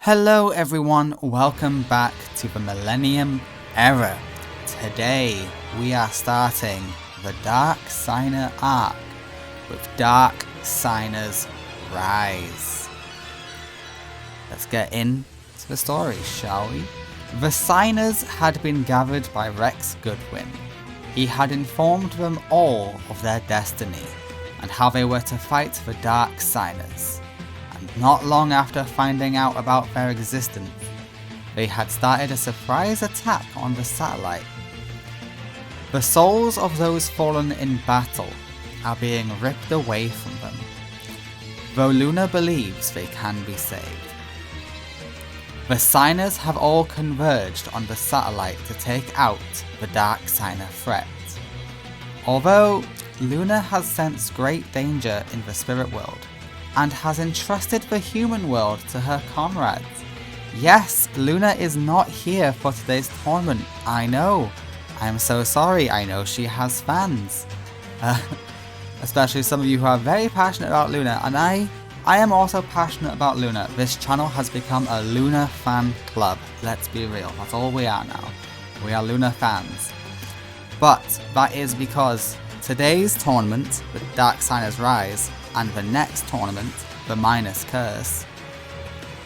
Hello everyone, welcome back to the Millennium era. Today we are starting the Dark Signer arc with Dark Signer's Rise. Let's get into the story, shall we? The Signers had been gathered by Rex Goodwin. He had informed them all of their destiny and how they were to fight the Dark Signers. And not long after finding out about their existence, they had started a surprise attack on the satellite. The souls of those fallen in battle are being ripped away from them, though Luna believes they can be saved. The Signers have all converged on the satellite to take out the Dark Signer threat. Although Luna has sensed great danger in the spirit world, and has entrusted the human world to her comrades. Yes, Luna is not here for today's tournament, I know. I'm so sorry, I know she has fans. Especially some of you who are very passionate about Luna, and I am also passionate about Luna. This channel has become a Luna fan club, let's be real, that's all we are now. We are Luna fans. But that is because today's tournament, the Dark Signer's Rise, and the next tournament, the Minus Curse,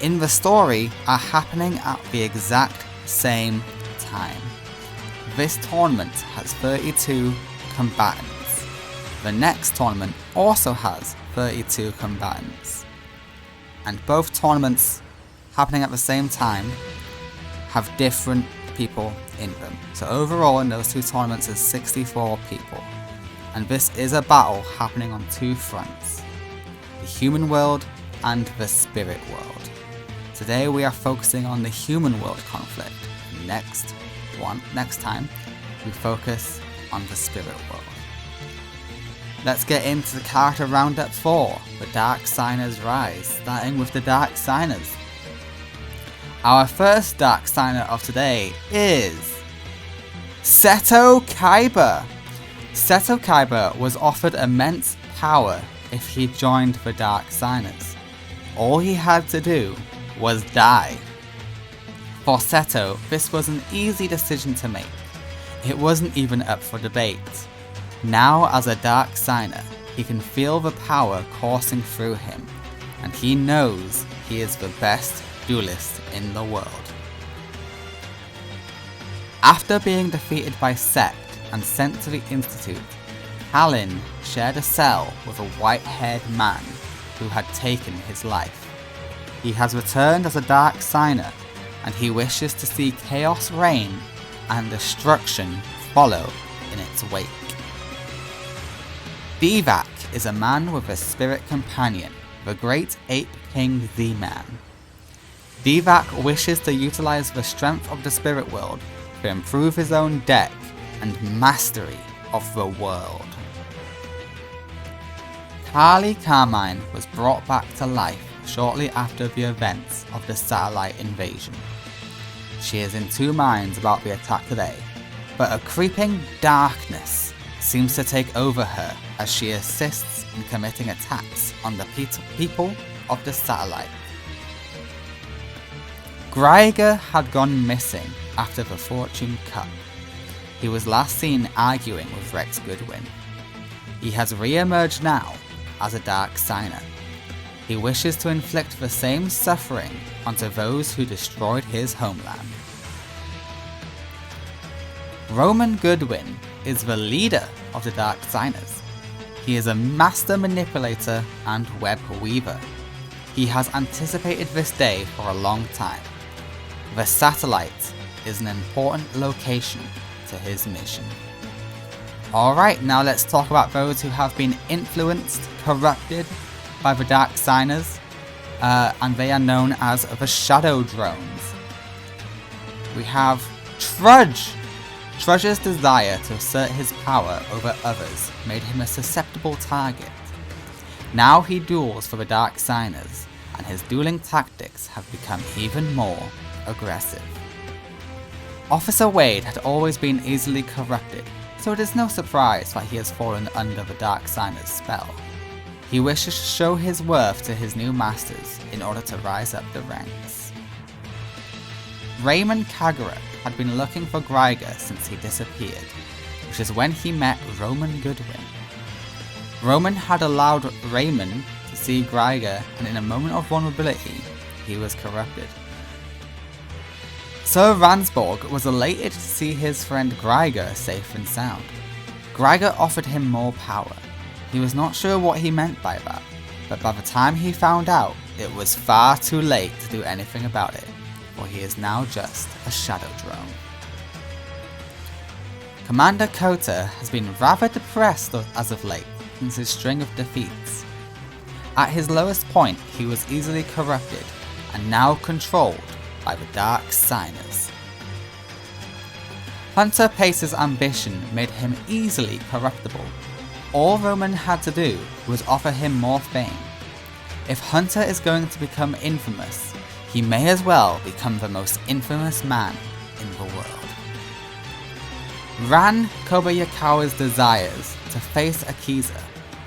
in the story are happening at the exact same time. This tournament has 32 combatants. The next tournament also has 32 combatants. And both tournaments happening at the same time have different people in them. So overall in those two tournaments is 64 people. And this is a battle happening on two fronts, the human world and the spirit world. Today we are focusing on the human world conflict. Next time we focus on the spirit world. Let's get into the character roundup for the Dark Signer's Rise, starting with the Dark Signers. Our first Dark Signer of today is Seto Kaiba. Seto Kaiba was offered immense power if he joined the Dark Signers. All he had to do was die. For Seto, this was an easy decision to make. It wasn't even up for debate. Now as a Dark Signer, he can feel the power coursing through him, and he knows he is the best duelist in the world. After being defeated by Sect and sent to the Institute, Kalin shared a cell with a white-haired man who had taken his life. He has returned as a Dark Signer, and he wishes to see chaos reign and destruction follow in its wake. Divac is a man with a spirit companion, the great Ape King Z-Man. Divac wishes to utilize the strength of the spirit world to improve his own deck and mastery of the world. Kali Carmine was brought back to life shortly after the events of the satellite invasion. She is in two minds about the attack today, but a creeping darkness seems to take over her as she assists in committing attacks on the people of the satellite. Greiger had gone missing after the Fortune Cup. He was last seen arguing with Rex Goodwin. He has re-emerged now as a Dark Signer. He wishes to inflict the same suffering onto those who destroyed his homeland. Roman Goodwin is the leader of the Dark Signers. He is a master manipulator and web weaver. He has anticipated this day for a long time. The satellite is an important location to his mission. Alright, now let's talk about those who have been influenced, corrupted by the Dark Signers, and they are known as the Shadow Drones. We have Trudge. Trudge's desire to assert his power over others made him a susceptible target. Now he duels for the Dark Signers, and his dueling tactics have become even more aggressive. Officer Wade had always been easily corrupted, so it is no surprise that he has fallen under the Dark Signer's spell. He wishes to show his worth to his new masters in order to rise up the ranks. Raymond Kagura had been looking for Greiger since he disappeared, which is when he met Roman Goodwin. Roman had allowed Raymond to see Greiger, and in a moment of vulnerability, he was corrupted. Sir Ransborg was elated to see his friend Greiger safe and sound. Greiger offered him more power. He was not sure what he meant by that, but by the time he found out, it was far too late to do anything about it, for he is now just a shadow drone. Commander Kota has been rather depressed as of late since his string of defeats. At his lowest point, he was easily corrupted and now controlled by the Dark Signers. Hunter Pace's ambition made him easily corruptible. All Roman had to do was offer him more fame. If Hunter is going to become infamous, he may as well become the most infamous man in the world. Ran Kobayakawa's desires to face Akiza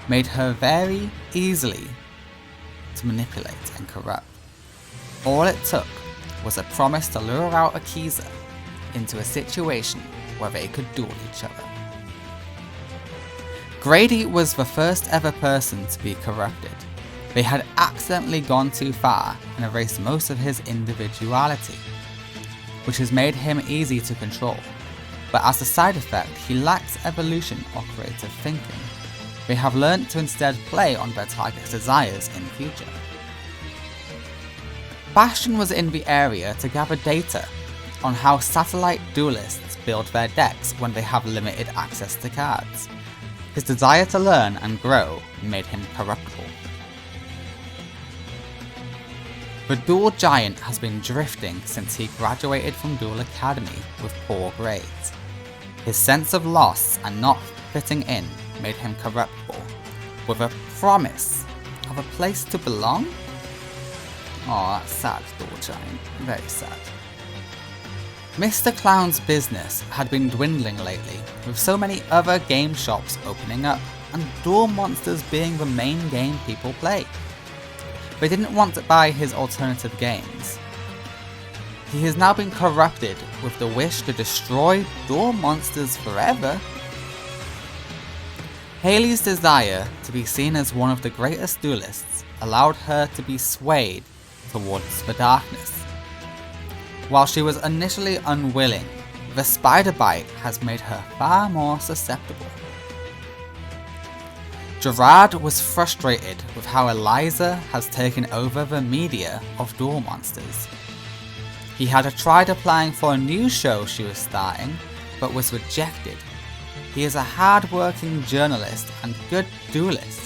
made her very easily to manipulate and corrupt. All it took was a promise to lure out Akiza into a situation where they could duel each other. Grady was the first ever person to be corrupted. They had accidentally gone too far and erased most of his individuality, which has made him easy to control, but as a side effect he lacks evolution or creative thinking. They have learned to instead play on their target's desires in future. Bastion was in the area to gather data on how satellite duelists build their decks when they have limited access to cards. His desire to learn and grow made him corruptible. The Duel Giant has been drifting since he graduated from Duel Academy with poor grades. His sense of loss and not fitting in made him corruptible, with a promise of a place to belong? Oh, that's sad, Duel Giant. Very sad. Mr. Clown's business had been dwindling lately, with so many other game shops opening up, and Duel Monsters being the main game people play. They didn't want to buy his alternative games. He has now been corrupted with the wish to destroy Duel Monsters forever. Haley's desire to be seen as one of the greatest duelists allowed her to be swayed towards the darkness. While she was initially unwilling, the spider bite has made her far more susceptible. Gerard was frustrated with how Eliza has taken over the media of Duel Monsters. He had tried applying for a new show she was starting, but was rejected. He is a hard-working journalist and good duelist.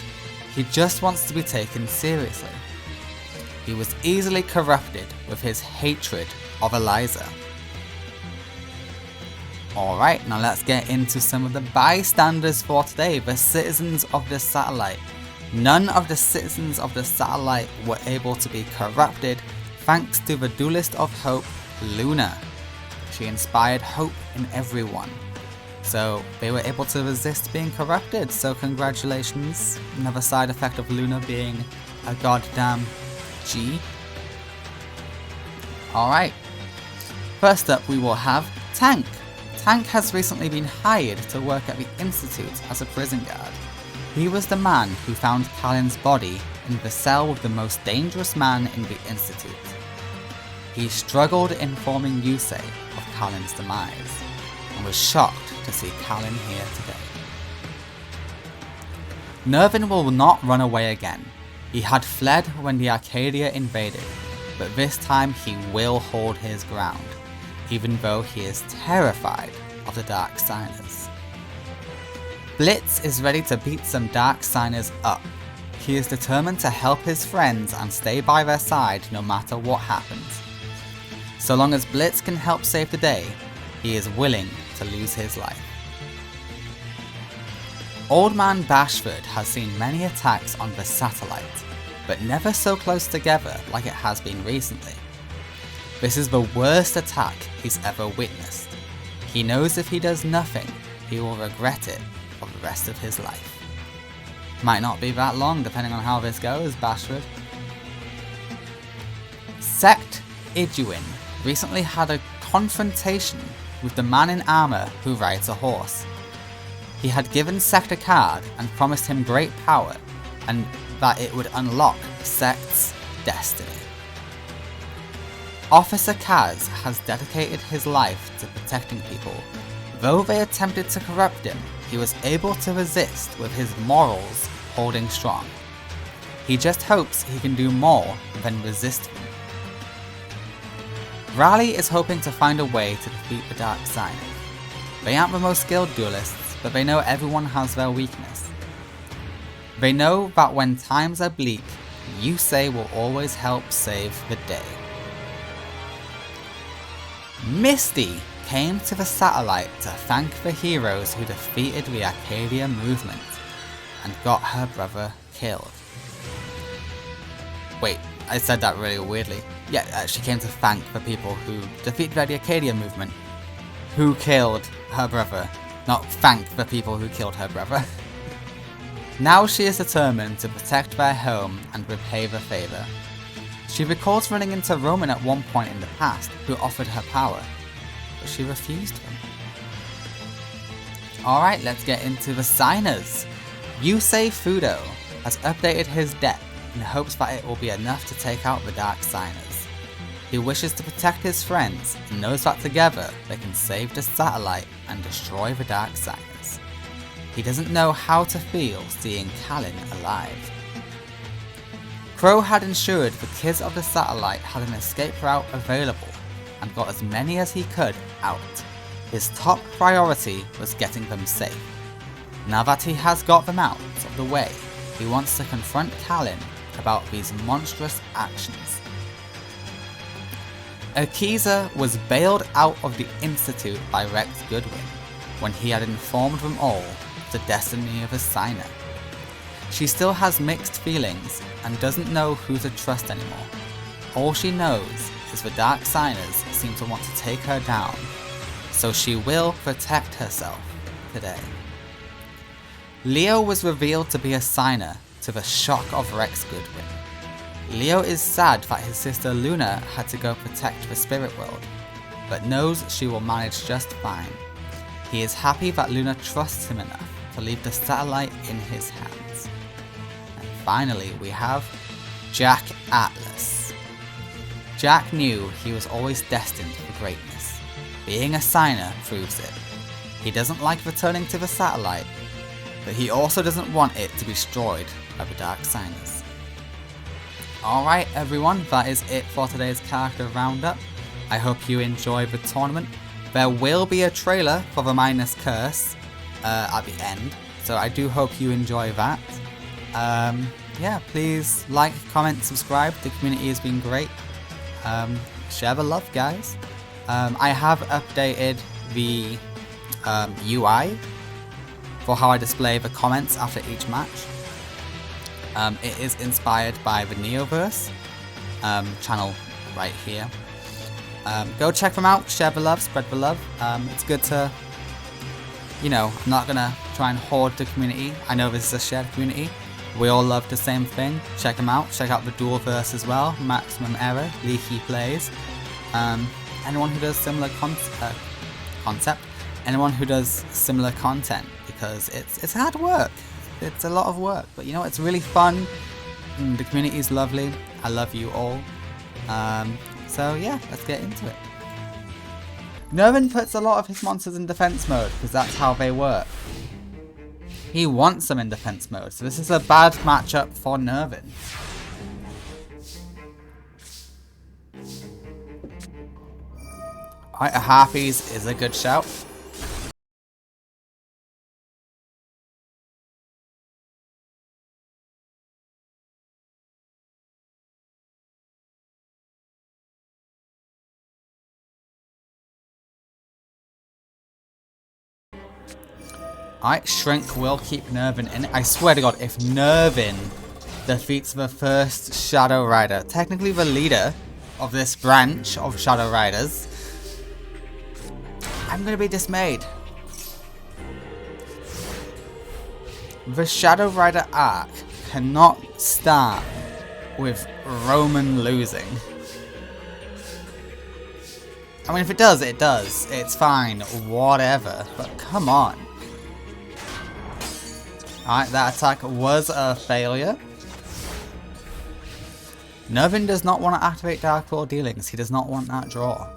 He just wants to be taken seriously. He was easily corrupted with his hatred of Eliza. Alright, now let's get into some of the bystanders for today, the citizens of the satellite. None of the citizens of the satellite were able to be corrupted thanks to the Duelist of Hope, Luna. She inspired hope in everyone, so they were able to resist being corrupted, so congratulations. Another side effect of Luna being a goddamn G. Alright, first up we will have Tank. Tank has recently been hired to work at the Institute as a prison guard. He was the man who found Kalin's body in the cell with the most dangerous man in the Institute. He struggled informing Yusei of Kalin's demise, and was shocked to see Kalin here today. Nervin will not run away again. He had fled when the Arcadia invaded, but this time he will hold his ground, even though he is terrified of the Dark Signers. Blitz is ready to beat some Dark Signers up. He is determined to help his friends and stay by their side no matter what happens. So long as Blitz can help save the day, he is willing to lose his life. Old Man Bashford has seen many attacks on the satellite, but never so close together like it has been recently. This is the worst attack he's ever witnessed. He knows if he does nothing, he will regret it for the rest of his life. Might not be that long depending on how this goes, Bashford. Sect Iduin recently had a confrontation with the man in armor who rides a horse. He had given Sect a card and promised him great power and that it would unlock Sect's destiny. Officer Kaz has dedicated his life to protecting people. Though they attempted to corrupt him, he was able to resist with his morals holding strong. He just hopes he can do more than resist them. Raleigh is hoping to find a way to defeat the Dark Signers. They aren't the most skilled duelists, but they know everyone has their weakness. They know that when times are bleak, Yusei will always help save the day. Misty came to the satellite to thank the heroes who defeated the Arcadia movement and got her brother killed. Wait, I said that really weirdly. Yeah, she came to thank the people who defeated the Arcadia movement who killed her brother, not thank the people who killed her brother. Now she is determined to protect their home and repay the favour. She recalls running into Roman at one point in the past, who offered her power, but she refused him. Alright, let's get into the signers. Yusei Fudo has updated his deck in hopes that it will be enough to take out the Dark Signers. He wishes to protect his friends and knows that together they can save the satellite and destroy the Dark Signers. He doesn't know how to feel seeing Kalin alive. Crow had ensured the kids of the satellite had an escape route available and got as many as he could out. His top priority was getting them safe. Now that he has got them out of the way, he wants to confront Kalin about these monstrous actions. Akiza was bailed out of the Institute by Rex Goodwin when he had informed them all of the destiny of a signer. She still has mixed feelings and doesn't know who to trust anymore. All she knows is the Dark Signers seem to want to take her down, so she will protect herself today. Leo was revealed to be a signer to the shock of Rex Goodwin. Leo is sad that his sister Luna had to go protect the spirit world, but knows she will manage just fine. He is happy that Luna trusts him enough to leave the satellite in his hands. And finally we have Jack Atlas. Jack knew he was always destined for greatness. Being a signer proves it. He doesn't like returning to the satellite, but he also doesn't want it to be destroyed by the Dark Signers. Alright everyone, that is it for today's character roundup. I hope you enjoyed the tournament. There will be a trailer for the Minus Curse at the end, so I do hope you enjoy that. Yeah, please like, comment, subscribe. The community has been great. Share the love, guys. I have updated the UI for how I display the comments after each match. It is inspired by the Neoverse channel right here. Go check them out, share the love, spread the love. It's good to, you know, I'm not gonna try and hoard the community. I know this is a shared community. We all love the same thing. Check them out. Check out the Duelverse as well. Maximum Error, Leaky Plays. Anyone who does similar concept. Anyone who does similar content, because it's hard work. It's a lot of work, but you know, it's really fun. The community is lovely. I love you all. So yeah, let's get into it. Nervin puts a lot of his monsters in defense mode because that's how they work. He wants them in defense mode, so this is a bad matchup for Nervin. Alright, a Harpies is a good shout. Alright, Shrink will keep Nervin in it. I swear to god, if Nervin defeats the first Shadow Rider, technically the leader of this branch of Shadow Riders, I'm gonna be dismayed. The Shadow Rider arc cannot start with Roman losing. I mean, if it does, it does. It's fine. Whatever. But come on. Alright, that attack was a failure. Nervin does not want to activate Dark Claw dealings. He does not want that draw.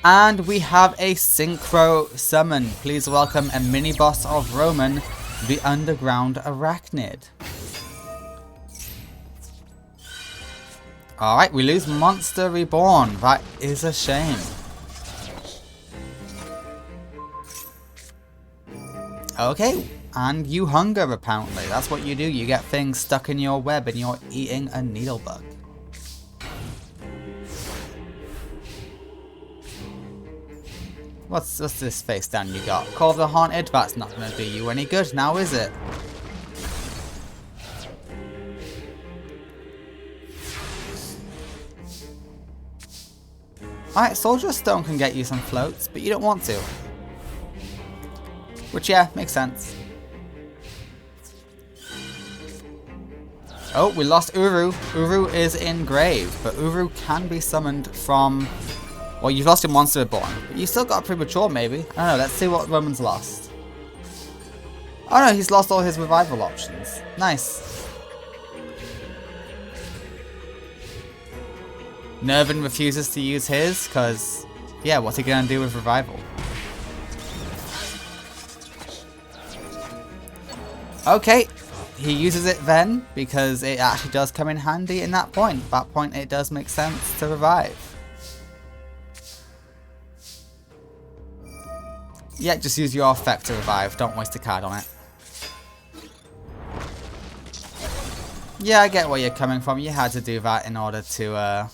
And we have a synchro summon. Please welcome a mini boss of Roman, the Underground Arachnid. Alright, we lose Monster Reborn. That is a shame. Okay, and you hunger apparently. That's what you do. You get things stuck in your web and you're eating a needlebug. What's this face down you got? Call of the Haunted? That's not going to do you any good now, is it? Alright, Soldier of Stone can get you some floats, but you don't want to. Which, yeah, makes sense. Oh, we lost Uru. Uru is in grave, but Uru can be summoned from... Well, you've lost your Monster Reborn, but you still got a Premature, maybe. I don't know, let's see what Roman's lost. Oh no, he's lost all his revival options. Nice. Nervin refuses to use his, because, yeah, what's he going to do with revival? Okay, he uses it then, because it actually does come in handy in that point. At that point, it does make sense to revive. Yeah, just use your effect to revive. Don't waste a card on it. Yeah, I get where you're coming from. You had to do that in order to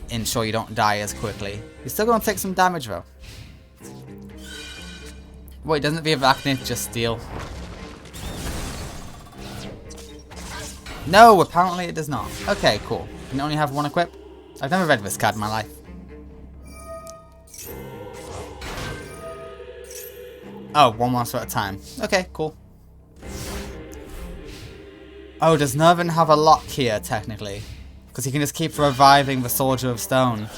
ensure you don't die as quickly. You're still going to take some damage though. Wait, doesn't the Arachnid just steal? No, apparently it does not. Okay, cool. Can it only have one equip? I've never read this card in my life. Oh, one monster at a time. Okay, cool. Oh, does Nervin have a lock here, technically? Because he can just keep reviving the Soldier of Stone.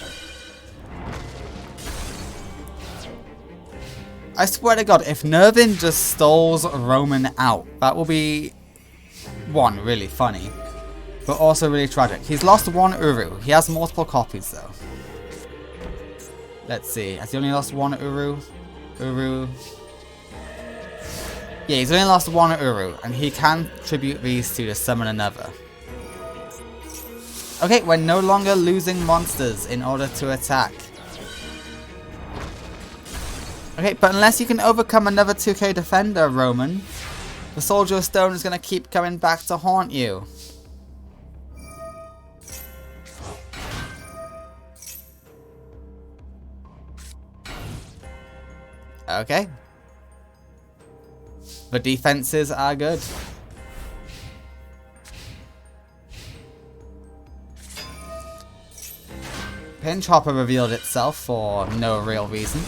I swear to God, if Nervin just stalls Roman out, that will be, one, really funny, but also really tragic. He's lost one Uru. He has multiple copies, though. Let's see. Has he only lost one Uru? Uru. Yeah, he's only lost one Uru, and he can tribute these two to summon another. Okay, we're no longer losing monsters in order to attack. Okay, but unless you can overcome another 2k defender, Roman, the Soldier of Stone is going to keep coming back to haunt you. Okay. The defenses are good. Pinch Hopper revealed itself for no real reason.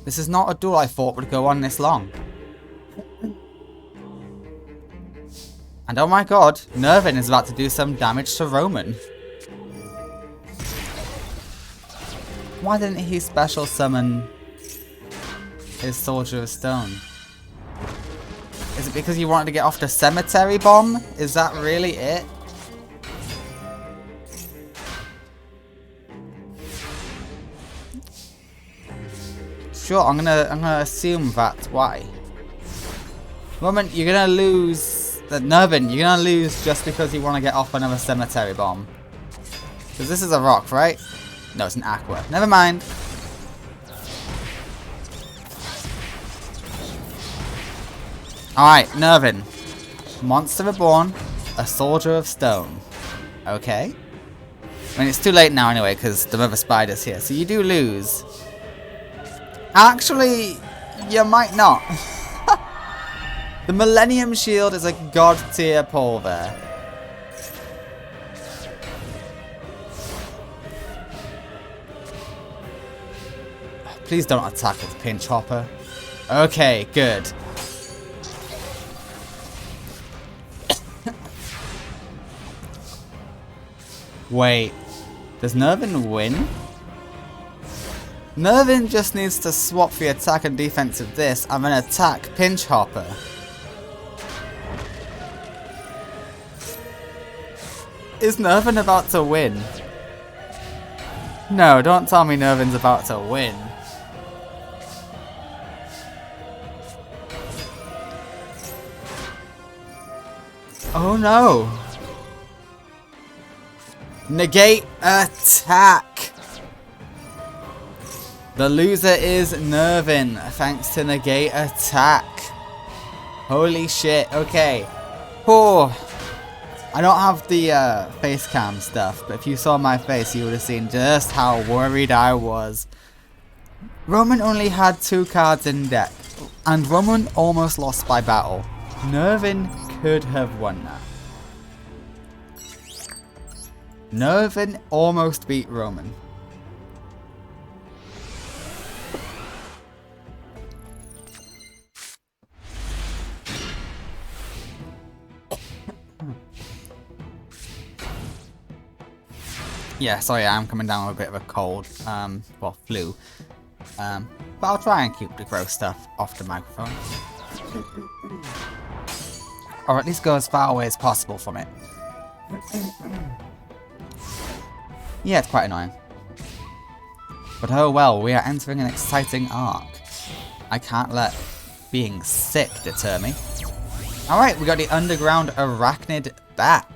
This is not a duel I thought would go on this long. And oh my god, Nervin is about to do some damage to Roman. Why didn't he special summon his Soldier of Stone? Is it because you wanted to get off the Cemetery Bomb? Is that really it? Sure, I'm gonna assume that's why. Roman, you're gonna lose. Nervin, you're gonna lose just because you want to get off another Cemetery Bomb. Because this is a rock, right? No, it's an aqua. Never mind. Alright, Nervin. Monster Reborn, a Soldier of Stone. Okay. I mean, it's too late now anyway, because the Mother Spider's here. So you do lose. Actually, you might not. The Millennium Shield is a god tier pull there. Please don't attack with Pinch Hopper. Okay, good. Wait, does Nervin win? Nervin just needs to swap the attack and defense of this and then attack Pinch Hopper. Is Nervin about to win? No, don't tell me Nervin's about to win. Oh no! Negate attack! The loser is Nervin, thanks to negate attack. Holy shit, okay. Oh, I don't have the face cam stuff, but if you saw my face, you would have seen just how worried I was. Roman only had 2 cards in deck, and Roman almost lost by battle. Nervin could have won that. Nervin almost beat Roman. Yeah, sorry, I'm coming down with a bit of a cold, well, flu. But I'll try and keep the gross stuff off the microphone. Or at least go as far away as possible from it. Yeah, it's quite annoying. But oh well, we are entering an exciting arc. I can't let being sick deter me. Alright, we got the Underground Arachnid back.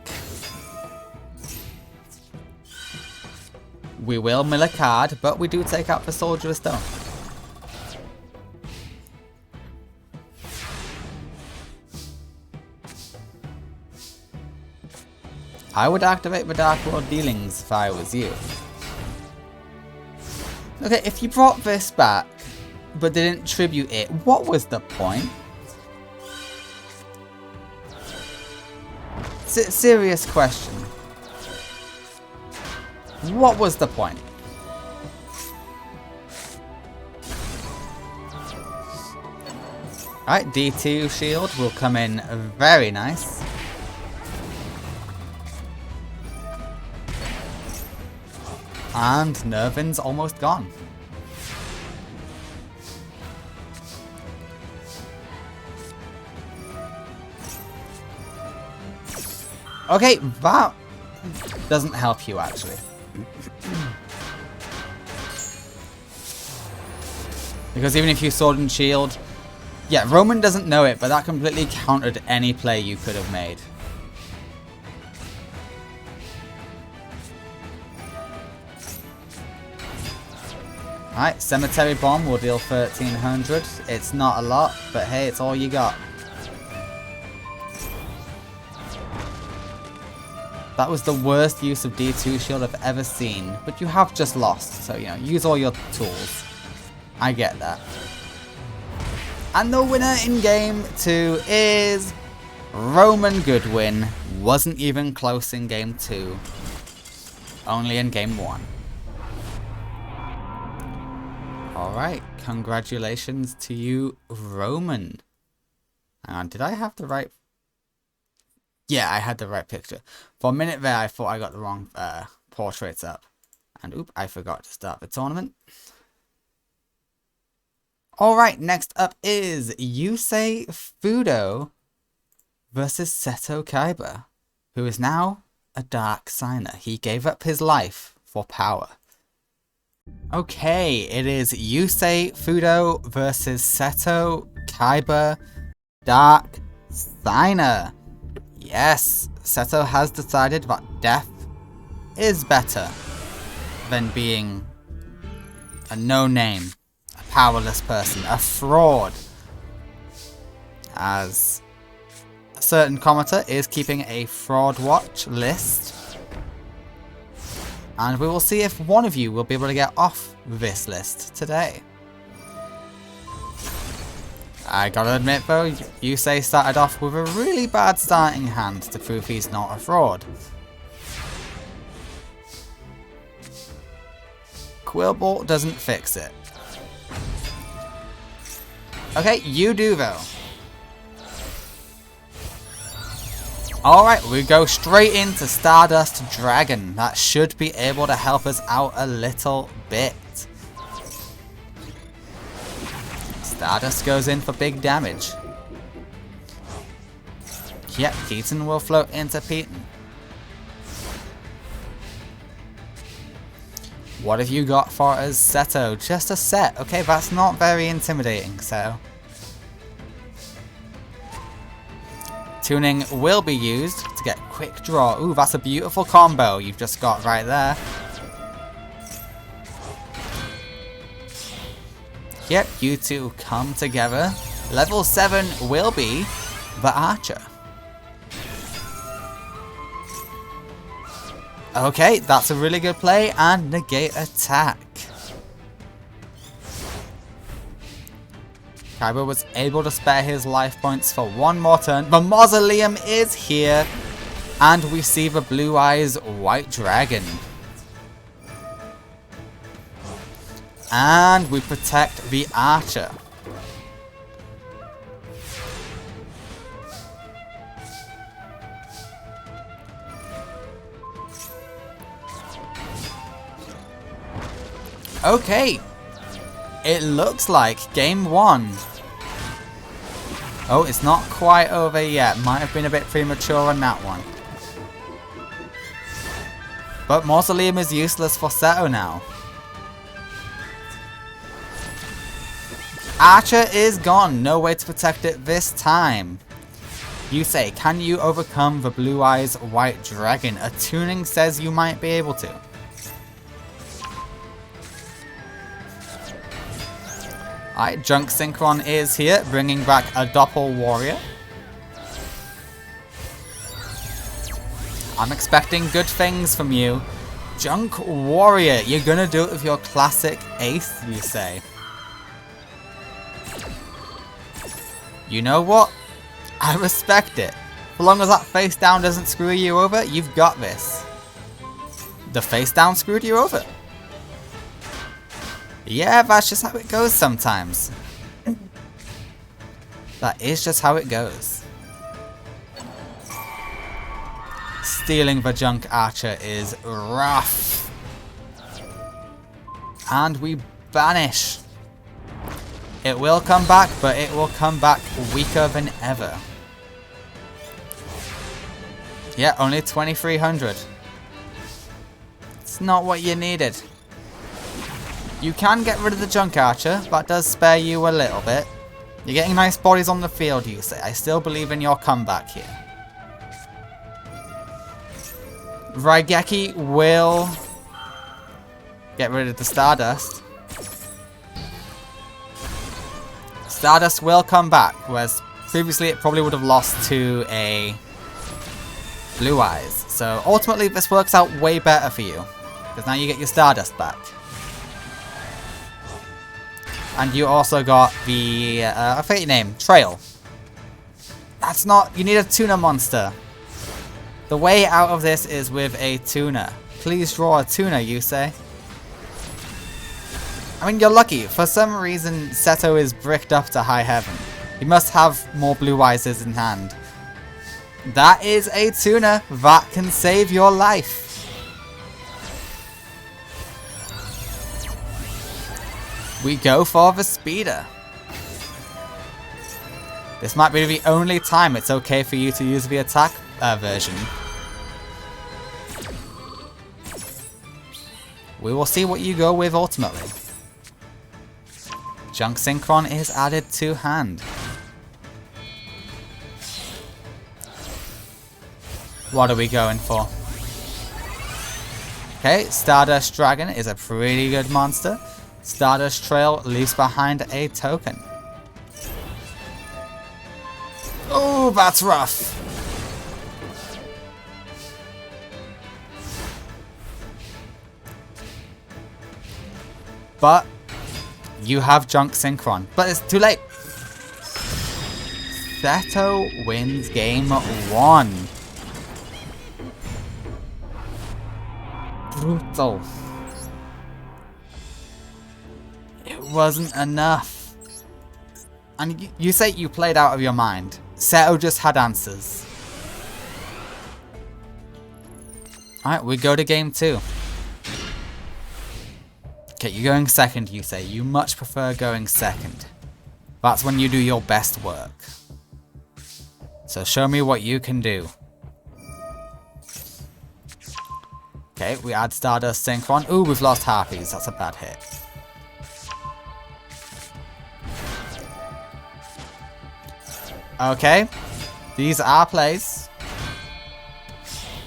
We will mill a card, but we do take out the Soldier of Stone. I would activate the Dark World Dealings if I was you. Okay, if you brought this back, but didn't tribute it, what was the point? Serious question. What was the point? Alright, D2 shield will come in very nice. And Nervin's almost gone. Okay, that doesn't help you actually. Because even if you Sword and Shield, yeah, Roman doesn't know it, but that completely countered any play you could have made. Alright, Cemetery Bomb will deal 1300. It's not a lot, but hey, it's all you got. That was the worst use of D2 shield I've ever seen, but you have just lost, so you know, use all your tools. I get that. And the winner in game 2 is Roman Goodwin. Wasn't even close in game 2. Only in game 1. Alright, congratulations to you, Roman. Hang on, did I have the right... Yeah, I had the right picture. For a minute there, I thought I got the wrong portraits up. And oop, I forgot to start the tournament. Alright, next up is Yusei Fudo versus Seto Kaiba, who is now a Dark Signer. He gave up his life for power. Okay, it is Yusei Fudo versus Seto Kaiba, Dark Signer. Yes, Seto has decided that death is better than being a no-name, a powerless person, a fraud. As a certain commenter is keeping a fraud watch list. And we will see if one of you will be able to get off this list today. I gotta admit though, Yusei started off with a really bad starting hand to prove he's not a fraud. Quillball doesn't fix it. Okay, you do though. Alright, we go straight into Stardust Dragon. That should be able to help us out a little bit. Stardust goes in for big damage. Yep, Keaton will float into Peyton. What have you got for us, Seto? Just a set. Okay, that's not very intimidating, so. Tuning will be used to get quick draw. Ooh, that's a beautiful combo you've just got right there. Yep, you two come together. Level 7 will be the Archer. Okay, that's a really good play, and negate attack. Kaiba was able to spare his life points for one more turn. The Mausoleum is here, and we see the Blue Eyes White Dragon. And we protect the Archer. Okay, it looks like game 1. Oh, it's not quite over yet. Might have been a bit premature on that one. But Mausoleum is useless for Seto now. Archer is gone. No way to protect it this time. You say, can you overcome the Blue Eyes White Dragon? A tuning says you might be able to. Alright, Junk Synchron is here, bringing back a Doppel Warrior. I'm expecting good things from you. Junk Warrior, you're gonna do it with your classic ace, you say. You know what? I respect it. So long as that face down doesn't screw you over, you've got this. The face down screwed you over. Yeah, that's just how it goes sometimes. That is just how it goes. Stealing the Junk Archer is rough. And we banish. It will come back, but it will come back weaker than ever. Yeah, only 2300. It's not what you needed. You can get rid of the Junk Archer, that does spare you a little bit. You're getting nice bodies on the field, you say. I still believe in your comeback here. Raigeki will get rid of the Stardust. Stardust will come back, whereas previously it probably would have lost to a Blue Eyes. So ultimately this works out way better for you, because now you get your Stardust back. And you also got the, I forget your name, Trail. That's not, you need a tuna monster. The way out of this is with a tuna. Please draw a tuna, you say. I mean, you're lucky. For some reason, Seto is bricked up to high heaven. He must have more Blue Eyes in hand. That is a tuna that can save your life. We go for the Speeder. This might be the only time it's okay for you to use the attack version. We will see what you go with ultimately. Junk Synchron is added to hand. What are we going for? Okay, Stardust Dragon is a pretty good monster. Stardust Trail leaves behind a token. Oh, that's rough. But you have Junk Synchron. But it's too late. Seto wins game 1. Brutal. It wasn't enough. And you say you played out of your mind. Seto just had answers. Alright, we go to game 2. Okay, you're going second, you say. You much prefer going second. That's when you do your best work. So show me what you can do. Okay, we add Stardust Synchron. Ooh, we've lost Harpies. That's a bad hit. Okay, these are plays.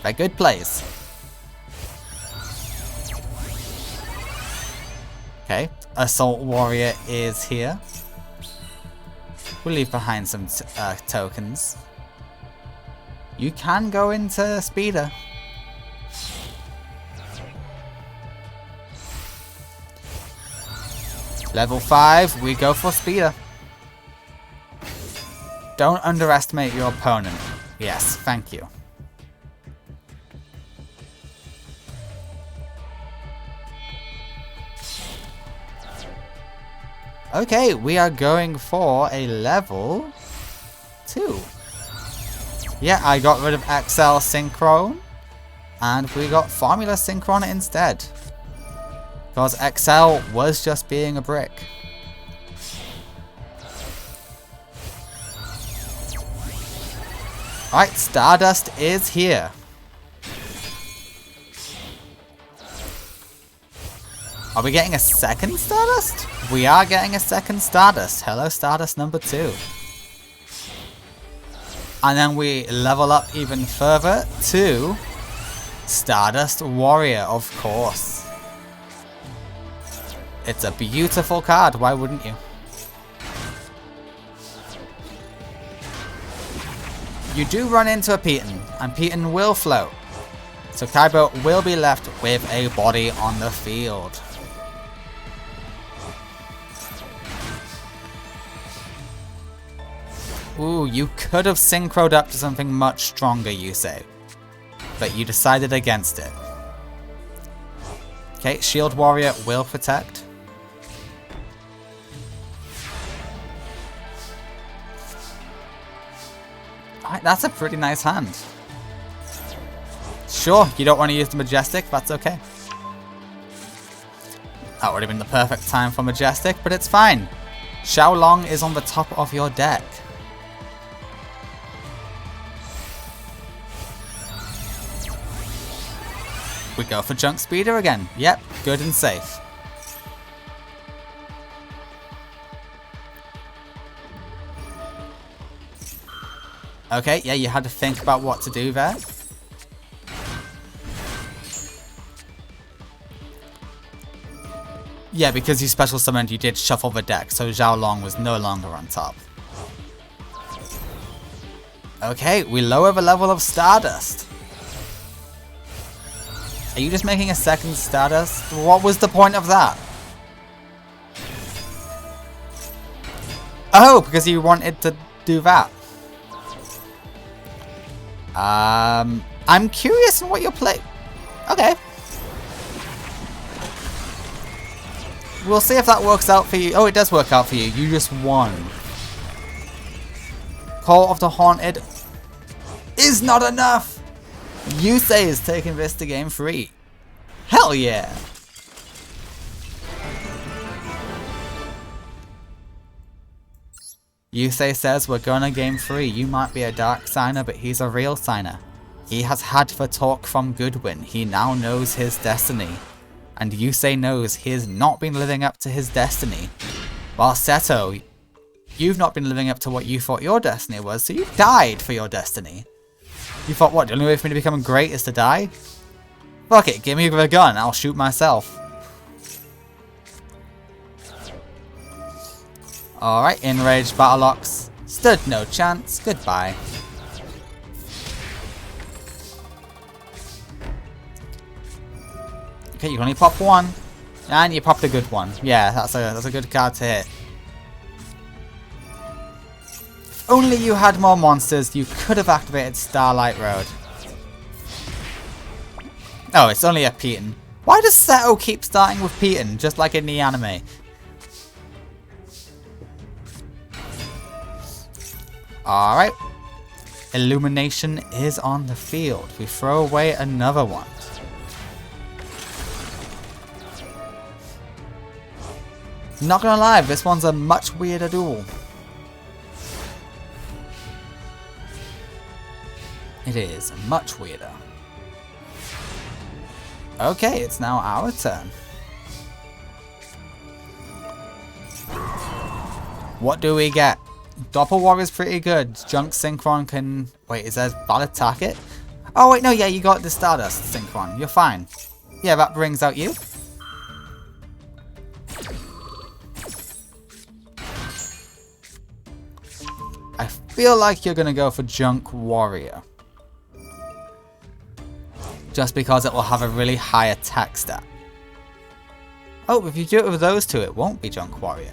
They're good plays. Okay, Assault Warrior is here. We'll leave behind some tokens. You can go into Speeder. Level 5, we go for Speeder. Don't underestimate your opponent. Yes, thank you. Okay, we are going for a level 2. Yeah, I got rid of XL Synchron, and we got Formula Synchron instead. Because XL was just being a brick. Alright, Stardust is here. Are we getting a second Stardust? We are getting a second Stardust. Hello, Stardust number 2. And then we level up even further to Stardust Warrior, of course. It's a beautiful card, why wouldn't you? You do run into a Peyton, and Peyton will float. So Kaibo will be left with a body on the field. Ooh, you could have synchroed up to something much stronger, you say. But you decided against it. Okay, Shield Warrior will protect. Alright, that's a pretty nice hand. Sure, you don't want to use the Majestic, that's okay. That would have been the perfect time for Majestic, but it's fine. Xiaolong is on the top of your deck. We go for Junk Speeder again. Yep, good and safe. Okay, yeah, you had to think about what to do there. Yeah, because you special summoned, you did shuffle the deck, so Xiaolong was no longer on top. Okay, we lower the level of Stardust. Are you just making a second Stardust? What was the point of that? Oh, because you wanted to do that. I'm curious on what you're playing. Okay. We'll see if that works out for you. Oh, it does work out for you. You just won. Call of the Haunted is not enough. Yusei is taking this to game 3. Hell yeah. Yusei says we're going to game 3. You might be a dark signer, but he's a real signer. He has had the talk from Goodwin. He now knows his destiny. And Yusei knows he has not been living up to his destiny. While Seto, you've not been living up to what you thought your destiny was, so you died for your destiny. You thought, what, the only way for me to become great is to die? Fuck it, give me the gun, I'll shoot myself. Alright, Enraged Battleox. Stood no chance, goodbye. Okay, you can only pop one. And you popped a good one. Yeah, that's a good card to hit. If only you had more monsters, you could have activated Starlight Road. Oh, it's only a Peyton. Why does Seto keep starting with Peyton, just like in the anime? Alright. Illumination is on the field. We throw away another one. Not gonna lie, this one's a much weirder duel. It is much weirder. Okay, it's now our turn. What do we get? Doppel Warrior's pretty good. Junk Synchron can... Wait, is there valid target? Oh wait, no, yeah, you got the Stardust Synchron. You're fine. Yeah, that brings out you. I feel like you're gonna go for Junk Warrior. Just because it will have a really high attack stat. Oh, if you do it with those two, it won't be Junk Warrior.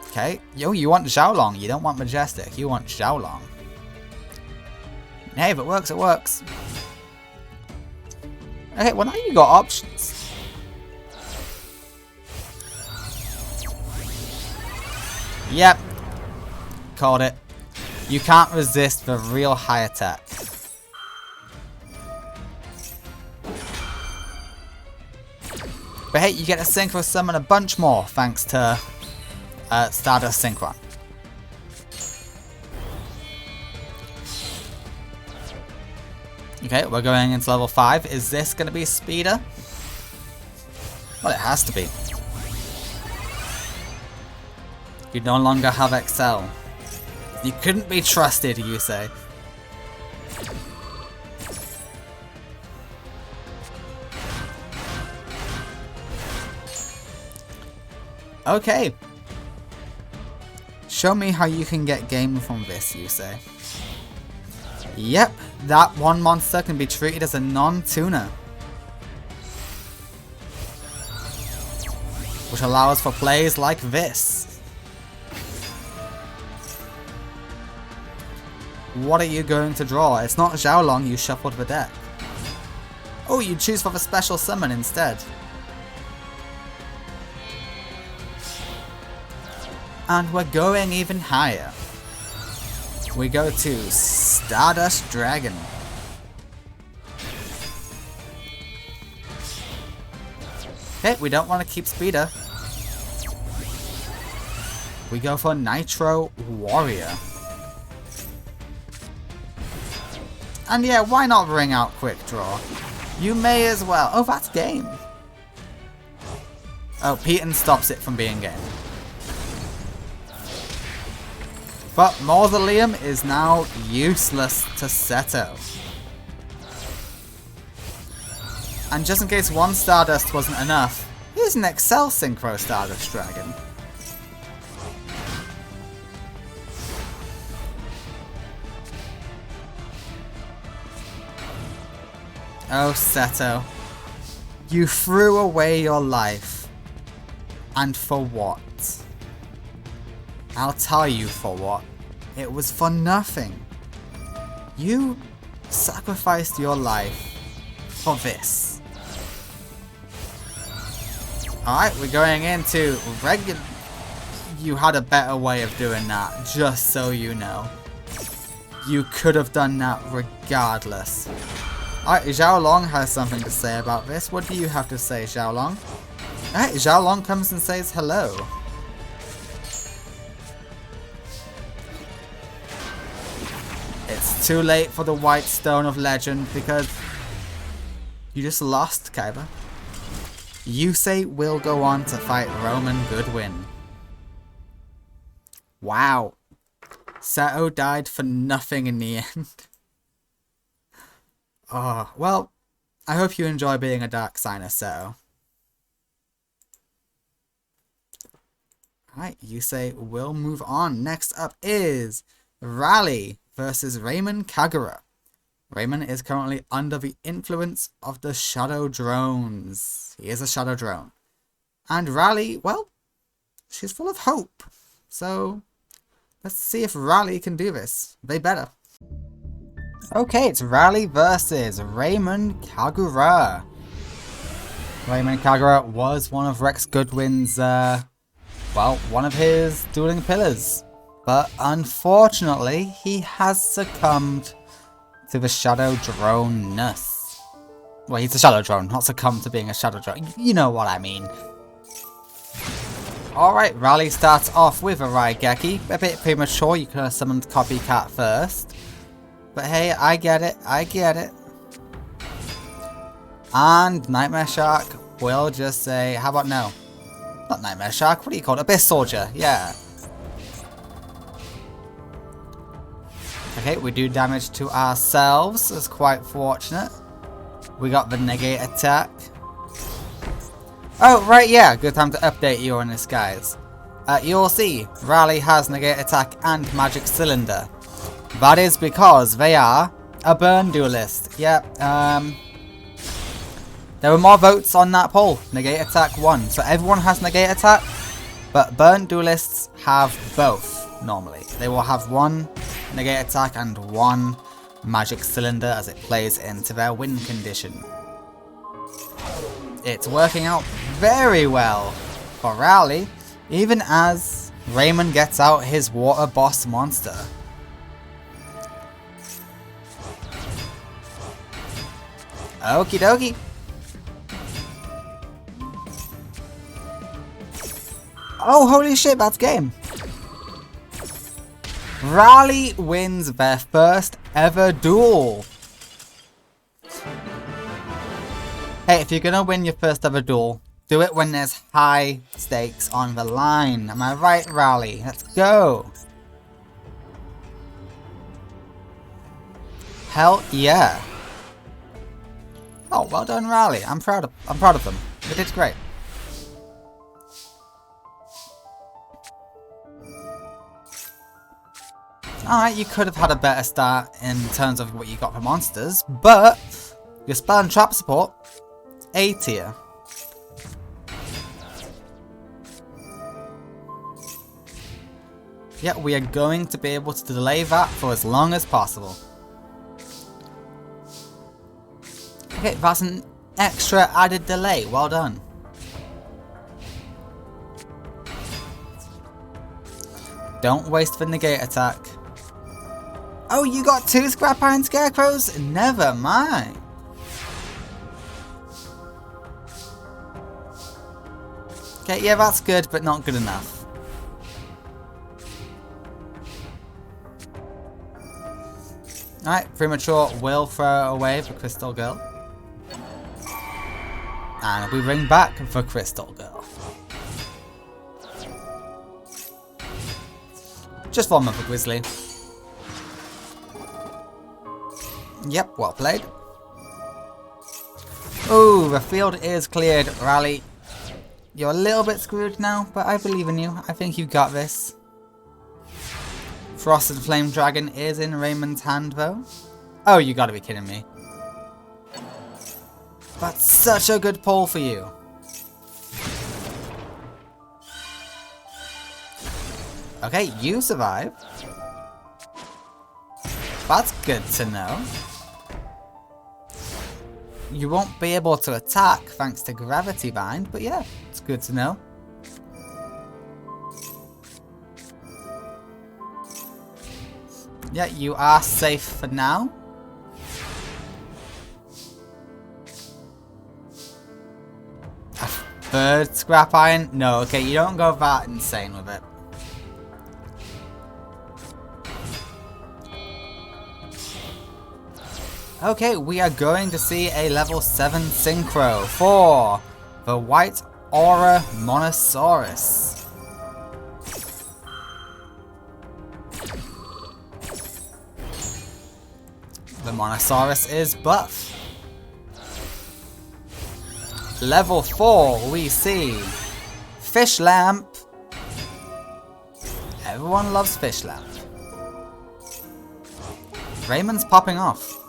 Okay. Yo, you want Xiaolong. You don't want Majestic. You want Xiaolong. Hey, if it works, it works. Okay, well now you got options. Yep. Called it. You can't resist the real high attack. But hey, you get to Synchro Summon a bunch more thanks to Stardust Synchron. Okay, we're going into level 5. Is this going to be Speeder? Well, it has to be. You no longer have Excel. You couldn't be trusted, you say. Okay. Show me how you can get game from this, you say. Yep, that one monster can be treated as a non-tuner. Which allows for plays like this. What are you going to draw? It's not Xiaolong, you shuffled the deck. Oh, you choose for the special summon instead. And we're going even higher. We go to Stardust Dragon. Okay, we don't want to keep Speeder. We go for Nitro Warrior. And yeah, why not bring out Quick Draw? You may as well. Oh, that's game. Oh, Peyton stops it from being game. But Mausoleum is now useless to Seto. And just in case one Stardust wasn't enough, here's an Excel Synchro Stardust Dragon. Oh, Seto. You threw away your life. And for what? I'll tell you for what. It was for nothing. You sacrificed your life for this. Alright, we're going into regular... You had a better way of doing that, just so you know. You could have done that regardless. Alright, Xiaolong has something to say about this. What do you have to say, Xiaolong? Alright, Xiaolong comes and says hello. It's too late for the White Stone of Legend because you just lost, Kaiba. Yusei will go on to fight Roman Goodwin. Wow. Seto died for nothing in the end. Oh, well, I hope you enjoy being a Dark Signer, Seto. Alright, Yusei will move on. Next up is Rally versus Raymond Kagura. Raymond is currently under the influence of the Shadow Drones. He is a Shadow Drone. And Rally, well, she's full of hope. So, let's see if Rally can do this. They better. Okay, it's Rally versus Raymond Kagura. Raymond Kagura was one of Rex Goodwin's, well, one of his dueling pillars. But unfortunately, he has succumbed to the Shadow Drone-ness. Well, he's a Shadow Drone, not succumbed to being a Shadow Drone. You know what I mean. Alright, Rally starts off with a Raigeki. A bit premature, you could have summoned Copycat first. But hey, I get it, I get it. And Nightmare Shark will just say, how about no? Not Nightmare Shark, what do you call it? Abyss Soldier, yeah. Okay, we do damage to ourselves, that's quite fortunate. We got the negate attack. Oh, right, yeah, good time to update you on this, guys. You'll see, Rally has negate attack and magic cylinder. That is because they are a burn duelist. Yep, there were more votes on that poll. Negate attack won. So everyone has negate attack, but burn duelists have both normally. They will have one negate attack and one magic cylinder as it plays into their win condition. It's working out very well for Rally, even as Raymond gets out his water boss monster. Okie dokie. Oh, holy shit, that's game. Rally wins their first ever duel. Hey, if you're gonna win your first ever duel, do it when there's high stakes on the line. Am I right, Rally? Let's go. Hell yeah. Oh, well done, Rally. I'm proud of them. They did great. Alright, you could have had a better start in terms of what you got for monsters, but your spell and trap support, A tier. Yeah, we are going to be able to delay that for as long as possible. Okay, that's an extra added delay. Well done. Don't waste the negate attack. Oh, you got 2 Scrap Iron Scarecrows? Never mind. Okay, yeah, that's good, but not good enough. Alright, Premature will throw away the Crystal Girl. And we bring back the Crystal Girl. Just one more for Grizzly. Yep, well played. Oh, the field is cleared, Rally. You're a little bit screwed now, but I believe in you. I think you got this. Frost and Flame Dragon is in Raymond's hand, though. Oh, you gotta be kidding me. That's such a good pull for you. Okay, you survived. That's good to know. You won't be able to attack thanks to Gravity Bind, but yeah, it's good to know. Yeah, you are safe for now. A third Scrap Iron? No, okay, you don't go that insane with it. Okay, we are going to see a level 7 Synchro for the White Aura Monosaurus. The Monosaurus is buff. Level 4, we see Fish Lamp. Everyone loves Fish Lamp. Raymond's popping off.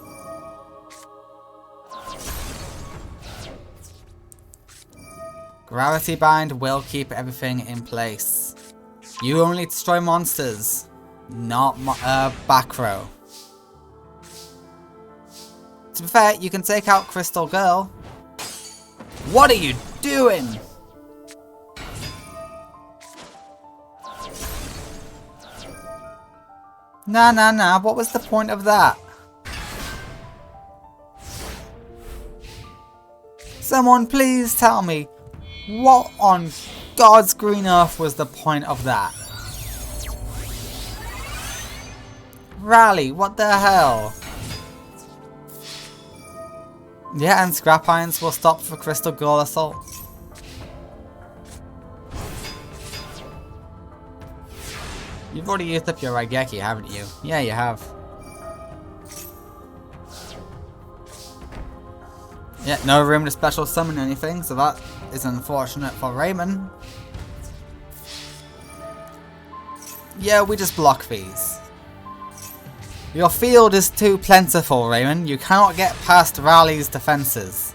Gravity Bind will keep everything in place. You only destroy monsters, not back row. To be fair, you can take out Crystal Girl. What are you doing? Nah, what was the point of that? Someone please tell me, what on God's green earth was the point of that? Rally, what the hell? Yeah, and scrap irons will stop for crystal gold assault. You've already used up your Raigeki, haven't you? Yeah, you have. Yeah, no room to special summon anything, so that is unfortunate for Raymond. Yeah, we just block these. Your field is too plentiful, Raymond. You cannot get past Raleig's defenses.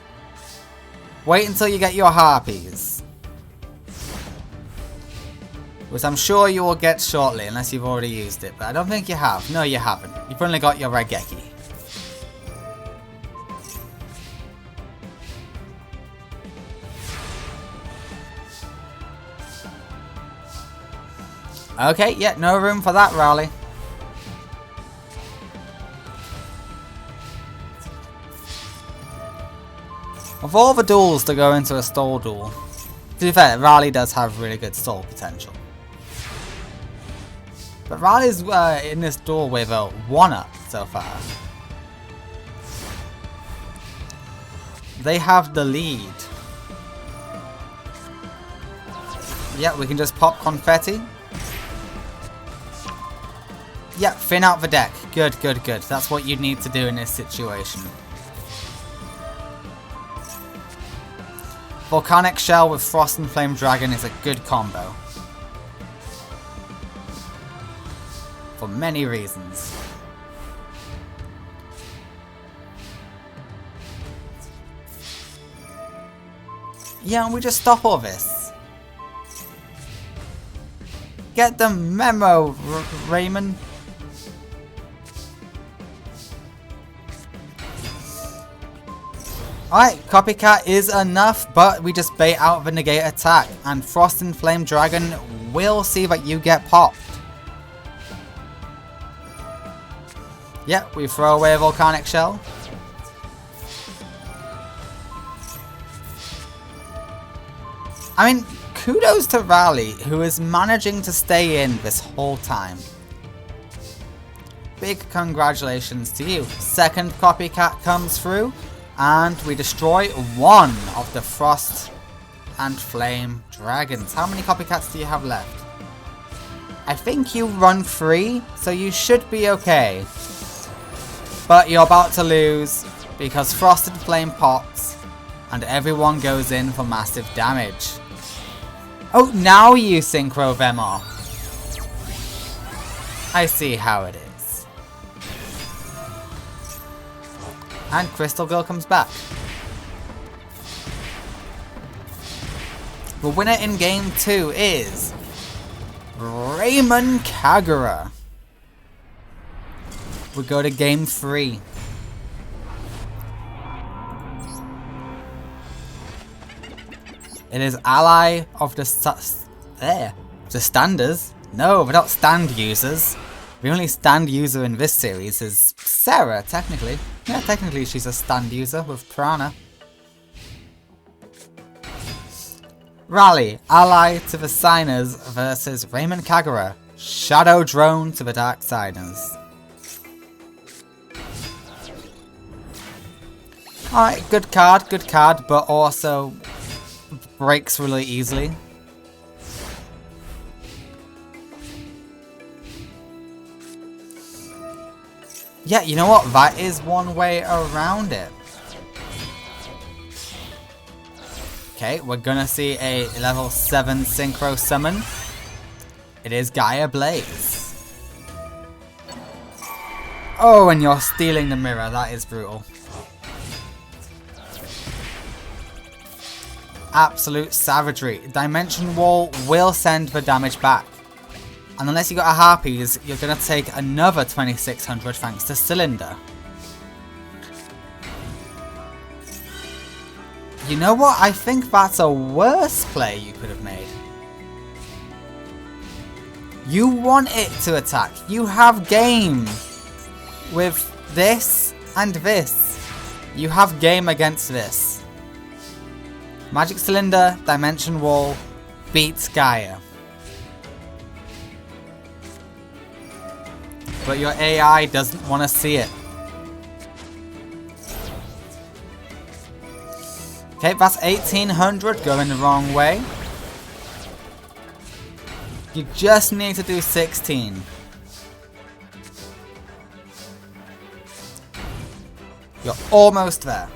Wait until you get your harpies. Which I'm sure you will get shortly, unless you've already used it. But I don't think you have. No, you haven't. You've only got your Raigeki. Okay, yeah, no room for that, Raleigh. Of all the duels to go into a stall duel, to be fair, Raleigh does have really good stall potential. But Raleigh's in this duel with a 1-up so far. They have the lead. Yeah, we can just pop confetti. Yeah, thin out the deck. Good. That's what you need to do in this situation. Volcanic Shell with Frost and Flame Dragon is a good combo. For many reasons. Yeah, and we just stop all this. Get the memo, Raymond. Alright, Copycat is enough, but we just bait out the negate attack, and Frost and Flame Dragon will see that you get popped. Yep, we throw away a Volcanic Shell. I mean, kudos to Raleigh, who is managing to stay in this whole time. Big congratulations to you. Second Copycat comes through. And we destroy one of the Frost and Flame Dragons. How many copycats do you have left? I think you run 3, so you should be okay. But you're about to lose because Frost and Flame pops and everyone goes in for massive damage. Oh, now you synchro them off. I see how it is. And Crystal Girl comes back. The winner in game 2 is Raymond Kagura. We go to game 3. It is ally of the standers. No, we're not stand users. The only stand user in this series is Sarah, technically. Yeah, technically she's a stand user with Piranha. Raleigh, ally to the Signers versus Raymond Kagura. Shadow Drone to the Dark Signers. Alright, good card, but also breaks really easily. Yeah, you know what? That is one way around it. Okay, we're gonna see a level 7 Synchro Summon. It is Gaia Blaze. Oh, and you're stealing the mirror. That is brutal. Absolute savagery. Dimension Wall will send the damage back. And unless you got a Harpies, you're going to take another 2600 thanks to Cylinder. You know what? I think that's a worse play you could have made. You want it to attack. You have game with this and this. You have game against this. Magic Cylinder, Dimension Wall, beats Gaia. But your AI doesn't want to see it. Okay, that's 1800 going the wrong way. You just need to do 16. You're almost there.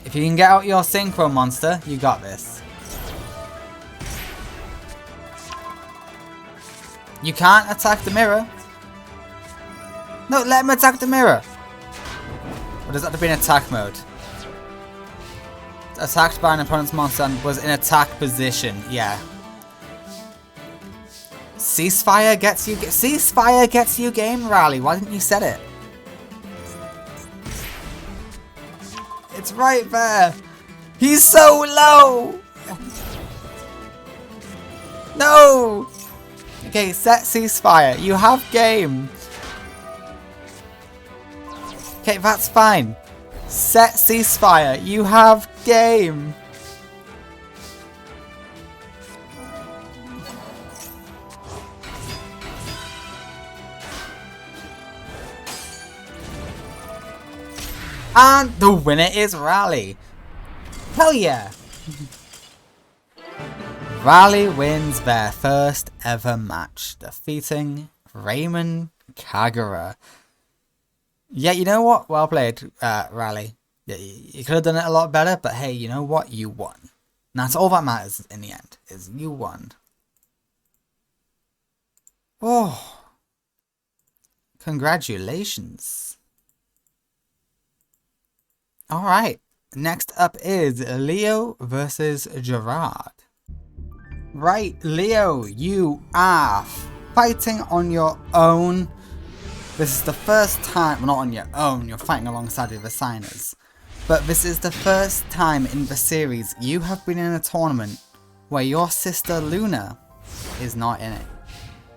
If you can get out your Synchro monster, you got this. You can't attack the mirror. No, let him attack the mirror. Or does that have to be in attack mode? Attacked by an opponent's monster and was in attack position. Yeah. Ceasefire gets you. Ceasefire gets you game rally. Why didn't you set it? It's right there. He's so low. No. Okay, set ceasefire. You have game. Okay, that's fine. Set ceasefire. You have game. And the winner is Rally. Hell yeah. Rally wins their first ever match, defeating Raymond Kagura. Yeah, you know what? Well played, Rally. Yeah, you could have done it a lot better, but hey, you know what? You won. And that's all that matters in the end, is you won. Oh. Congratulations. Alright, next up is Leo versus Gerard. Right, Leo, you are fighting on your own. This is the first time, well, not on your own, you're fighting alongside the other signers. But this is the first time in the series you have been in a tournament where your sister Luna is not in it.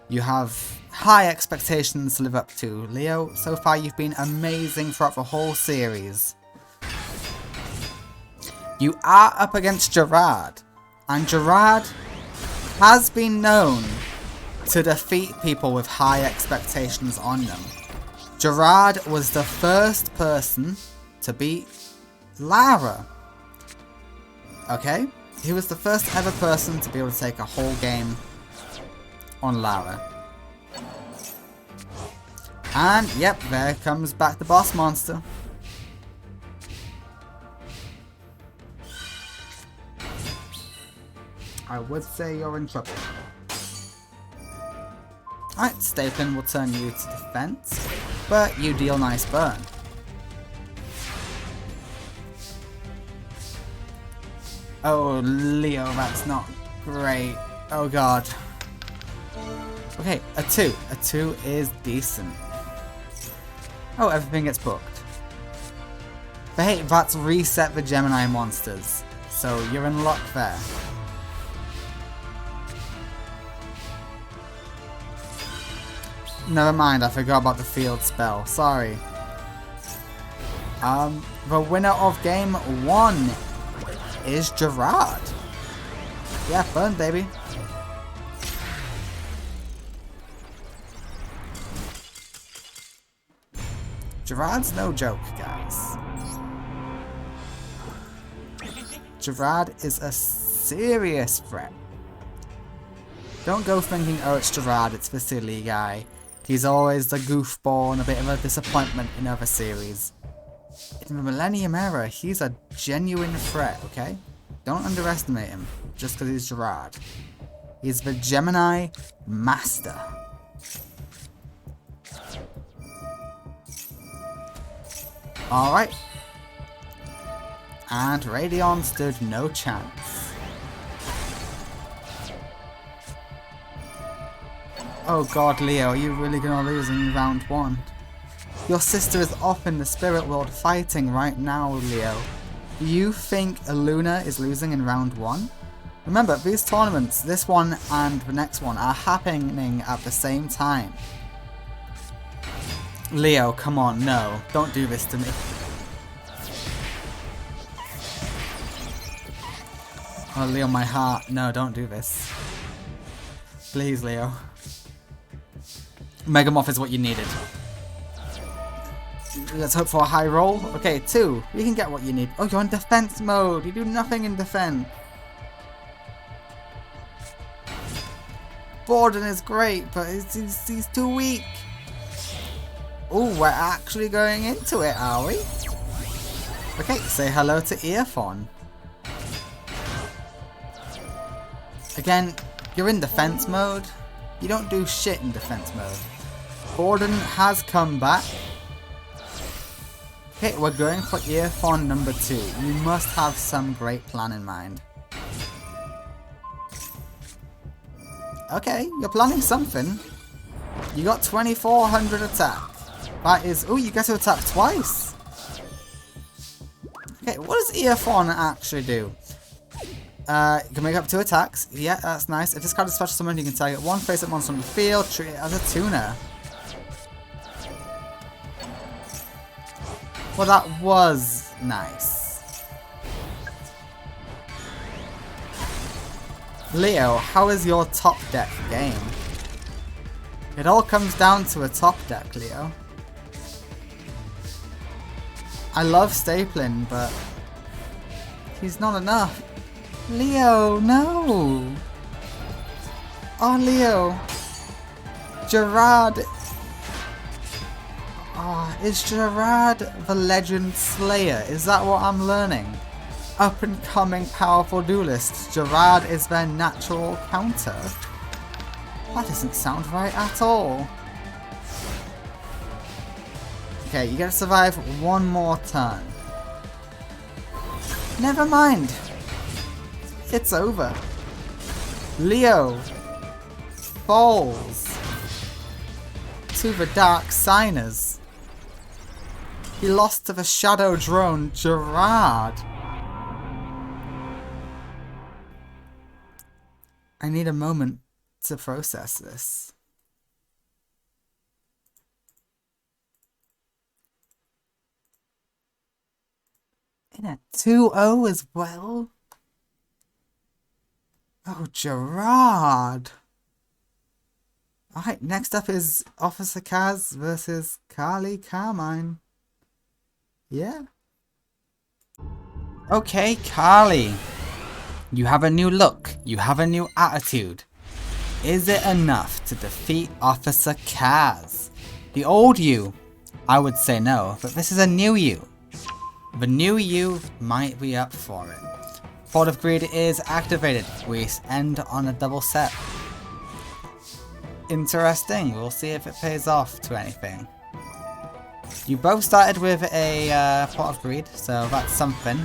You have high expectations to live up to. Leo, so far you've been amazing throughout the whole series. You are up against Gerard, and Gerard has been known to defeat people with high expectations on them. Gerard was the first person to beat Lara. Okay? He was the first ever person to be able to take a whole game on Lara. And yep, there comes back the boss monster. I would say you're in trouble. Alright, Stapin will turn you to defense, but you deal nice burn. Oh, Leo, that's not great. Oh god. Okay, a 2. A 2 is decent. Oh, everything gets booked. But hey, that's reset the Gemini monsters, so you're in luck there. Never mind, I forgot about the field spell. Sorry. The winner of game 1 is Gerard. Yeah, fun, baby. Gerard's no joke, guys. Gerard is a serious threat. Don't go thinking, oh, it's Gerard, it's the silly guy. He's always the goofball and a bit of a disappointment in other series. In the Millennium era, he's a genuine threat, okay? Don't underestimate him, just because he's Gerard. He's the Gemini Master. Alright. And Radeon stood no chance. Oh god, Leo, are you really gonna lose in round 1? Your sister is off in the spirit world fighting right now, Leo. You think Luna is losing in round 1? Remember, these tournaments, this one and the next one, are happening at the same time. Leo, come on, no. Don't do this to me. Oh, Leo, my heart. No, don't do this. Please, Leo. Megamorph is what you needed. Let's hope for a high roll. Okay, 2. You can get what you need. Oh, you're in defense mode. You do nothing in defense. Borden is great, but he's too weak. Oh, we're actually going into it, are we? Okay, say hello to Earphone. Again, you're in defense mode. You don't do shit in defense mode. Borden has come back. Okay, we're going for Earphone number 2. You must have some great plan in mind. Okay, you're planning something. You got 2400 attack. That is... Oh, you get to attack twice. Okay, what does Earphone actually do? You can make up 2 attacks. Yeah, that's nice. If this card is special summoned, you can target 1 face-up monster on the field, treat it as a tuner. Well, that was nice. Leo, how is your top deck game? It all comes down to a top deck, Leo. I love stapling, but he's not enough. Leo, no! Oh, Leo! Gerard! Oh, is Gerard the Legend Slayer? Is that what I'm learning? Up and coming powerful duelist. Gerard is their natural counter. That doesn't sound right at all. Okay, you gotta survive 1 more turn. Never mind. It's over. Leo falls to the Dark Signers. He lost to the Shadow Drone Gerard. I need a moment to process this. In a 2-0 as well? Oh, Gerard. Alright, next up is Officer Kaz versus Carly Carmine. Yeah. Okay, Carly. You have a new look. You have a new attitude. Is it enough to defeat Officer Kaz? The old you, I would say no, but this is a new you. The new you might be up for it. Port of Greed is activated. We end on a double set. Interesting. We'll see if it pays off to anything. You both started with a Port of Greed, so that's something.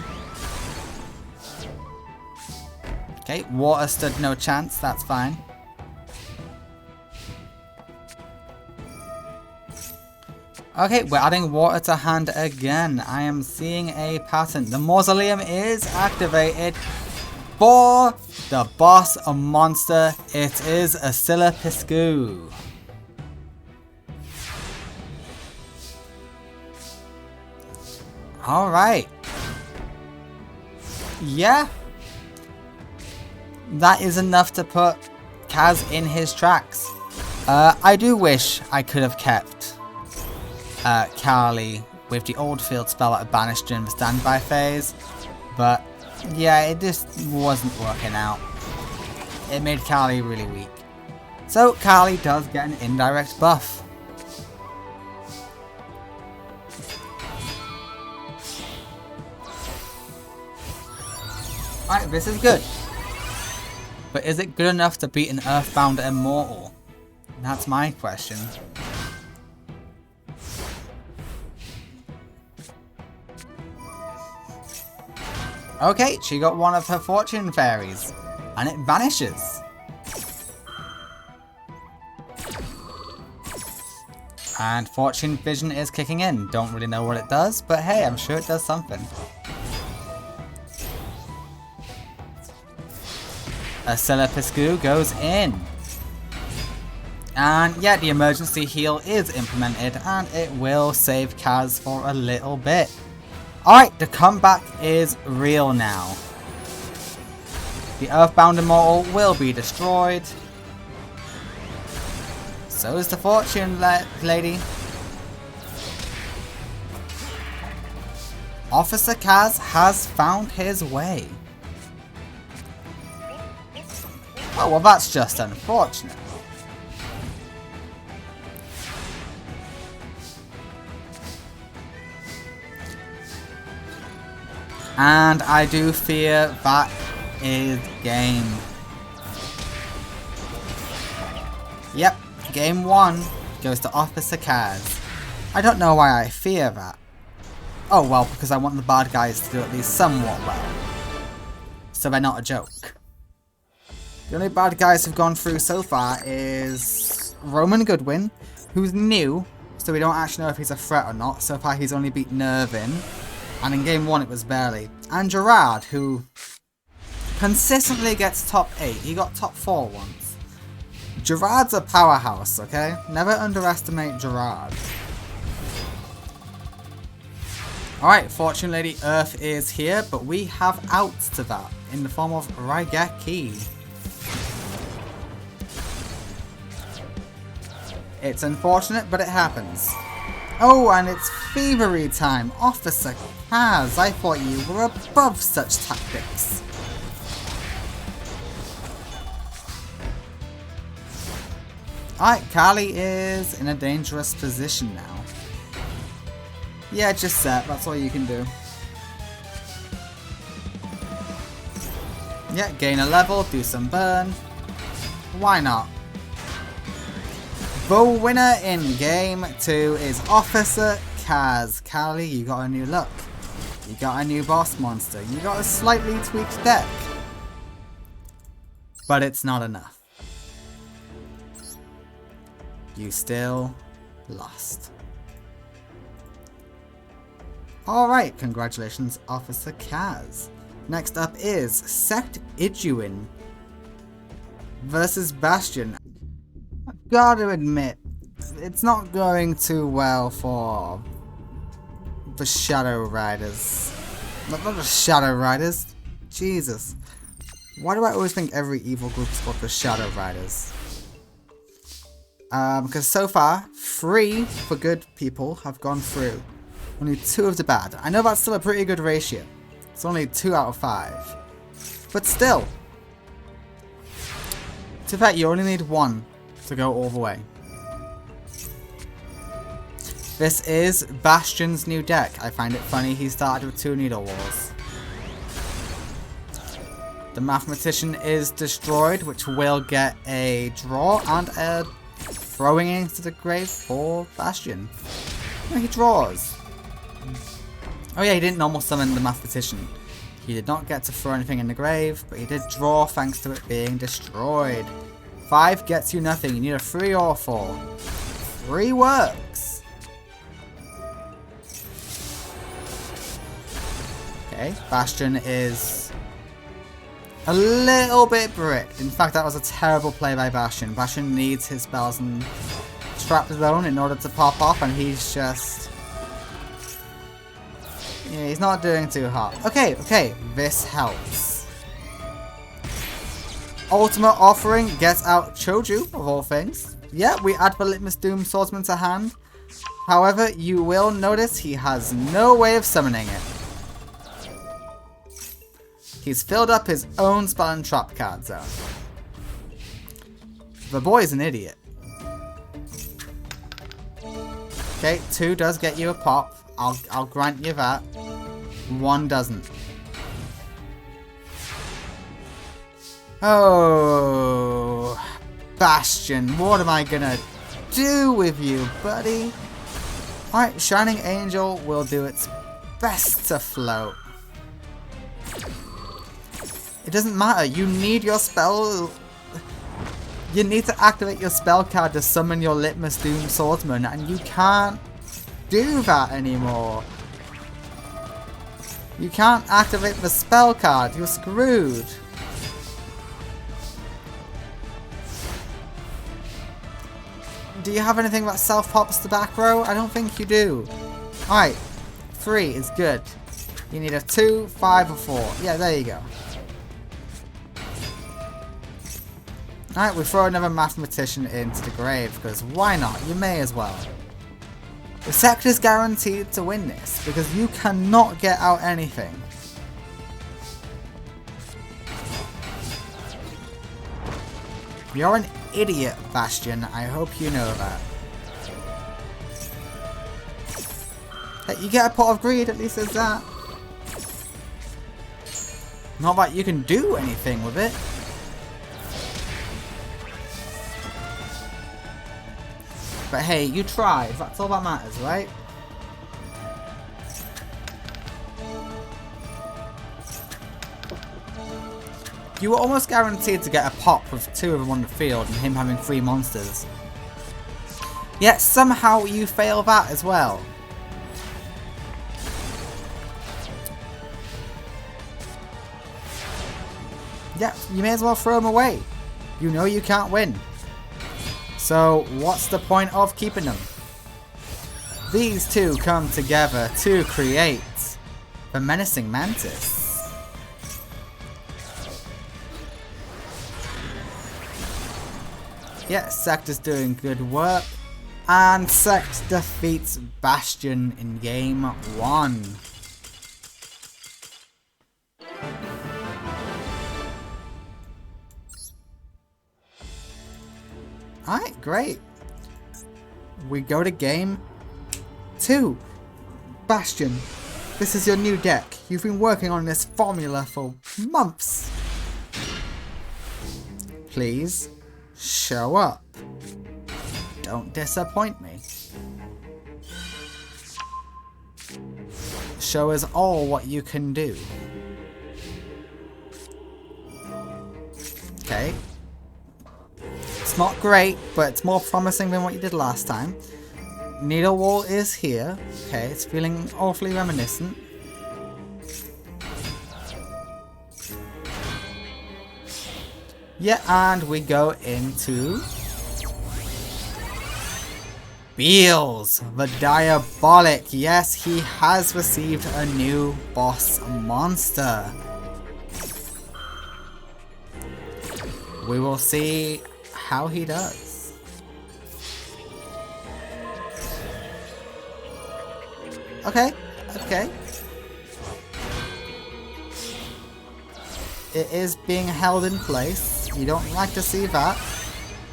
Okay, water stood no chance. That's fine. Okay, we're adding water to hand again. I am seeing a pattern. The mausoleum is activated for the boss monster. It is a Piscu. Alright. Yeah. That is enough to put Kaz in his tracks. I do wish I could have kept Carly with the old field spell at a banished during the standby phase, but yeah, it just wasn't working out. It made Carly really weak. So Carly does get an indirect buff. Alright, this is good. But is it good enough to beat an Earthbound Immortal? That's my question. Okay, she got one of her fortune fairies, and it vanishes. And fortune vision is kicking in. Don't really know what it does, but hey, I'm sure it does something. A Piscu goes in. And yeah, the emergency heal is implemented and it will save Kaz for a little bit. Alright, the comeback is real now. The Earthbound Immortal will be destroyed. So is the Fortune Lady. Officer Kaz has found his way. Oh, well that's just unfortunate. And I do fear that is game. Yep, game 1 goes to Officer Kaz. I don't know why I fear that. Oh well, because I want the bad guys to do at least somewhat well. So they're not a joke. The only bad guys who've gone through so far is Roman Goodwin, who's new, so we don't actually know if he's a threat or not. So far he's only beat Nervin, and in game 1 it was barely. And Gerard, who consistently gets top 8. He got top 4 once. Gerard's a powerhouse, okay? Never underestimate Gerard. Alright, Fortune Lady Earth is here, but we have outs to that in the form of Raigeki. It's unfortunate, but it happens. Oh, and it's thievery time. Officer Kaz, I thought you were above such tactics. Alright, Kali is in a dangerous position now. Yeah, just set. That's all you can do. Yeah, gain a level, do some burn. Why not? The winner in game 2 is Officer Kaz. Kali, you got a new look. You got a new boss monster. You got a slightly tweaked deck. But it's not enough. You still lost. Alright, congratulations Officer Kaz. Next up is Sect Ijuin versus Bastion. I've gotta admit, it's not going too well for the Shadow Riders. Not the Shadow Riders. Jesus. Why do I always think every evil group is called the Shadow Riders? Because so far, 3 for good people have gone through. Only 2 of the bad. I know that's still a pretty good ratio. It's only 2 out of 5. But still. To that, you only need 1 to go all the way. This is Bastion's new deck. I find it funny he started with 2 Needle Wars. The Mathematician is destroyed, which will get a draw and a throwing into the grave for Bastion. No, he draws. Oh yeah, he didn't normal summon the Mathematician. He did not get to throw anything in the grave, but he did draw thanks to it being destroyed. 5 gets you nothing. You need a 3 or a 4. 3 works. Okay, Bastion is a little bit bricked. In fact, that was a terrible play by Bastion. Bastion needs his spells and trap zone in order to pop off, and he's just... yeah, he's not doing too hot. Okay, this helps. Ultimate Offering gets out Choju, of all things. Yeah, we add the Litmus Doom Swordsman to hand. However, you will notice he has no way of summoning it. He's filled up his own spell and trap card zone. The boy's an idiot. Okay, 2 does get you a pop. I'll grant you that. 1 doesn't. Oh, Bastion, what am I gonna do with you, buddy? Alright, Shining Angel will do its best to float. It doesn't matter, you need your spell. You need to activate your spell card to summon your Litmus Doom Swordsman, and you can't do that anymore. You can't activate the spell card, you're screwed. do you have anything that self-pops the back row? I don't think you do. Alright, 3 is good. You need a 2, 5, or 4. Yeah, there you go. Alright, we throw another mathematician into the grave, because why not? You may as well. The sect is guaranteed to win this, because you cannot get out anything. You're an idiot, Bastion. I hope you know that. Hey, you get a pot of greed, at least there's that. Not that you can do anything with it. But hey, you tried. That's all that matters, right? You were almost guaranteed to get a pop with 2 of them on the field and him having 3 monsters. Yet somehow you fail that as well. Yeah, you may as well throw them away. You know you can't win. So what's the point of keeping them? These two come together to create the Menacing Mantis. Yeah, Sect is doing good work. And Sect defeats Bastion in game 1. Alright, great. We go to game 2. Bastion, this is your new deck. You've been working on this formula for months. Please show up. Don't disappoint me. Show us all what you can do. Okay. It's not great, but it's more promising than what you did last time. Needle Wall is here. Okay, it's feeling awfully reminiscent. Yeah, and we go into Beals, the Diabolic. Yes, he has received a new boss monster. We will see how he does. Okay, okay. It is being held in place. You don't like to see that.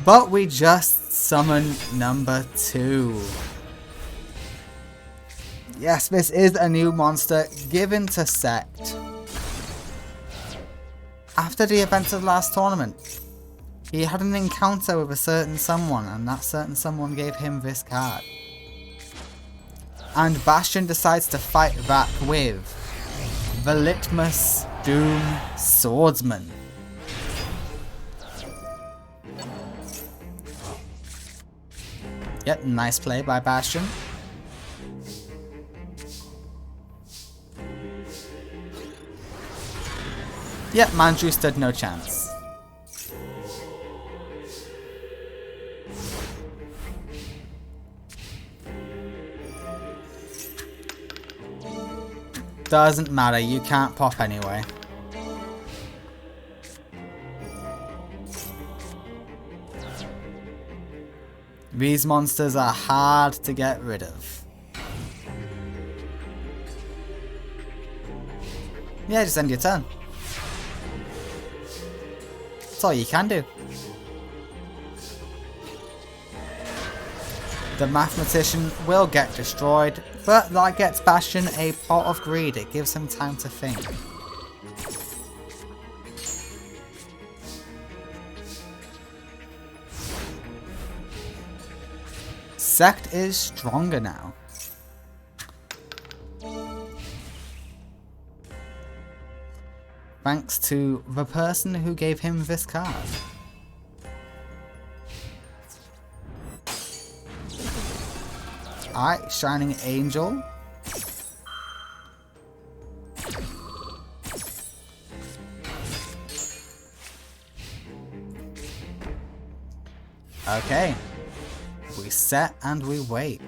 But we just summoned number 2. Yes, this is a new monster given to Sect. After the events of the last tournament, he had an encounter with a certain someone, and that certain someone gave him this card. And Bastion decides to fight back with the Litmus Doom Swordsman. Yep, nice play by Bastion. Yep, Manju stood no chance. Doesn't matter, you can't pop anyway. These monsters are hard to get rid of. Yeah, just end your turn. That's all you can do. The Mathematician will get destroyed, but that gets Bastion a pot of greed. It gives him time to think. Sect is stronger now. Thanks to the person who gave him this card. Alright, Shining Angel. Okay. We set and we wait.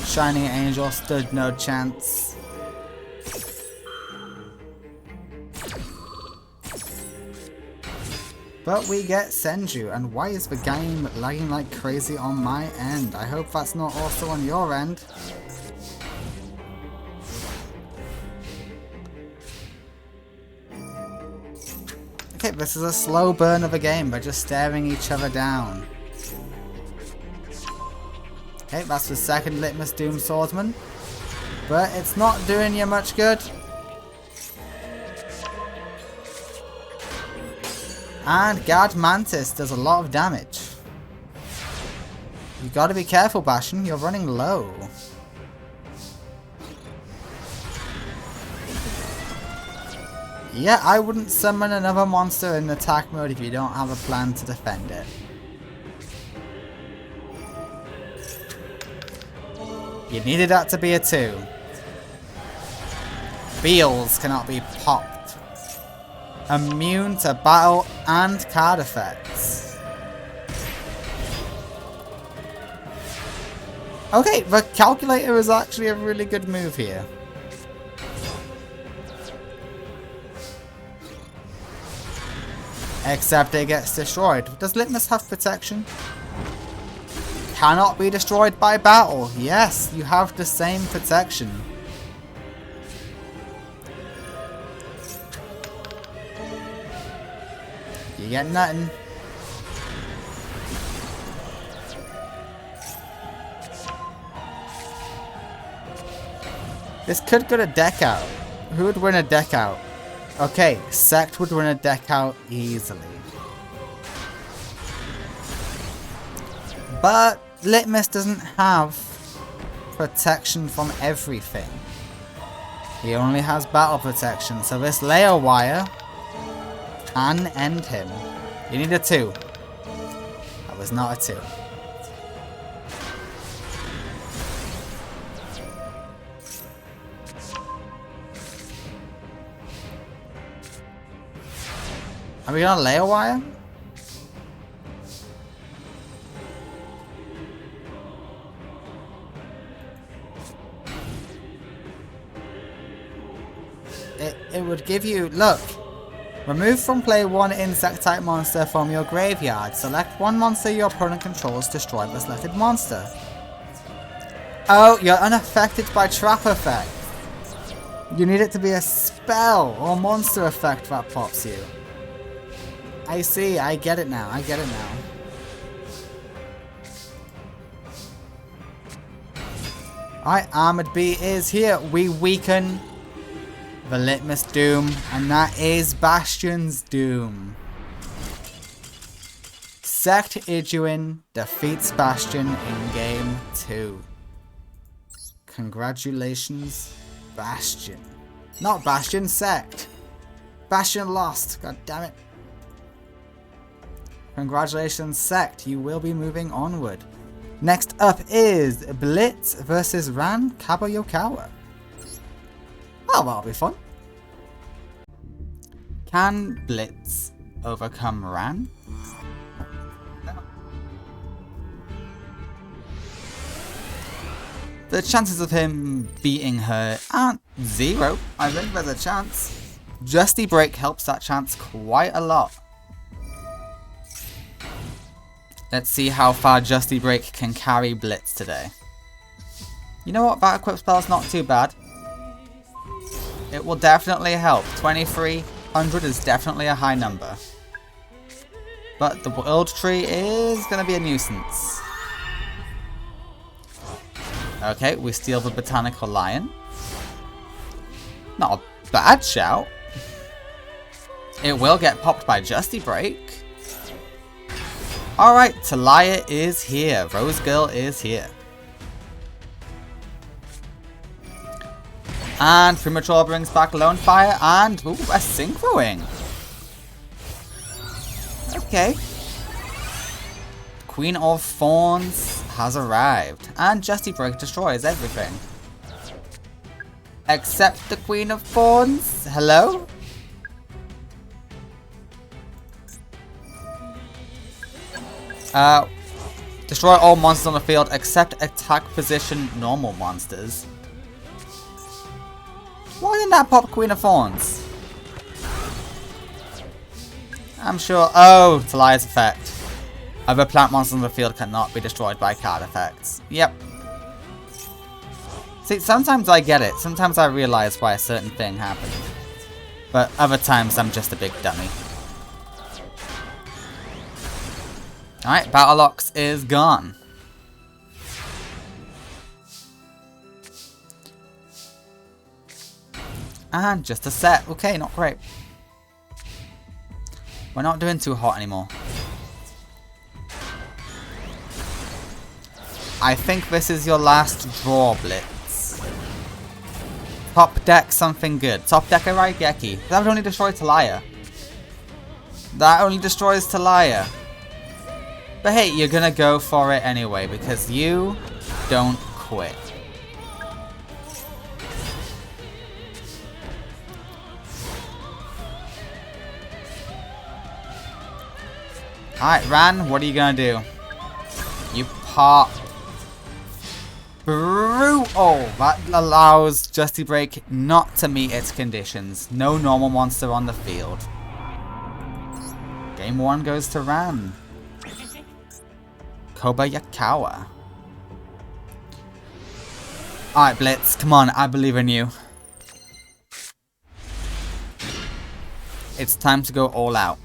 Shining Angel stood no chance. But we get Senju, and why is the game lagging like crazy on my end? I hope that's not also on your end. Okay, this is a slow burn of a game by just staring each other down. Okay, that's the second Litmus Doom Swordsman. But it's not doing you much good. And Guard Mantis does a lot of damage. You gotta be careful, Bastion, you're running low. Yeah, I wouldn't summon another monster in attack mode if you don't have a plan to defend it. You needed that to be a 2. Beals cannot be popped. Immune to battle and card effects. Okay, the calculator is actually a really good move here. Except it gets destroyed. Does Litmus have protection? Cannot be destroyed by battle. Yes, you have the same protection. You get nothing. This could go to deck out. Who would win a deck out? Okay, Sect would win a deck out easily. But Litmus doesn't have protection from everything. He only has battle protection, so this layer wire can end him. You need a 2. That was not a 2. Are we gonna layer wire? It would give you, look. Remove from play 1 insect type monster from your graveyard. Select 1 monster your opponent controls, destroy the selected monster. Oh, you're unaffected by trap effect. You need it to be a spell or monster effect that pops you. I see, I get it now, Alright, Armored Bee is here. We weaken the Litmus Doom, and that is Bastion's Doom. Sect Iduin defeats Bastion in game 2. Congratulations, Bastion. Not Bastion, Sect. Bastion lost, god damn it. Congratulations, Sect, you will be moving onward. Next up is Blitz versus Ran Kabayokawa. Oh, that'll be fun. Can Blitz overcome Ran? No. The chances of him beating her aren't 0. I think there's a chance. Justy Break helps that chance quite a lot. Let's see how far Justy Break can carry Blitz today. You know what? That equip spell's not too bad. It will definitely help. 2300 is definitely a high number. But the World Tree is going to be a nuisance. Okay, we steal the Botanical Lion. Not a bad shout. It will get popped by Justy Break. Alright, Talia is here. Rose Girl is here. And Premature brings back Lone Fire and ooh, a Synchroing. Okay. Queen of Thorns has arrived. And Justy Break destroys everything. Except the Queen of Thorns. Hello? Destroy all monsters on the field except attack position normal monsters. Why didn't that pop Queen of Thorns? I'm sure. Oh, Talia's effect. Other plant monsters on the field cannot be destroyed by card effects. Yep. See, sometimes I get it. Sometimes I realize why a certain thing happened. But other times I'm just a big dummy. Alright, Battle Ox is gone. And just a set. Okay, not great. We're not doing too hot anymore. I think this is your last draw, Blitz. Top deck something good. Top deck a Raigeki. That would only destroy Talia. That only destroys Talia. But hey, you're gonna go for it anyway because you don't quit. Alright, Ran, what are you gonna do? You pop. Brutal! That allows Justy Break not to meet its conditions. No normal monster on the field. Game 1 goes to Ran. Kobayakawa. Alright, Blitz, come on, I believe in you. It's time to go all out.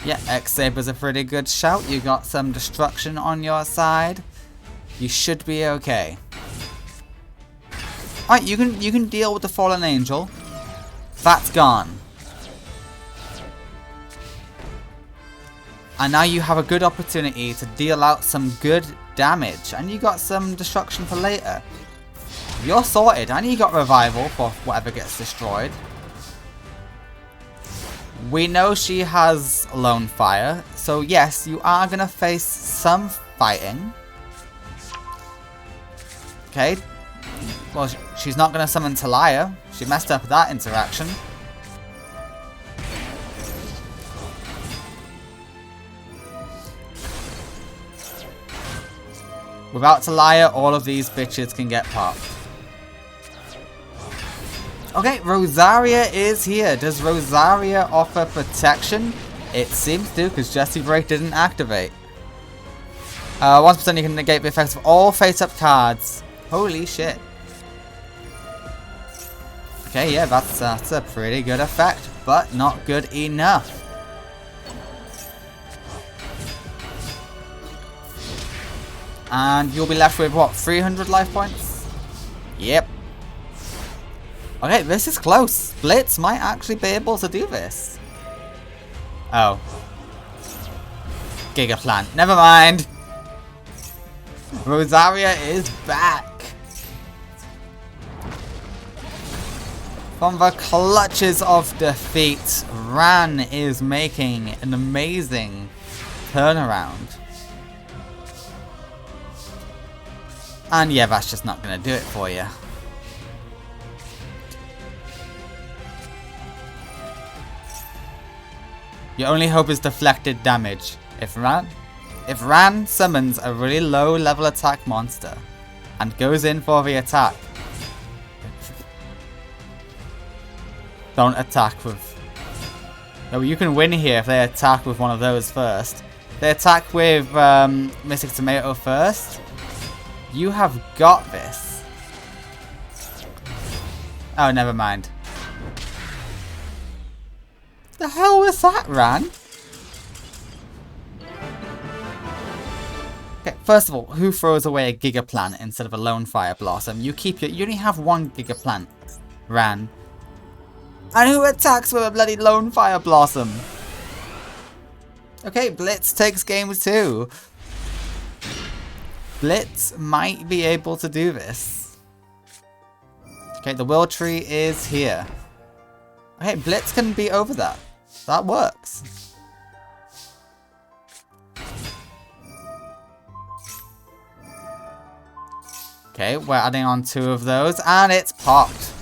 Yeah, X-Saber's a pretty good shout. You got some destruction on your side. You should be okay. Alright, you can deal with the Fallen Angel. That's gone. And now you have a good opportunity to deal out some good damage. And you got some destruction for later. You're sorted. And you got revival for whatever gets destroyed. We know she has Lone Fire. So yes, you are going to face some fighting. Okay. Well, she's not going to summon Talia. She messed up that interaction. Without Talia, all of these bitches can get popped. Okay, Rosaria is here. Does Rosaria offer protection? It seems to, because Justy Break didn't activate. 1% you can negate the effects of all face-up cards. Holy shit. Okay, yeah, that's a pretty good effect, but not good enough. And you'll be left with, what, 300 life points? Yep. Okay, this is close. Blitz might actually be able to do this. Oh. Giga Plant. Never mind. Rosaria is back. From the clutches of defeat, Ran is making an amazing turnaround. And yeah, that's just not going to do it for you. Your only hope is deflected damage. If Ran summons a really low level attack monster and goes in for the attack, don't attack with... No, you can win here if they attack with one of those first. If they attack with Mystic Tomato first, you have got this. Oh, never mind. The hell was that, Ran? Okay, first of all, who throws away a Giga Plant instead of a Lone Fire Blossom? You only have one Giga Plant, Ran. And who attacks with a bloody Lone Fire Blossom? Okay, Blitz takes game 2. Blitz might be able to do this. Okay, the Will Tree is here. Okay, Blitz can be over that. That works. Okay, we're adding on 2 of those, and it's popped.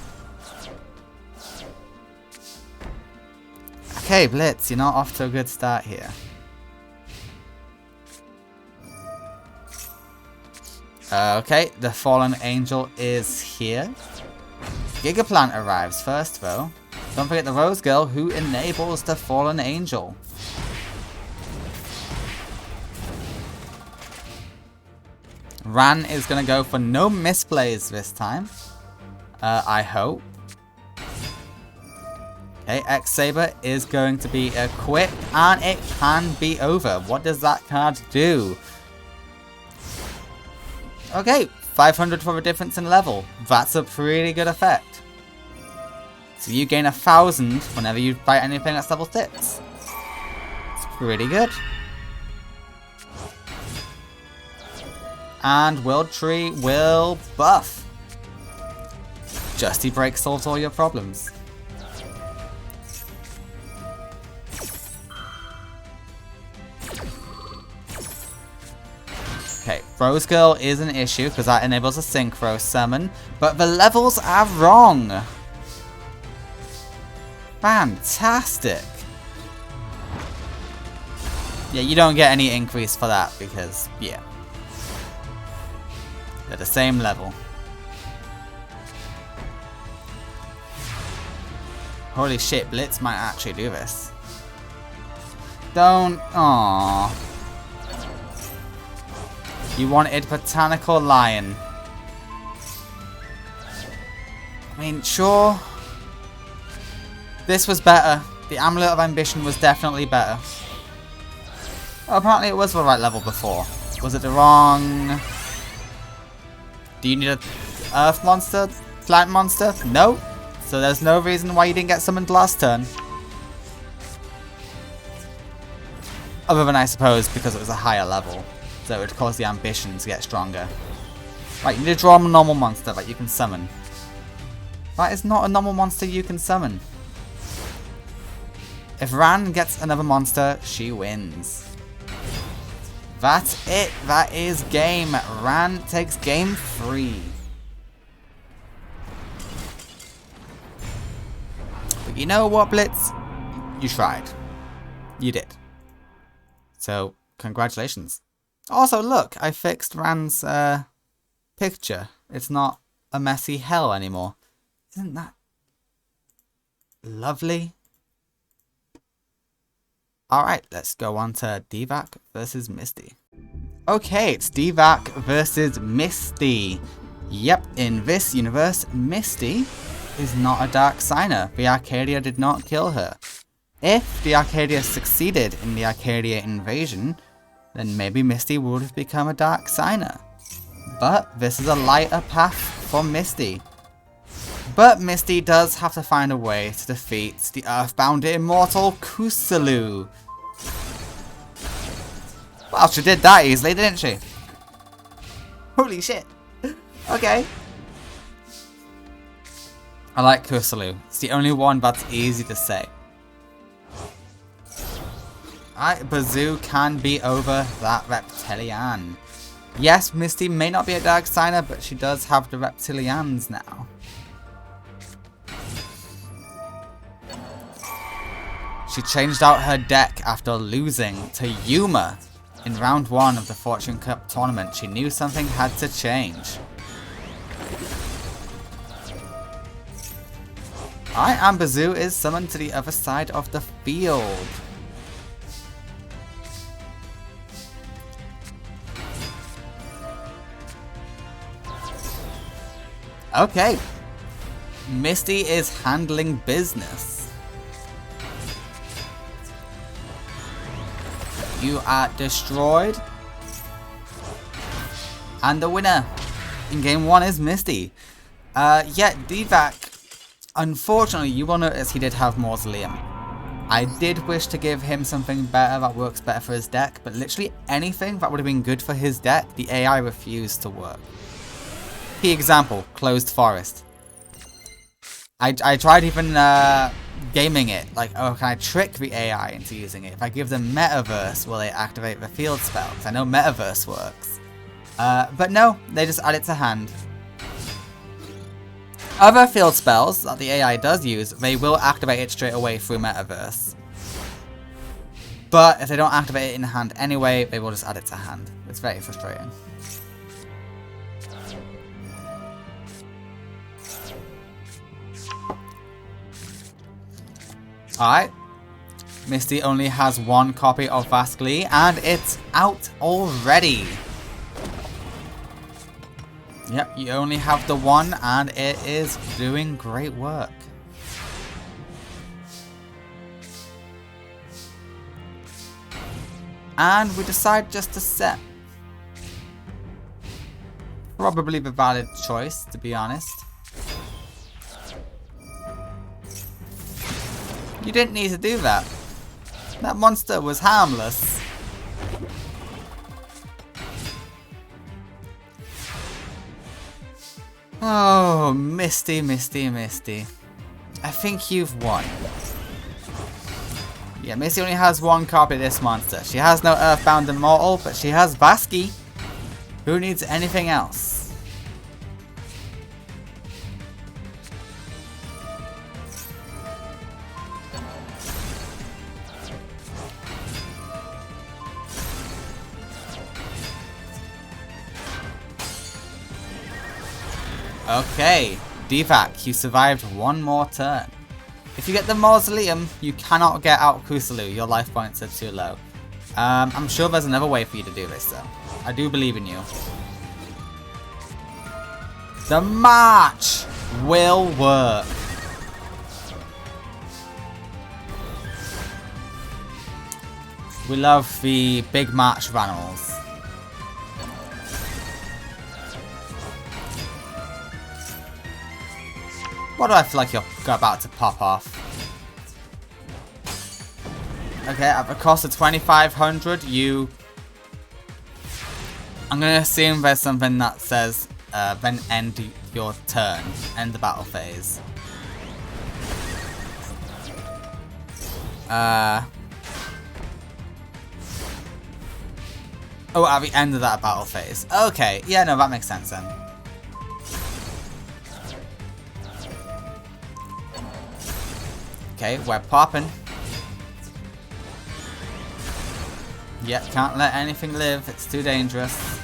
Okay, Blitz, you're not off to a good start here. Okay, the fallen angel is here. Gigaplant arrives first though. Don't forget the Rose Girl who enables the fallen angel. Ran is going to go for no misplays this time. I hope. Okay, X-Saber is going to be equipped and it can be over. What does that card do? Okay, 500 for a difference in level. That's a pretty good effect. So you gain 1,000 whenever you fight anything that's level 6. It's pretty good. And World Tree will buff. Justy Break solves all your problems. Okay, Rose Girl is an issue because that enables a Synchro Summon, but the levels are wrong. Fantastic. Yeah, you don't get any increase for that because, yeah. They're the same level. Holy shit, Blitz might actually do this. Don't... Aww. You wanted Botanical Lion. I mean, sure. This was better. The Amulet of Ambition was definitely better. Oh, apparently it was the right level before. Was it the wrong... Do you need a Earth monster? Plant monster? No. So there's no reason why you didn't get summoned last turn. Other than, I suppose, because it was a higher level. So it would cause the ambition to get stronger. Right, you need to draw a normal monster that you can summon. That is not a normal monster you can summon. If Ran gets another monster, she wins. That's it. That is game. Ran takes game 3. But you know what, Blitz? You tried. You did. So, congratulations. Also, look, I fixed Ran's picture. It's not a messy hell anymore. Isn't that lovely? Alright, let's go on to Divac versus Misty. Okay, it's Divac versus Misty. Yep, in this universe, Misty is not a Dark Signer. The Arcadia did not kill her. If the Arcadia succeeded in the Arcadia invasion, then maybe Misty would have become a Dark Signer. But this is a lighter path for Misty. But Misty does have to find a way to defeat the Earthbound Immortal Kusalu. Well, she did that easily, didn't she? Holy shit. Okay. I like Kusalu. It's the only one that's easy to say. Alright, Bazoo can be over that Reptilian. Yes, Misty may not be a Dark Signer, but she does have the Reptilians now. She changed out her deck after losing to Yuma in round 1 of the Fortune Cup tournament. She knew something had to change. Alright, and Bazoo is summoned to the other side of the field. Okay. Misty is handling business. You are destroyed. And the winner in game 1 is Misty. Yeah, Divac, unfortunately, you will notice he did have Mausoleum. I did wish to give him something better that works better for his deck, but literally anything that would have been good for his deck, the AI refused to work. Key example, Closed Forest. I tried even gaming it, like, oh, can I trick the AI into using it? If I give them Metaverse, will they activate the field spell? Because I know Metaverse works. But no, they just add it to hand. Other field spells that the AI does use, they will activate it straight away through Metaverse. But if they don't activate it in hand anyway, they will just add it to hand. It's very frustrating. Alright. Misty only has one copy of Vascally, and it's out already. Yep, you only have the one, and it is doing great work. And we decide just to set. Probably the valid choice, to be honest. You didn't need to do that. That monster was harmless. Oh, Misty, Misty, Misty. I think you've won. Yeah, Misty only has one copy of this monster. She has no Earthbound Immortal, but she has Vasky. Who needs anything else? Okay, Divac, you survived one more turn. If you get the Mausoleum, you cannot get out Kusalu. Your life points are too low. I'm sure there's another way for you to do this though. I do believe in you. The march will work. We love the big march Ranals. What do I feel like you're about to pop off? Okay, at the cost of 2,500, you... I'm going to assume there's something that says, then end your turn. End the battle phase. Oh, at the end of that battle phase. Okay, yeah, no, that makes sense then. Okay, we're popping. Yep, can't let anything live. It's too dangerous.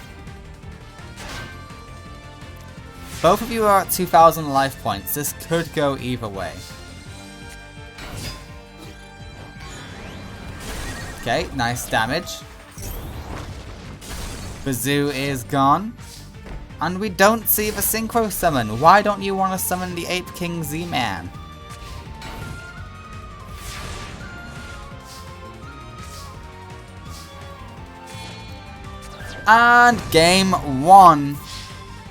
Both of you are at 2,000 life points. This could go either way. Okay, nice damage. The zoo is gone. And we don't see the Synchro summon. Why don't you want to summon the Ape King Z-Man? And game 1,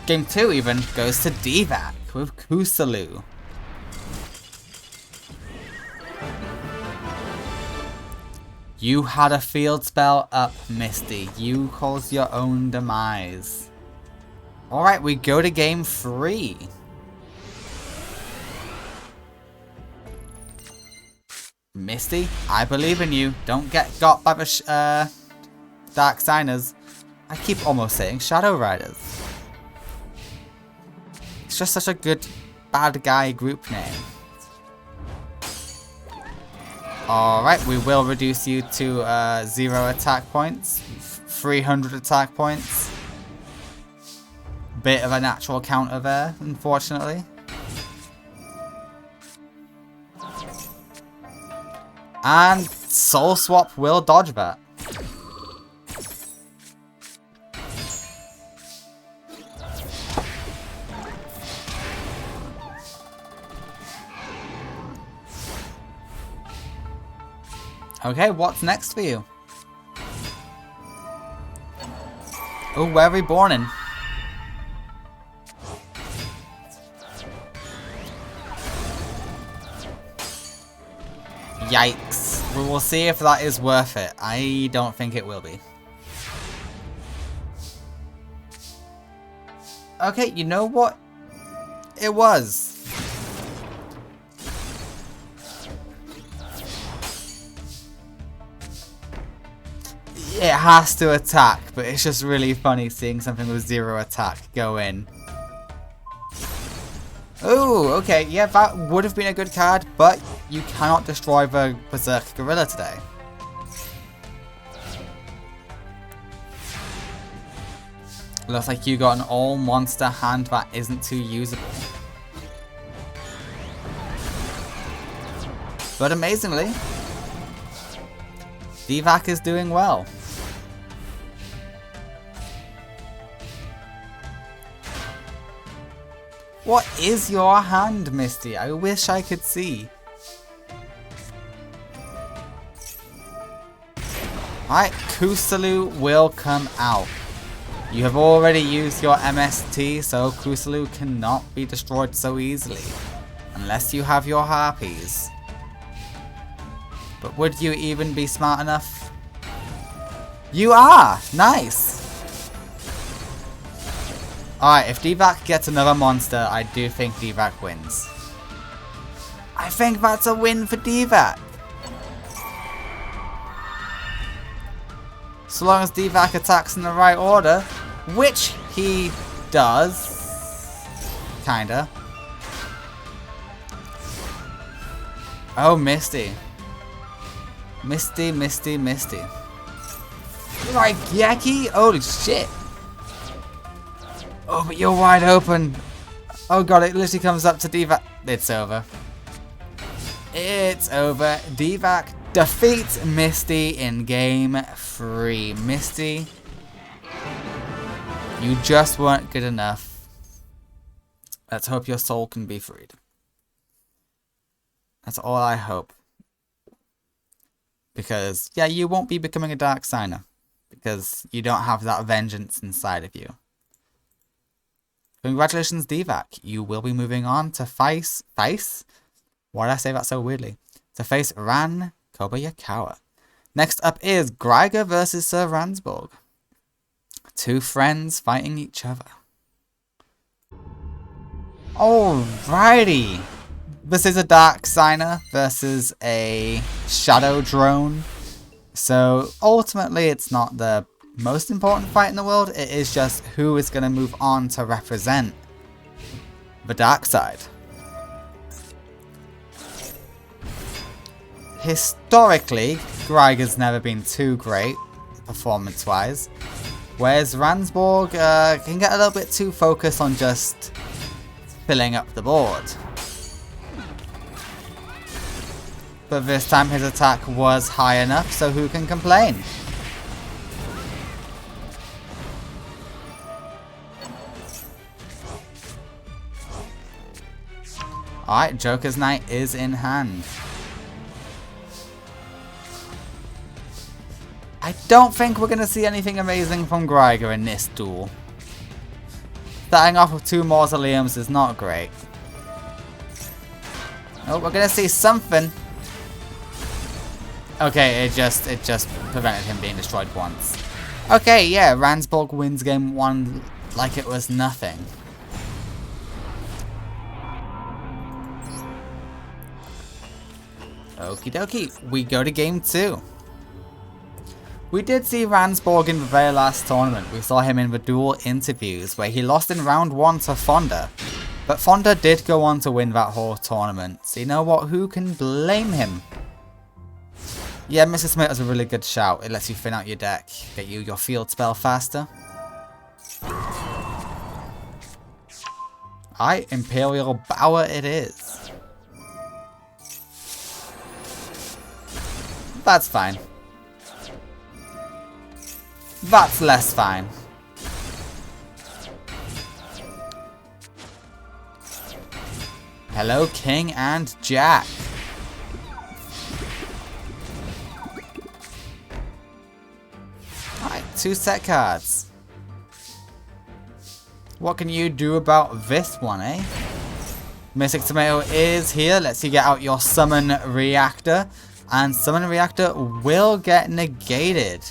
game 2 even, goes to Divac with Kusalu. You had a field spell up, Misty. You caused your own demise. Alright, we go to game 3. Misty, I believe in you. Don't get got by the Dark Signers. I keep almost saying Shadow Riders. It's just such a good bad guy group name. Alright, we will reduce you to 0 attack points, 300 attack points. Bit of a natural counter there, unfortunately. And Soul Swap will dodge that. Okay, what's next for you? Oh, where are we born in? Yikes. We will see if that is worth it. I don't think it will be. Okay, you know what? It was. It has to attack, but it's just really funny seeing something with 0 attack go in. Oh, okay, yeah, that would have been a good card, but you cannot destroy the Berserk Gorilla today. Looks like you got an all-monster hand that isn't too usable. But amazingly, Divac is doing well. What is your hand, Misty? I wish I could see. Alright, Kusalu will come out. You have already used your MST, so Kusalu cannot be destroyed so easily. Unless you have your harpies. But would you even be smart enough? You are! Nice! Alright, if Divac gets another monster, I do think Divac wins. I think that's a win for Divac. So long as Divac attacks in the right order, which he does. Kinda. Oh, Misty. Misty. Right, Yaki? Holy shit. Oh, but you're wide open. Oh god, it literally comes up to Divac. It's over. It's over. Divac defeats Misty in game 3. Misty, you just weren't good enough. Let's hope your soul can be freed. That's all I hope. Because, yeah, you won't be becoming a Dark Signer. Because you don't have that vengeance inside of you. Congratulations, Divac. You will be moving on to face? Why did I say that so weirdly? To face Ran Kobayakawa. Next up is Greiger versus Sir Ransborg. Two friends fighting each other. Alrighty. This is a Dark Signer versus a Shadow Drone. So ultimately it's not the most important fight in the world. It is just who is going to move on to represent the dark side. Historically, Greiger's never been too great performance-wise, whereas Ransborg can get a little bit too focused on just filling up the board. But this time his attack was high enough, so who can complain? Alright, Joker's Knight is in hand. I don't think we're going to see anything amazing from Greiger in this duel. Starting off with 2 Mausoleums is not great. Oh, we're going to see something. Okay, it just prevented him being destroyed once. Okay, yeah, Ransborg wins game 1 like it was nothing. Okie dokie, we go to game 2. We did see Ransborg in the very last tournament. We saw him in the duel interviews where he lost in round 1 to Fonda. But Fonda did go on to win that whole tournament. So you know what, who can blame him? Yeah, Mr. Smith is a really good shout. It lets you thin out your deck, get you your field spell faster. Alright, Imperial Bower it is. That's fine. That's less fine. Hello, King and Jack. Alright, 2 set cards. What can you do about this one, eh? Mystic Tomato is here. Let's you get out your Summon Reactor. And Summon Reactor will get negated.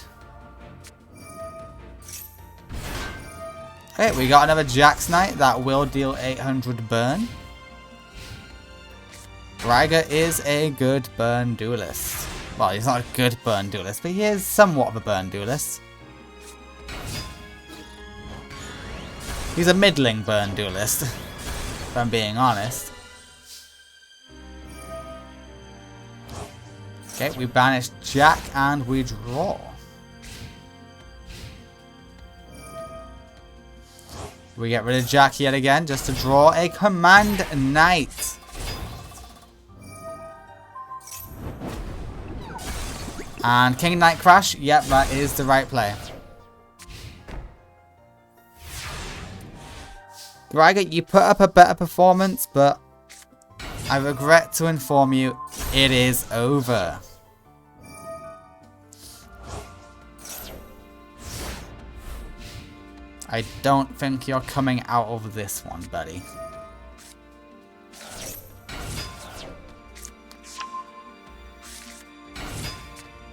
Okay, we got another Jack's Knight that will deal 800 burn. Greiger is a good burn duelist. Well, he's not a good burn duelist, but he is somewhat of a burn duelist. He's a middling burn duelist, if I'm being honest. Okay, we banish Jack and we draw. We get rid of Jack yet again just to draw a Command Knight. And King Knight Crash, yep, that is the right play. Greiger, you put up a better performance, but I regret to inform you, it is over. I don't think you're coming out of this one, buddy.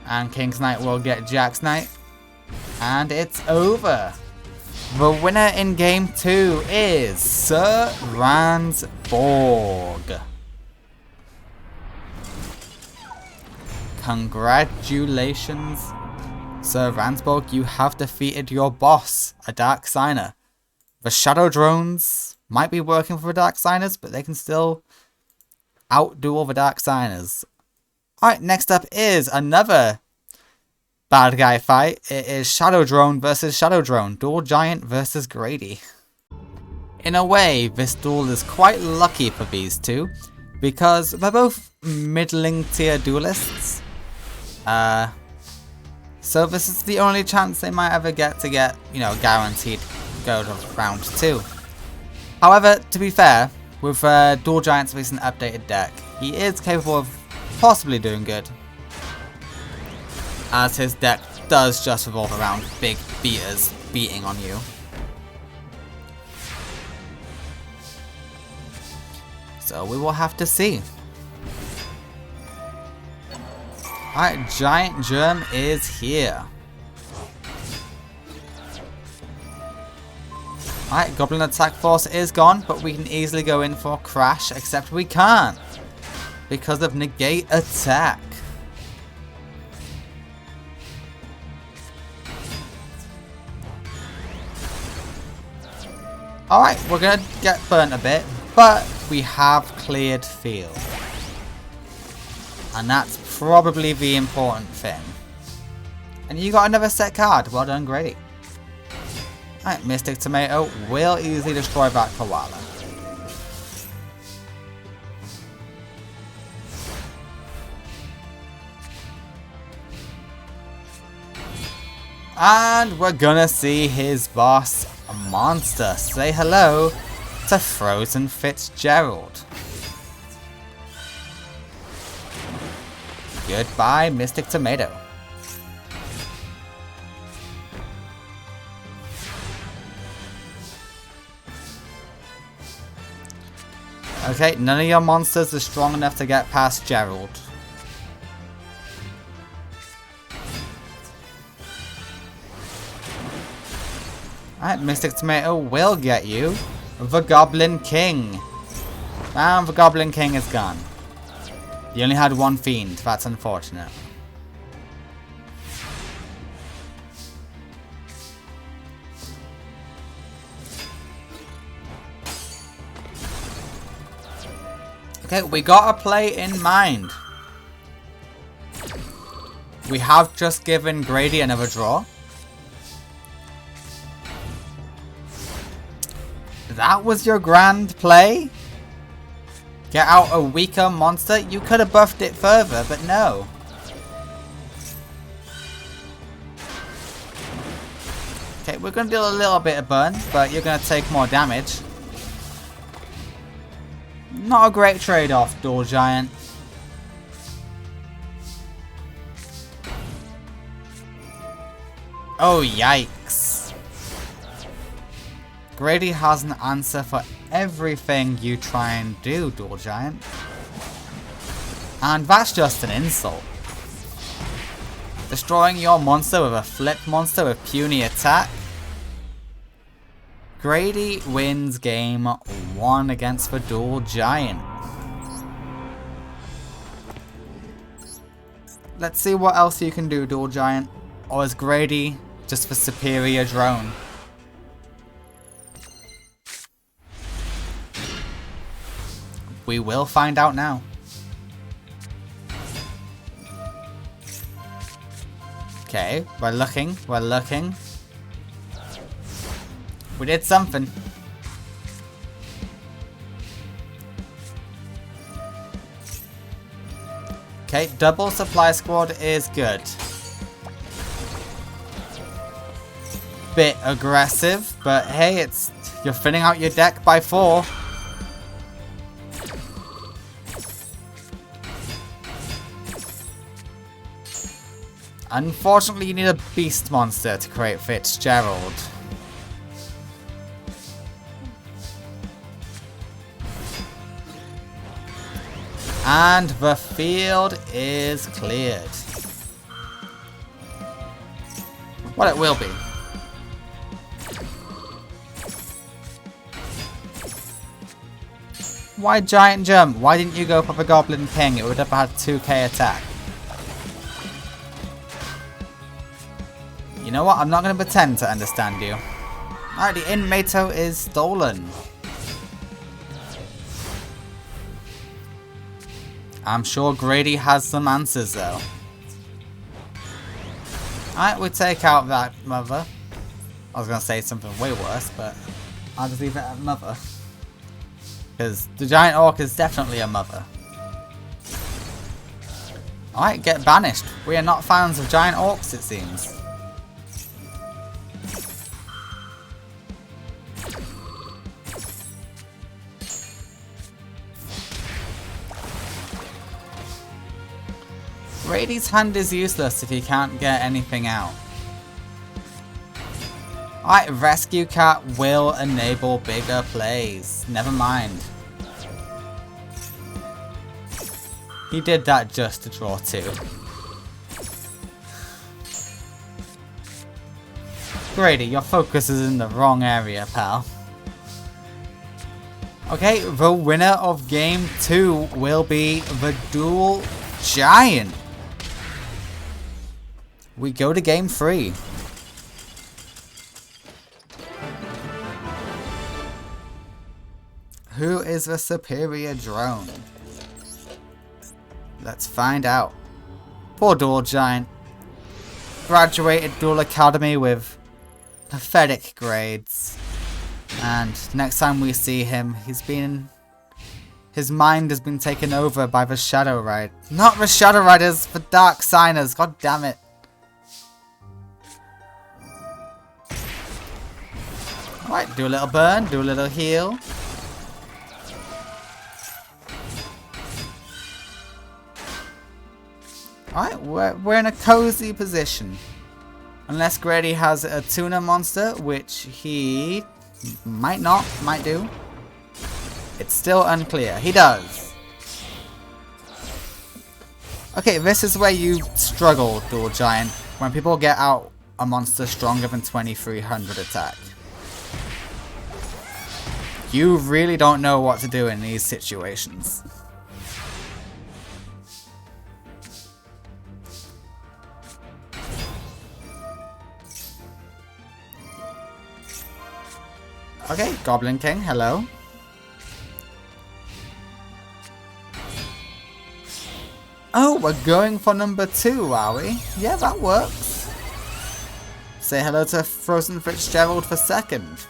And King's Knight will get Jack's Knight. And it's over. The winner in game 2 is Sir Ransborg. Congratulations, Sir Ransborg. You have defeated your boss, a Dark Signer. The Shadow Drones might be working for the Dark Signers, but they can still outdo all the Dark Signers. Alright, next up is another bad guy fight. It is Shadow Drone versus Shadow Drone. Dual Giant versus Grady. In a way, this duel is quite lucky for these two, because they're both middling tier duelists. So this is the only chance they might ever get, you know, guaranteed go to round 2. However, to be fair, with Dual Giant's recent updated deck, he is capable of possibly doing good, as his deck does just revolve around big beaters beating on you. So we will have to see. Alright, Giant Germ is here. Alright, Goblin Attack Force is gone, but we can easily go in for Crash, except we can't because of Negate Attack. Alright, we're going to get burnt a bit, but we have cleared field. And that's probably the important thing. And you got another set card. Well done, Grady. Alright, Mystic Tomato will easily destroy that Koala. And we're gonna see his boss, Monster, say hello to Frozen Fitzgerald. Goodbye, Mystic Tomato. Okay, none of your monsters are strong enough to get past Gerald. Alright, Mystic Tomato will get you the Goblin King. And the Goblin King is gone. You only had one Fiend, that's unfortunate. Okay, we got a play in mind. We have just given Grady another draw. That was your grand play? Get out a weaker monster? You could have buffed it further, but no. Okay, we're going to deal a little bit of burn, but you're going to take more damage. Not a great trade-off, Dual Giant. Oh, yikes. Grady has an answer for everything you try and do, Dual Giant. And that's just an insult. Destroying your monster with a flip monster with puny attack. Grady wins game 1 against the Dual Giant. Let's see what else you can do, Dual Giant. Or is Grady just the superior drone? We will find out now. Okay, we're looking, we're looking. We did something. Okay, double supply squad is good. Bit aggressive, but hey, you're filling out your deck by 4. Unfortunately, you need a beast monster to create Fitzgerald. And the field is cleared. Well, it will be. Why giant jump? Why didn't you go for the Goblin King? It would have had 2k attack. You know what? I'm not going to pretend to understand you. Alright, the Inmato is stolen. I'm sure Grady has some answers though. Alright, we take out that mother. I was going to say something way worse, but I'll just leave it at mother. Because the giant orc is definitely a mother. Alright, get banished. We are not fans of giant orcs, it seems. Grady's hand is useless if he can't get anything out. Alright, Rescue Cat will enable bigger plays. Never mind. He did that just to draw 2. Grady, your focus is in the wrong area, pal. Okay, the winner of game 2 will be the Dual Giant. We go to game 3. Who is the superior drone? Let's find out. Poor Dual Giant. Graduated Dual Academy with pathetic grades. And next time we see him, his mind has been taken over by the Shadow Rider. Not the Shadow Riders, the Dark Signers. God damn it. Alright, do a little burn, do a little heal. Alright, we're in a cozy position. Unless Grady has a tuna monster, which he might not, might do. It's still unclear. He does. Okay, this is where you struggle, Dual Giant. When people get out a monster stronger than 2300 attack. You really don't know what to do in these situations. Okay, Goblin King, hello. Oh, we're going for number 2, are we? Yeah, that works. Say hello to Frozen Fitzgerald for 2nd.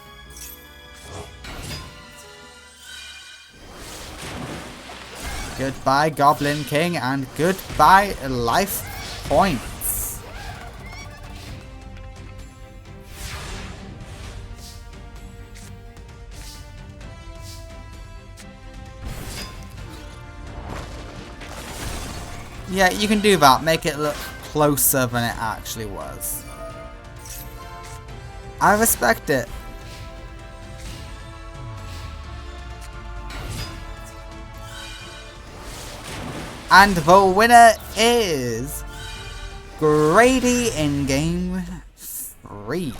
Goodbye, Goblin King, and goodbye, life points. Yeah, you can do that. Make it look closer than it actually was. I respect it. And the winner is Grady in game 3.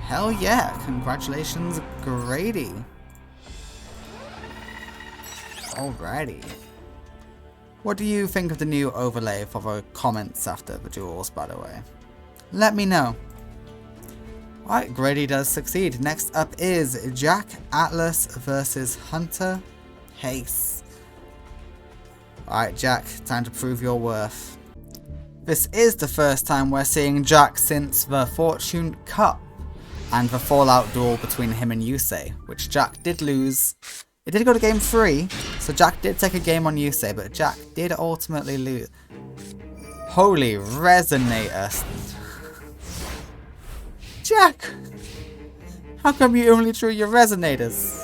Hell yeah, congratulations, Grady. Alrighty. What do you think of the new overlay for the comments after the duels, by the way? Let me know. Alright, Grady does succeed. Next up is Jack Atlas versus Hunter Pace. Alright, Jack, time to prove your worth. This is the first time we're seeing Jack since the Fortune Cup and the Fallout duel between him and Yusei, which Jack did lose It did go to game 3, so Jack did take a game on Yusei, but Jack did ultimately lose. Holy resonator. Jack! How come you only drew your resonators?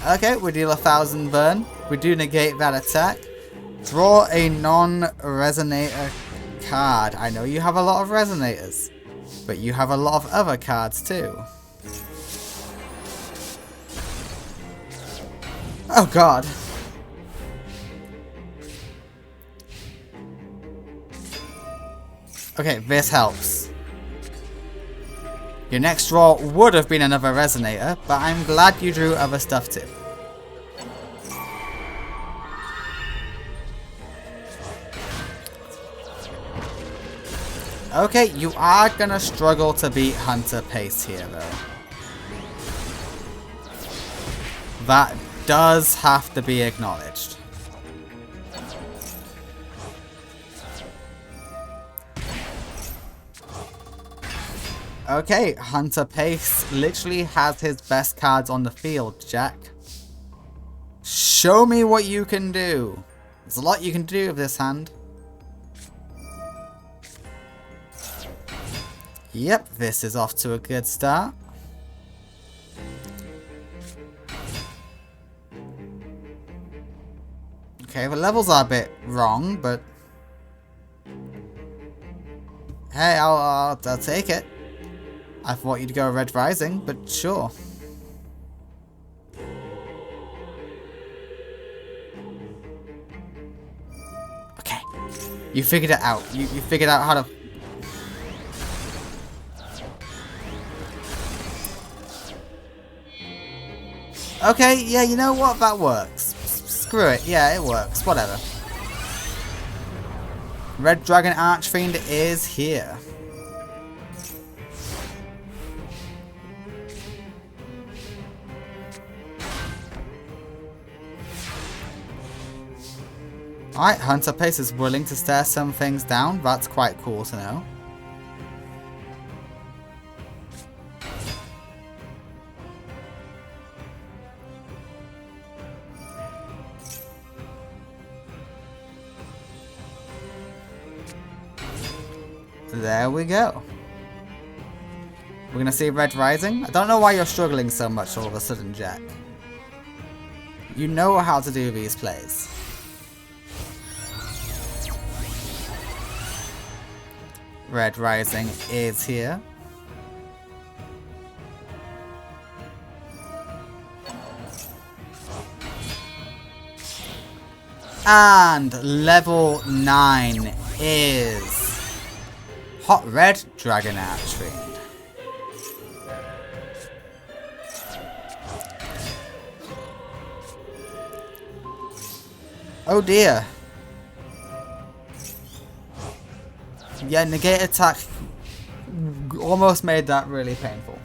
Okay, we deal 1,000 burn. We do negate that attack. Draw a non-resonator card. I know you have a lot of resonators, but you have a lot of other cards too. Oh god. Okay, this helps. Your next draw would have been another resonator, but I'm glad you drew other stuff too. Okay, you are gonna struggle to beat Hunter pace here though. That does have to be acknowledged. Okay, Hunter Pace literally has his best cards on the field, Jack. Show me what you can do. There's a lot you can do with this hand. Yep, this is off to a good start. Okay, the levels are a bit wrong, but hey, I'll take it. I thought you'd go Red Rising, but sure. Okay, you figured it out. You figured out how to. Okay, yeah, you know what? That works. Screw it. Yeah, it works. Whatever. Red Dragon Archfiend is here. Alright, Hunter Pace is willing to stare some things down. That's quite cool to know. There we go. We're gonna see Red Rising. I don't know why you're struggling so much all of a sudden, Jack. You know how to do these plays. Red Rising is here. And level 9 is Hot Red Dragon Archfiend. Oh dear. Yeah, negate attack almost made that really painful.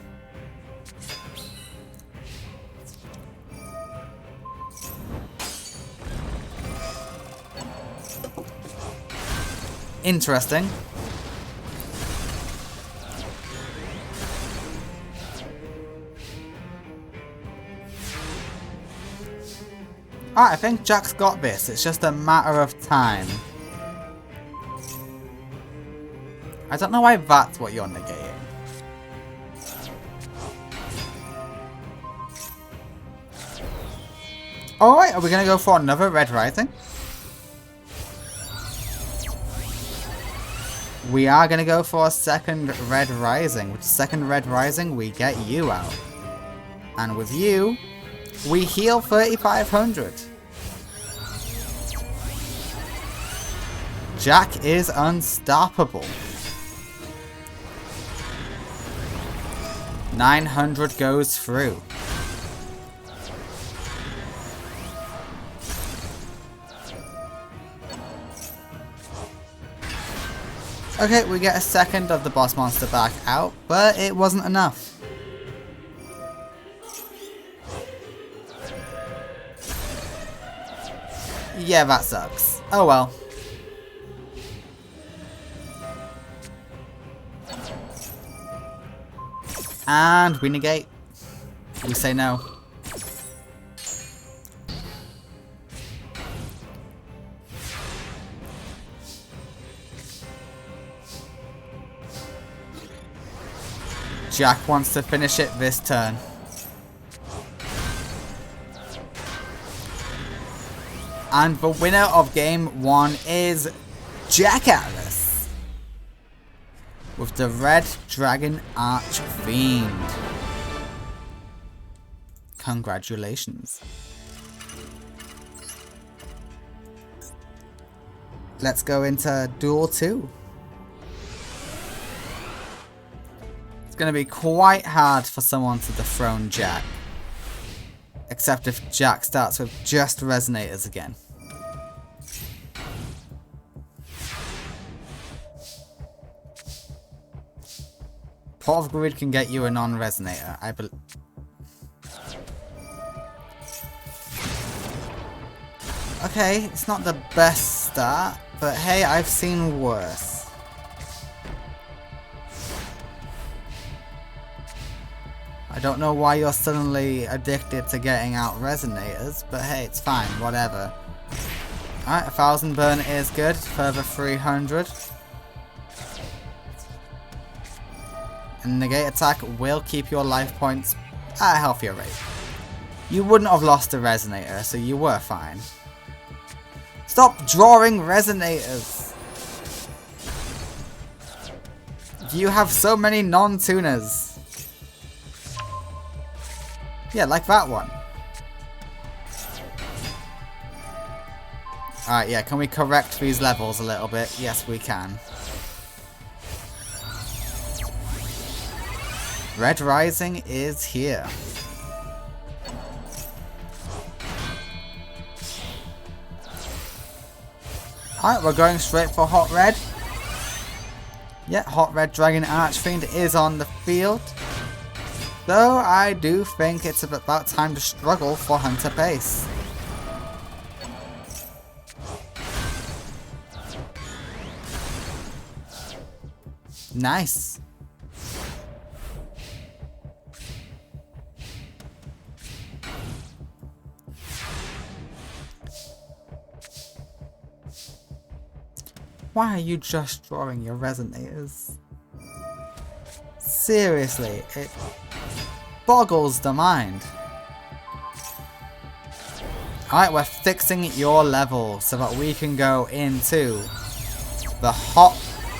Interesting. Alright, I think Jack's got this. It's just a matter of time. I don't know why that's what you're negating. Alright, are we going to go for another Red Rising? We are going to go for a second Red Rising. With second Red Rising, we get you out. And with you, we heal 3,500. Jack is unstoppable. 900 goes through. Okay, we get a second of the boss monster back out, but it wasn't enough. Yeah, that sucks. Oh well. And we negate. We say no. Jack wants to finish it this turn. And the winner of game 1 is Jack Atlas with the Red Dragon Archfiend. Congratulations. Let's go into Duel 2. It's going to be quite hard for someone to dethrone Jack. Except if Jack starts with just resonators again. Pot of Greed can get you a non-resonator, I believe. Okay, it's not the best start, but hey, I've seen worse. I don't know why you're suddenly addicted to getting out resonators, but hey, it's fine, whatever. Alright, 1000 burn is good, further 300. And negate attack will keep your life points at a healthier rate. You wouldn't have lost a resonator, so you were fine. Stop drawing resonators! You have so many non-tuners. Yeah, like that one. Alright, yeah, can we correct these levels a little bit? Yes, we can. Red Rising is here. Alright, we're going straight for Hot Red. Yeah, Hot Red Dragon Archfiend is on the field. Though I do think it's about time to struggle for Hunter base. Nice. Why are you just drawing your resonators? Seriously, it boggles the mind. Alright, we're fixing your level so that we can go into the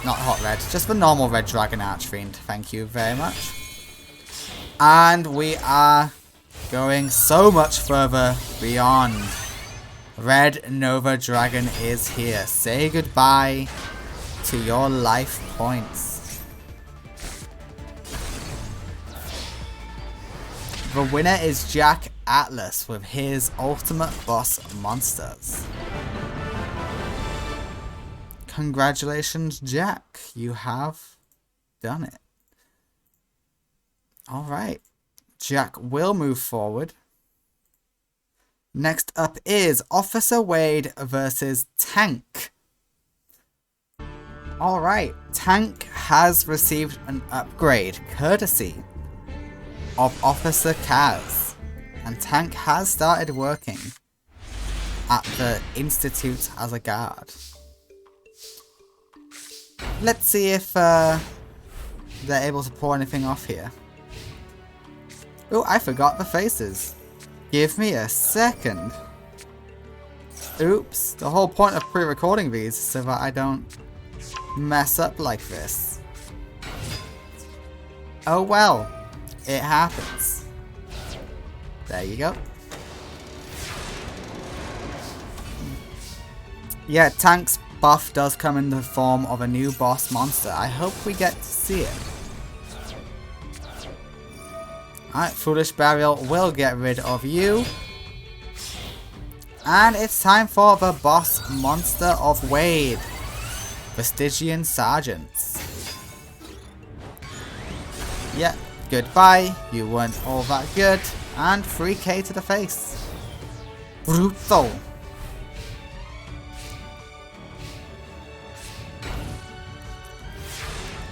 not Hot Red, just the normal Red Dragon Archfiend. Thank you very much. And we are going so much further beyond. Red Nova Dragon is here. Say goodbye to your life points. The winner is Jack Atlas with his Ultimate Boss Monsters. Congratulations, Jack. You have done it. Alright. Jack will move forward. Next up is Officer Wade versus Tank. Alright, Tank has received an upgrade courtesy of Officer Kaz. And Tank has started working at the Institute as a guard. Let's see if they're able to pull anything off here. Oh, I forgot the faces. Give me a second. Oops, the whole point of pre-recording these is so that I don't mess up like this. Oh well, it happens. There you go. Yeah, Tank's buff does come in the form of a new boss monster. I hope we get to see it. Alright, Foolish Burial will get rid of you. And it's time for the boss monster of Wade. Vestigian Sergeants. Yeah, goodbye. You weren't all that good. And 3k to the face. Brutal.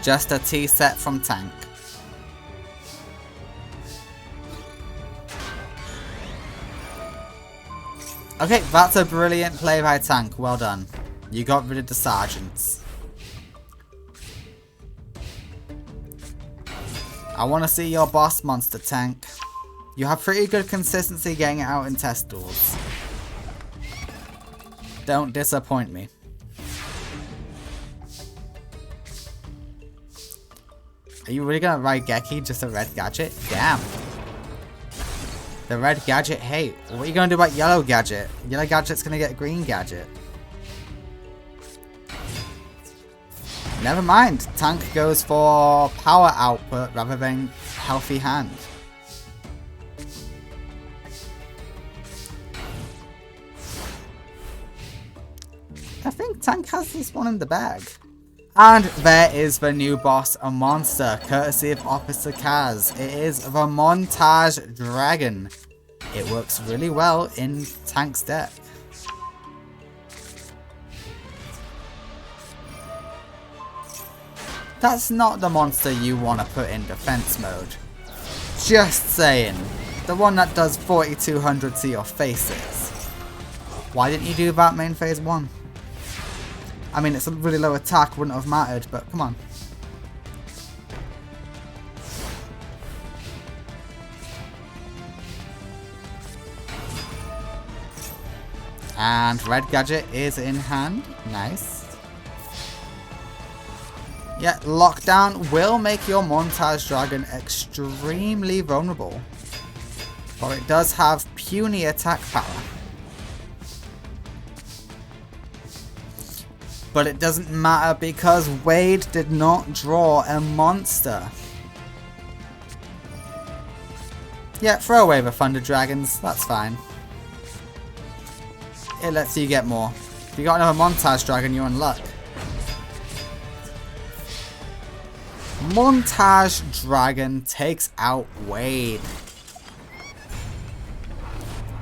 Just a T set from Tank. Okay, that's a brilliant play by Tank. Well done. You got rid of the sergeants. I want to see your boss monster, Tank. You have pretty good consistency getting it out in test duels. Don't disappoint me. Are you really gonna ride Geki just a red gadget? Damn. The red gadget, hey, what are you gonna do about yellow gadget? Yellow gadget's gonna get green gadget. Never mind. Tank goes for power output rather than healthy hand. I think Tank has this one in the bag. And there is the new boss, a monster, courtesy of Officer Kaz. It is the Montage Dragon. It works really well in Tank's deck. That's not the monster you want to put in defense mode. Just saying. The one that does 4200 to your faces. Why didn't you do that main phase 1? I mean, it's a really low attack, wouldn't have mattered, but come on. And red gadget is in hand. Nice. Yeah, lockdown will make your Montage Dragon extremely vulnerable. But it does have puny attack power. But it doesn't matter because Wade did not draw a monster. Yeah, throw away the Thunder Dragons, that's fine. It lets you get more. If you got another Montage Dragon, you're in luck. Montage Dragon takes out Wade.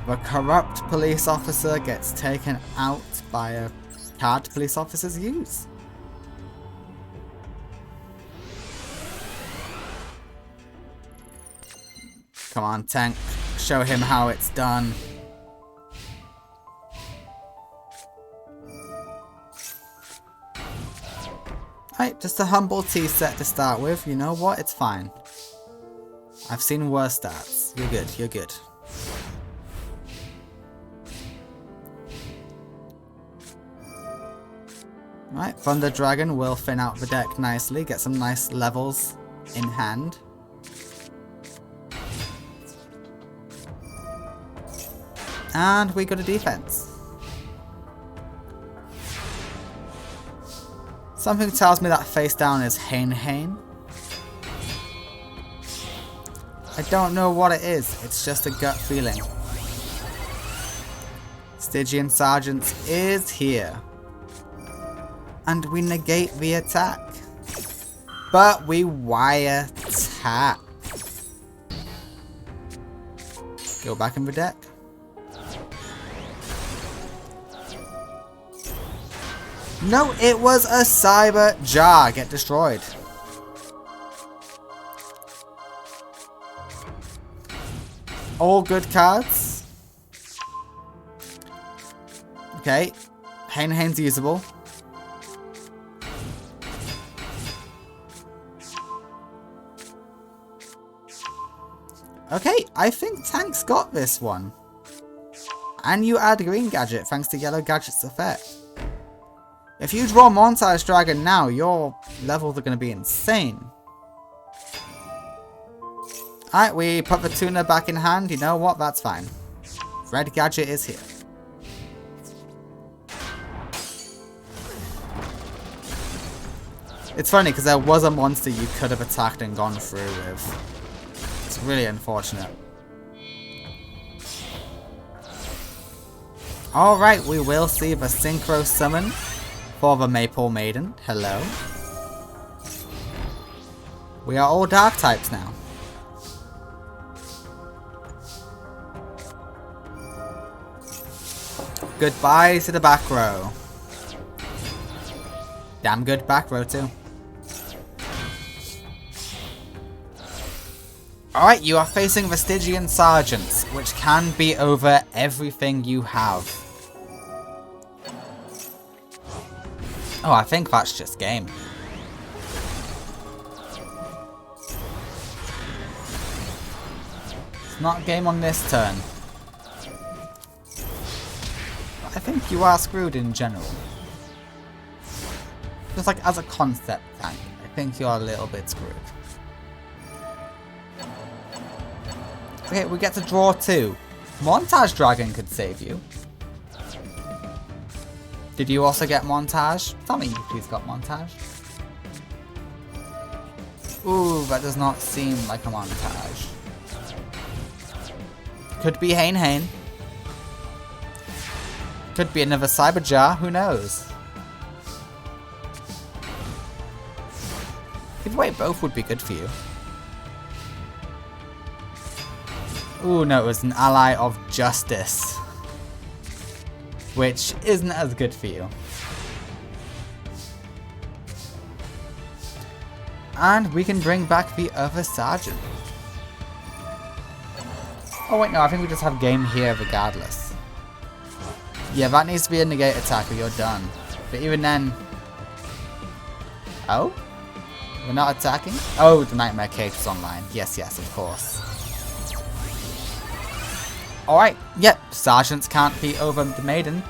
The corrupt police officer gets taken out by a card police officers use. Come on, Tank. Show him how it's done. Right, just a humble T-set to start with. You know what? It's fine. I've seen worse stats. You're good, you're good. Right, Thunder Dragon will thin out the deck nicely, get some nice levels in hand. And we got a defense. Something tells me that face down is Hain. I don't know what it is, it's just a gut feeling. Stygian Sergeants is here. And we negate the attack. But we wire tap. Go back in the deck. No, it was a Cyber Jar. Get destroyed. All good cards. Okay. Hain's usable. Okay, I think Tank's got this one. And you add green gadget thanks to yellow gadget's effect. If you draw Montage Dragon now, your levels are going to be insane. Alright, we put the tuner back in hand. You know what? That's fine. Red gadget is here. It's funny because there was a monster you could have attacked and gone through with. It's really unfortunate. Alright, we will see the Synchro Summon for the Maple Maiden. Hello. We are all dark types now. Goodbye to the back row. Damn good back row too. Alright, you are facing Vestigian Sergeants, which can be over everything you have. Oh, I think that's just game. It's not game on this turn. I think you are screwed in general. Just like as a concept tank, I think you're a little bit screwed. Okay, we get to draw 2. Montage Dragon could save you. Did you also get Montage? Tell me you please got Montage. Ooh, that does not seem like a Montage. Could be Hain Hain. Could be another Cyber Jar, who knows? Either way, both would be good for you. Ooh, no, it was an Ally of Justice. Which isn't as good for you. And we can bring back the other Sergeant. Oh wait, no, I think we just have game here regardless. Yeah, that needs to be a negate attack or you're done. But even then... Oh? We're not attacking? Oh, the Nightmare Cage is online. Yes, yes, of course. Alright, yep, Sergeants can't be over the Maiden.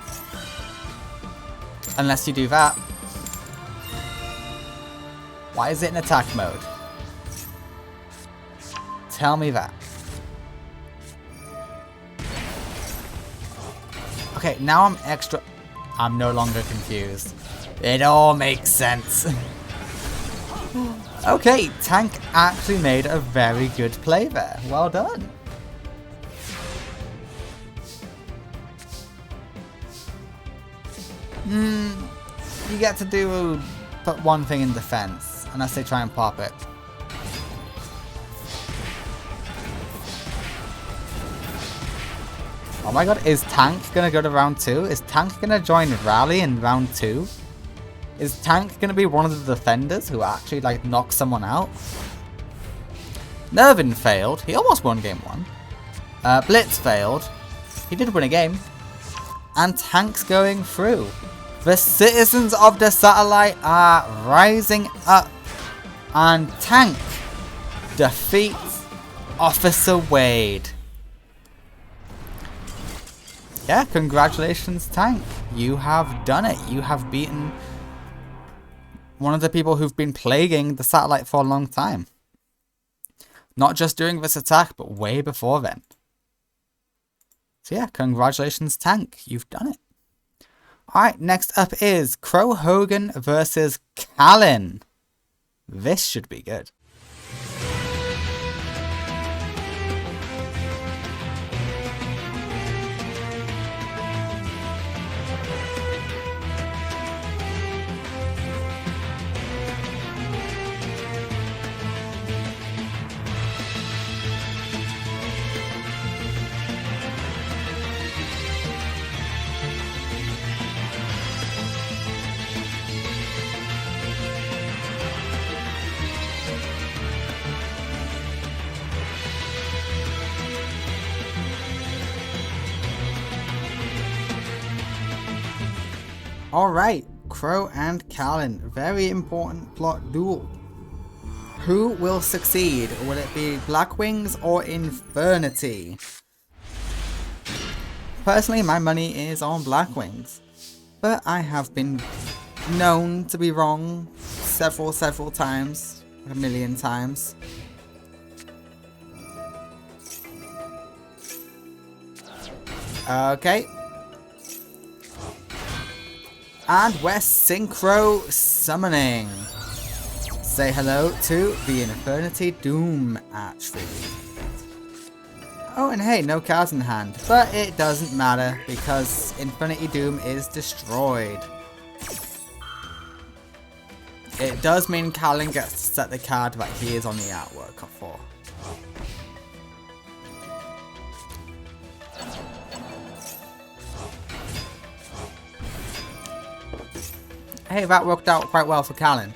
Unless you do that. Why is it in attack mode? Tell me that. Okay, now I'm extra... I'm no longer confused. It all makes sense. Okay, Tank actually made a very good play there. Well done. You get to do put one thing in defense, unless they try and pop it. Oh my god, is Tank gonna go to round 2? Is Tank gonna join Rally in round 2? Is Tank gonna be one of the defenders who actually like knock someone out? Nervin failed. He almost won game 1. Blitz failed. He did win a game. And Tank's going through. The citizens of the satellite are rising up. And Tank defeats Officer Wade. Yeah, congratulations, Tank. You have done it. You have beaten one of the people who've been plaguing the satellite for a long time. Not just during this attack, but way before then. So yeah, congratulations, Tank. You've done it. Alright, next up is Crow Hogan versus Callan. This should be good. Alright, Crow and Callan. Very important plot duel. Who will succeed? Will it be Blackwings or Infernity? Personally, my money is on Blackwings. But I have been known to be wrong several times. A million times. Okay. And we're synchro summoning. Say hello to the Infernity Doom Archfiend. Oh, and hey, no cards in hand. But it doesn't matter because Infernity Doom is destroyed. It does mean Callan gets to set the card that he is on the artwork for. Hey, that worked out quite well for Callan.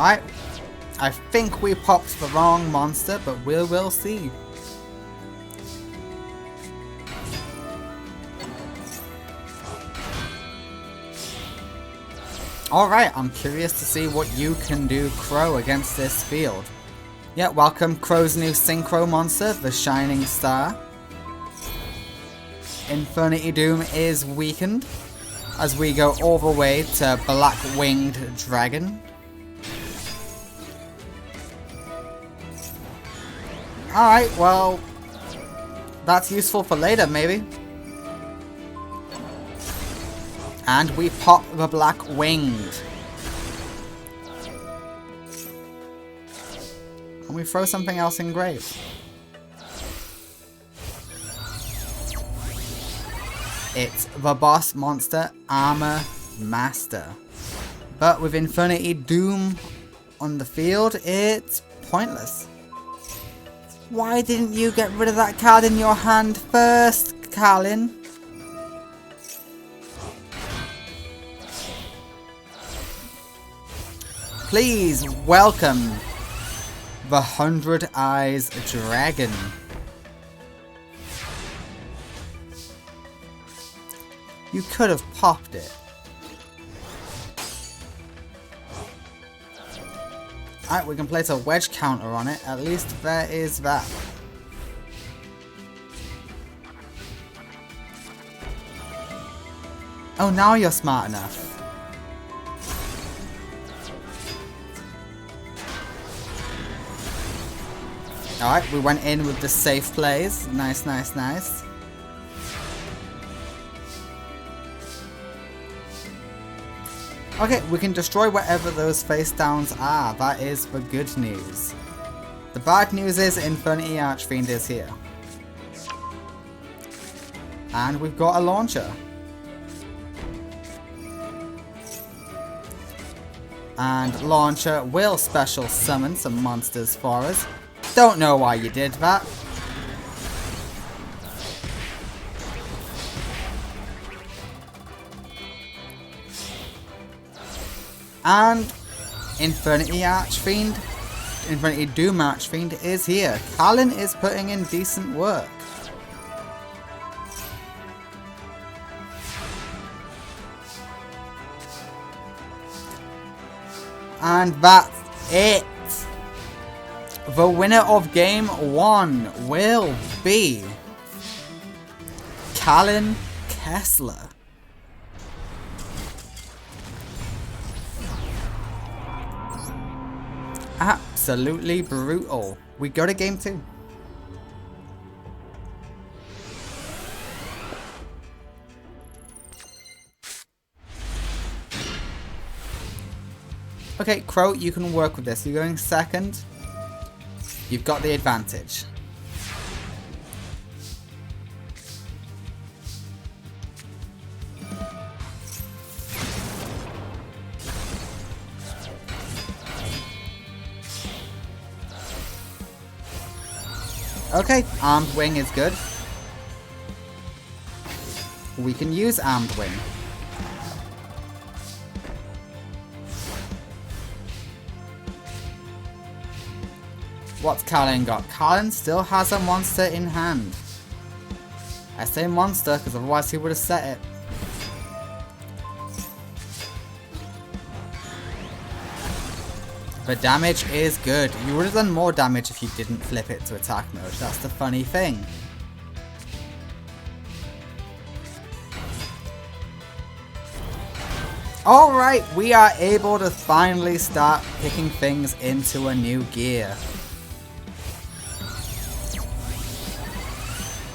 Alright. I think we popped the wrong monster, but we will see. Alright, I'm curious to see what you can do, Crow, against this field. Yeah, welcome Crow's new Synchro monster, the Shining Star. Infinity Doom is weakened as we go all the way to Black Winged Dragon. Alright, well, that's useful for later, maybe. And we pop the Black Winged. And we throw something else in grave. It's the boss monster, Armor Master. But with Infinity Doom on the field, it's pointless. Why didn't you get rid of that card in your hand first, Carlin? Please welcome the 100 Eyes Dragon. You could have popped it. Alright, we can place a wedge counter on it. At least there is that. Oh, now you're smart enough. Alright, we went in with the safe plays. Nice, nice, nice. Okay, we can destroy whatever those face downs are. That is the good news. The bad news is Infinity Archfiend is here. And we've got a launcher. And launcher will special summon some monsters for us. Don't know why you did that. And Infinity Archfiend, Infinity Doom Archfiend is here. Callan is putting in decent work. And that's it. The winner of Game 1 will be Callan Kessler. Absolutely brutal. We go to Game 2. Okay, Crow, you can work with this. You're going second. You've got the advantage. Okay, Armed Wing is good. We can use Armed Wing. What's Callan got? Callan still has a monster in hand. I say monster because otherwise he would have set it. The damage is good. You would have done more damage if you didn't flip it to attack mode. That's the funny thing. Alright, we are able to finally start picking things into a new gear.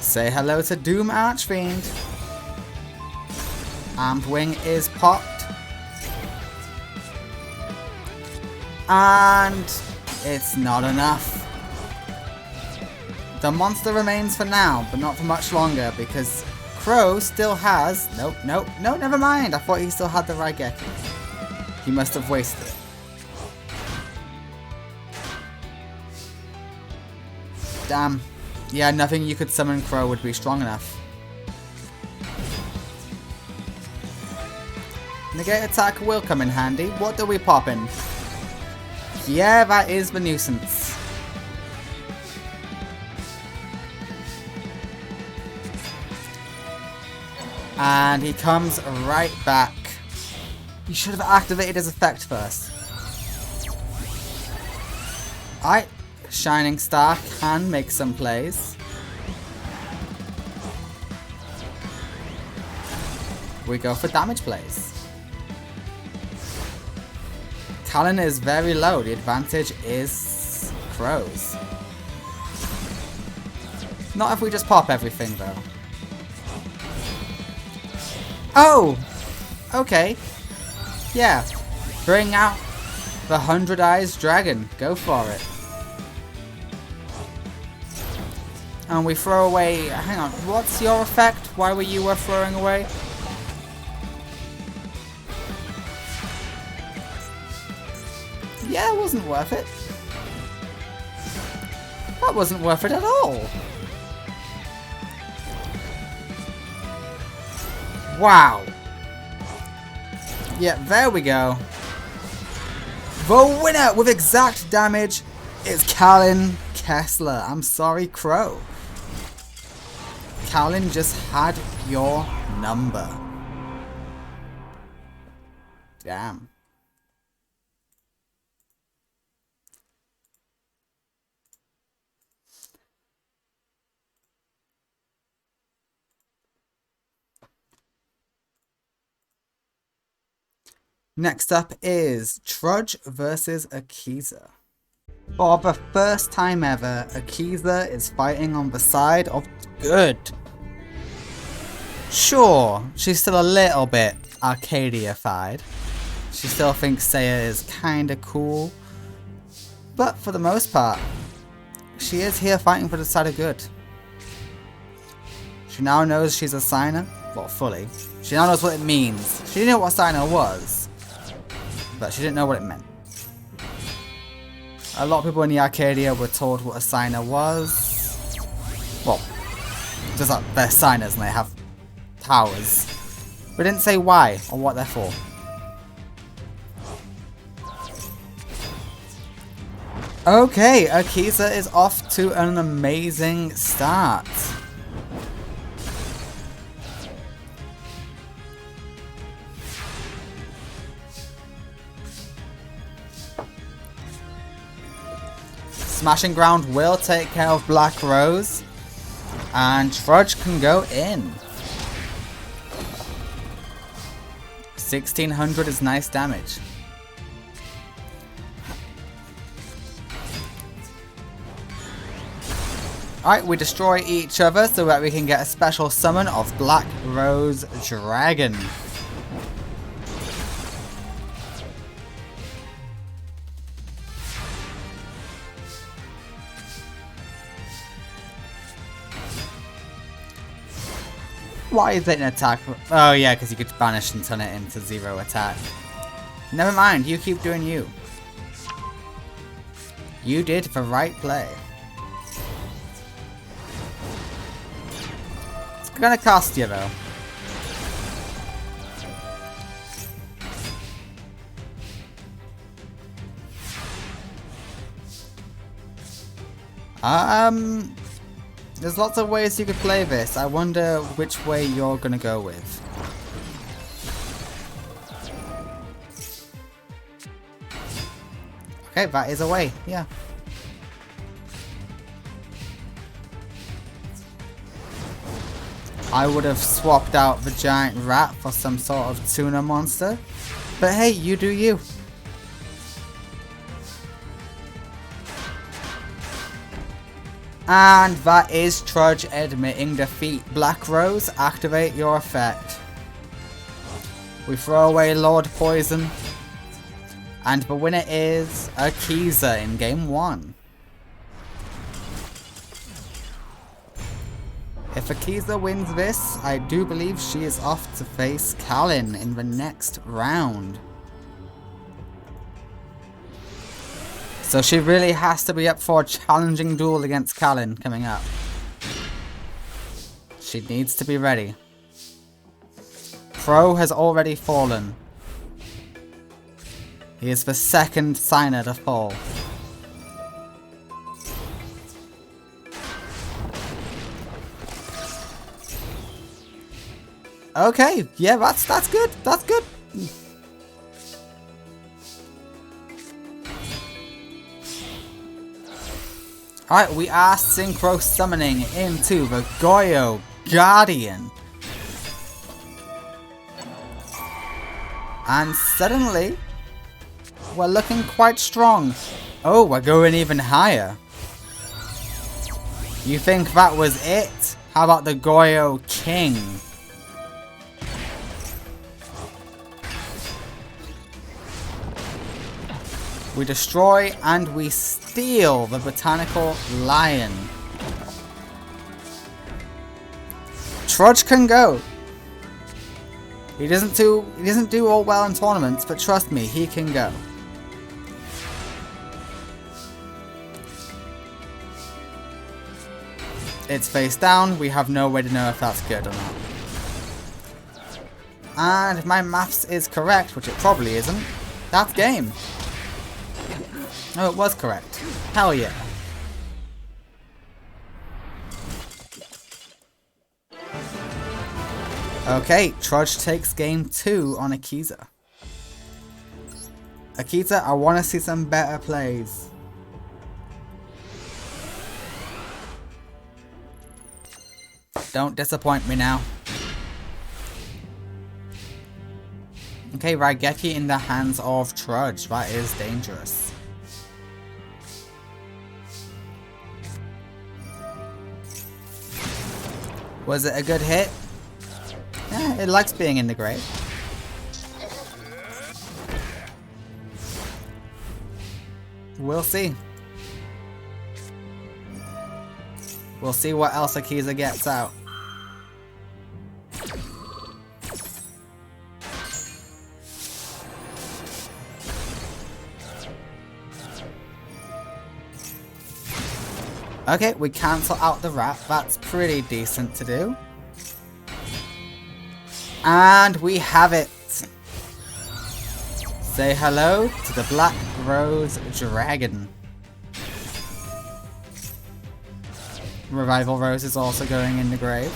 Say hello to Doom Archfiend. Armed Wing is popped. And it's not enough. The monster remains for now, but not for much longer because Crow still has... Nope, never mind. I thought he still had the Raigeki. He must have wasted it. Damn. Yeah, nothing you could summon Crow would be strong enough. Negate attack will come in handy. What do we pop in? Yeah, that is the nuisance. And he comes right back. You should have activated his effect first. Alright, Shining Star can make some plays. We go for damage plays. Callan is very low. The advantage is Crow's. Not if we just pop everything though. Oh! Okay. Yeah. Bring out the 100 Eyes Dragon. Go for it. And we throw away... Hang on. What's your effect? Why were you throwing away? Yeah, it wasn't worth it. That wasn't worth it at all. Wow. Yeah, there we go. The winner with exact damage is Callan Kessler. I'm sorry, Crow. Callan just had your number. Damn. Next up is Trudge versus Akiza. For the first time ever, Akiza is fighting on the side of good. Sure, she's still a little bit Arcadia-fied. She still thinks Saya is kinda cool. But for the most part, she is here fighting for the side of good. She now knows she's a signer. Well, fully. She now knows what it means. She didn't know what a signer was. But she didn't know what it meant. A lot of people in the Arcadia were told what a signer was. Well, just that they're signers and they have powers. But didn't say why or what they're for. Okay, Akiza is off to an amazing start. Smashing Ground will take care of Black Rose. And Trudge can go in. 1600 is nice damage. Alright, we destroy each other so that we can get a special summon of Black Rose Dragon. Why is it an attack? Oh yeah, because you could banish and turn it into 0 attack. Never mind, you keep doing you. You did the right play. It's gonna cost you though. There's lots of ways you could play this. I wonder which way you're gonna go with. Okay, that is a way, yeah. I would have swapped out the giant rat for some sort of tuna monster. But hey, you do you. And that is Trudge admitting defeat. Black Rose, activate your effect. We throw away Lord Poison. And the winner is Akiza in game 1. If Akiza wins this, I do believe she is off to face Callan in the next round. So she really has to be up for a challenging duel against Callan coming up. She needs to be ready. Crow has already fallen. He is the second signer to fall. Okay, yeah, that's good. That's good. Alright, we are synchro summoning into the Goyo Guardian. And suddenly, we're looking quite strong. Oh, we're going even higher. You think that was it? How about the Goyo King? We destroy and we steal the Botanical Lion. Trudge can go. He doesn't do all well in tournaments, but trust me, he can go. It's face down. We have no way to know if that's good or not. And if my maths is correct, which it probably isn't, that's game. Oh, it was correct. Hell yeah. Okay, Trudge takes game 2 on Akiza. Akiza, I want to see some better plays. Don't disappoint me now. Okay, Raigeki in the hands of Trudge. That is dangerous. Was it a good hit? Yeah, it likes being in the grave. We'll see. We'll see what else Akiza gets out. Okay, we cancel out the rat. That's pretty decent to do. And we have it. Say hello to the Black Rose Dragon. Revival Rose is also going in the grave.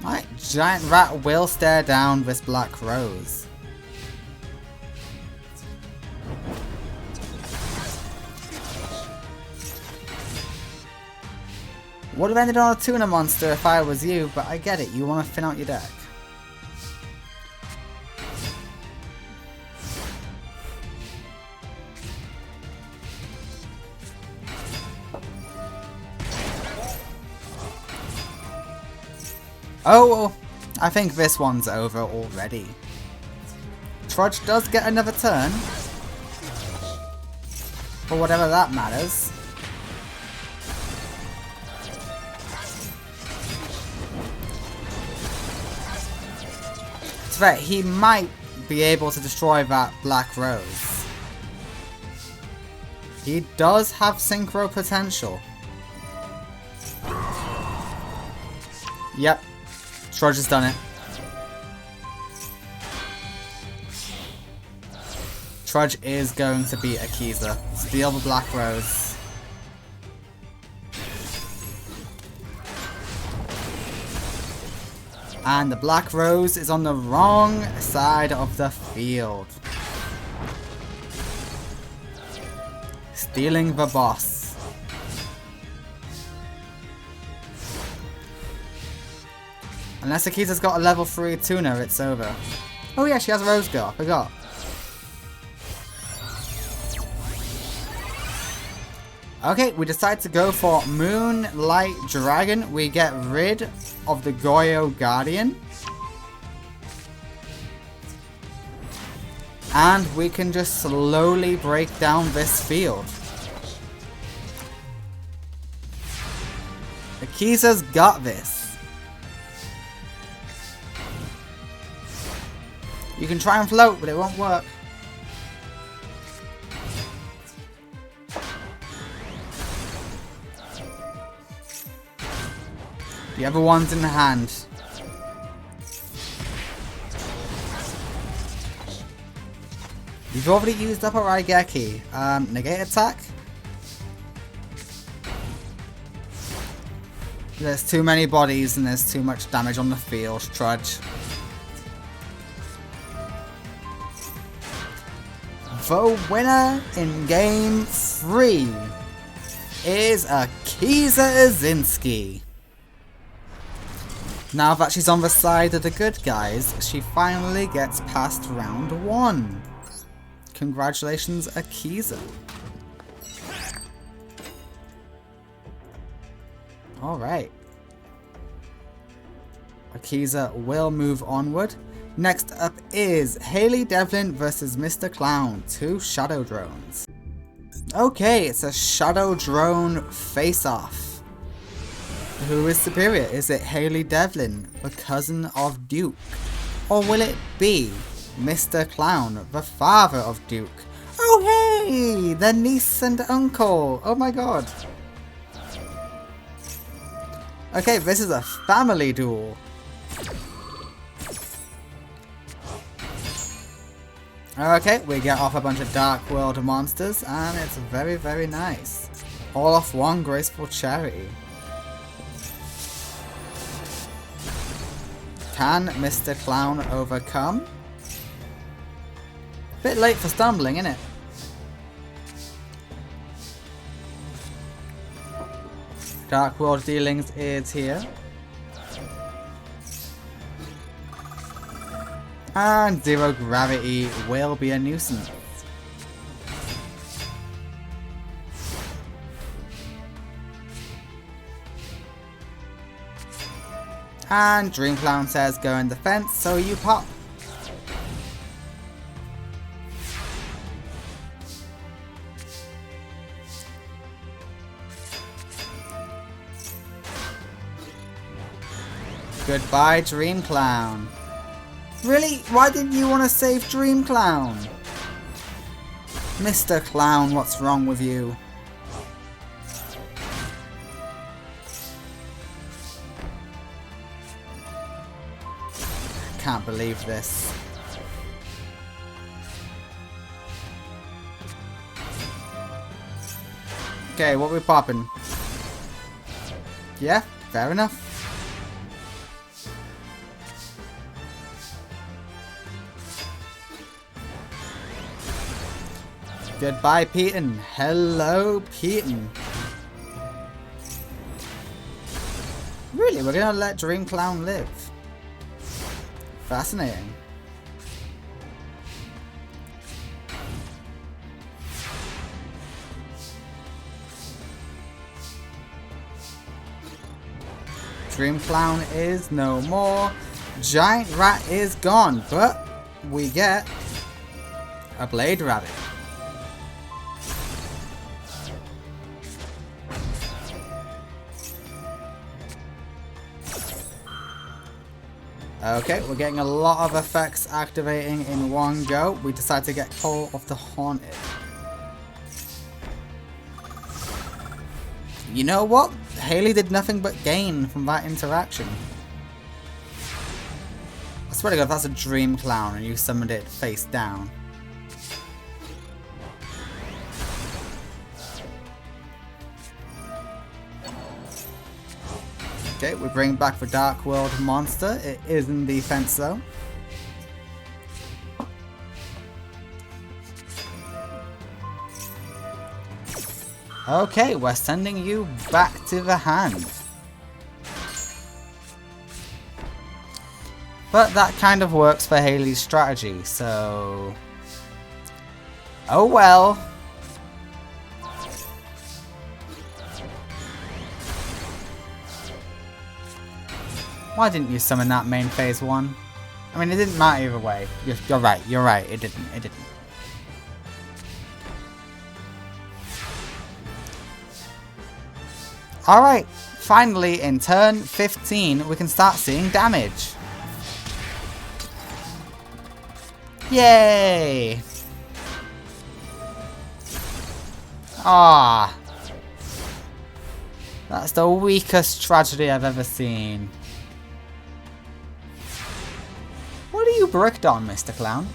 Alright, Giant Rat will stare down this Black Rose. Would have ended on a tuna monster if I was you, but I get it, you want to thin out your deck. Oh, well, I think this one's over already. Trudge does get another turn. For whatever that matters. It's right, he might be able to destroy that Black Rose. He does have synchro potential. Yep. Trudge has done it. Trudge is going to beat Akiza. Steal the Black Rose. And the Black Rose is on the wrong side of the field. Stealing the boss. Unless Akiza's got a level 3 tuner, it's over. Oh yeah, she has a Rose Girl, I forgot. Okay, we decide to go for Moonlight Dragon. We get rid of the Goyo Guardian. And we can just slowly break down this field. Akiza's got this. You can try and float, but it won't work. The other one's in the hand. You've already used up a Raigeki. Negate attack? There's too many bodies and there's too much damage on the field, Trudge. The winner in game 3 is Akiza Izinski. Now that she's on the side of the good guys, she finally gets past round 1. Congratulations, Akiza. Alright. Akiza will move onward. Next up is Hayley Devlin versus Mr. Clown, 2 Shadow Drones. Okay, it's a Shadow Drone face-off. Who is superior? Is it Hayley Devlin, the cousin of Duke? Or will it be Mr. Clown, the father of Duke? Oh hey! The niece and uncle! Oh my god! Okay, this is a family duel. Okay, we get off a bunch of Dark World monsters, and it's very, very nice. All off one graceful charity. Can Mr. Clown overcome? Bit late for stumbling, innit? Dark World Dealings is here. And Zero Gravity will be a nuisance. And Dream Clown says go in defense, so you pop. Goodbye, Dream Clown. Really? Why didn't you want to save Dream Clown? Mr. Clown, what's wrong with you? Can't believe this. Okay, what we popping? Yeah, fair enough. Goodbye, Peyton. Hello, Peyton. Really? We're gonna let Dream Clown live? Fascinating. Dream Clown is no more. Giant Rat is gone, but we get a Blade Rabbit. Okay, we're getting a lot of effects activating in one go. We decide to get Call of the Haunted. You know what? Hayley did nothing but gain from that interaction. I swear to God, if that's a Dream Clown and you summoned it face down. Okay, we bring back the Dark World monster. It is in defense though. Okay, we're sending you back to the hand. But that kind of works for Hayley's strategy, so... oh well. Why didn't you summon that main phase 1? I mean, it didn't matter either way. You're right, it didn't. Alright, finally in turn 15 we can start seeing damage. Yay! That's the weakest tragedy I've ever seen. What are you bricked on, Mr. Clown?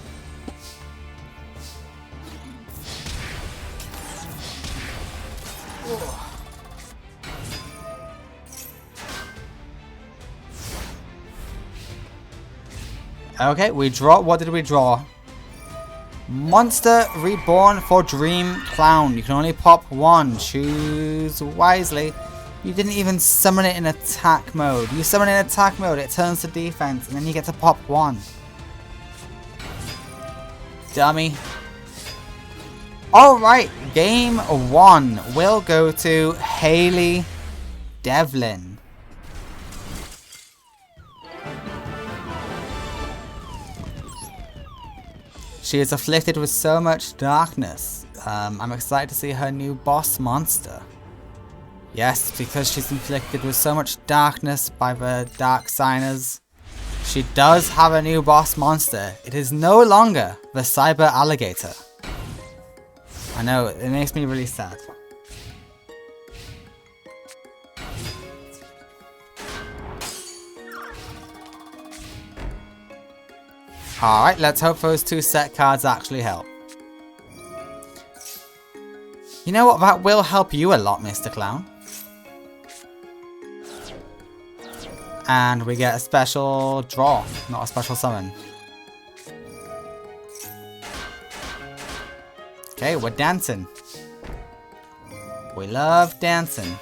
Okay, we draw. What did we draw? Monster Reborn for Dream Clown. You can only pop one. Choose wisely. You didn't even summon it in attack mode. You summon it in attack mode, it turns to defense, and then you get to pop one. Dummy. Alright, game 1 will go to Haley Devlin. She is afflicted with so much darkness. I'm excited to see her new boss monster. Yes, because she's inflicted with so much darkness by the Dark Signers, she does have a new boss monster. It is no longer the Cyber Alligator. I know, it makes me really sad. Alright, let's hope those 2 set cards actually help. You know what, that will help you a lot, Mr. Clown. And we get a special draw, not a special summon. Okay, we're dancing. We love dancing.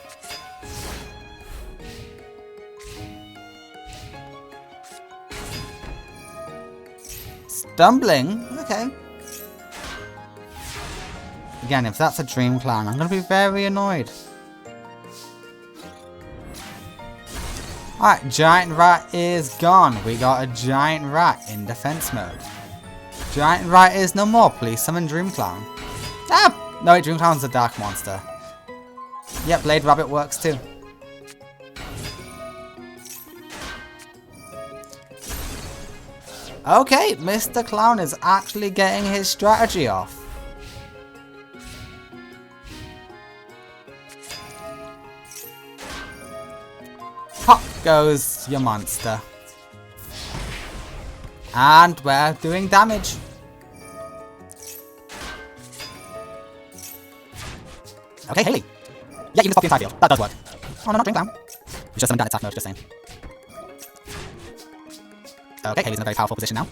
Stumbling? Okay. Again, if that's a Dream Clown, I'm gonna be very annoyed. Alright, Giant Rat is gone. We got a Giant Rat in defense mode. Giant Rat is no more. Please summon Dream Clown. Ah! No, wait, Dream Clown's a dark monster. Yep, Blade Rabbit works too. Okay, Mr. Clown is actually getting his strategy off. Pop goes your monster. And we're doing damage. Okay, Haley. Yeah, you can stop the entire field. That does work. Oh no, not Dream Clown. You just summoned down attack mode, just saying. Okay, Haley's in a very powerful position now.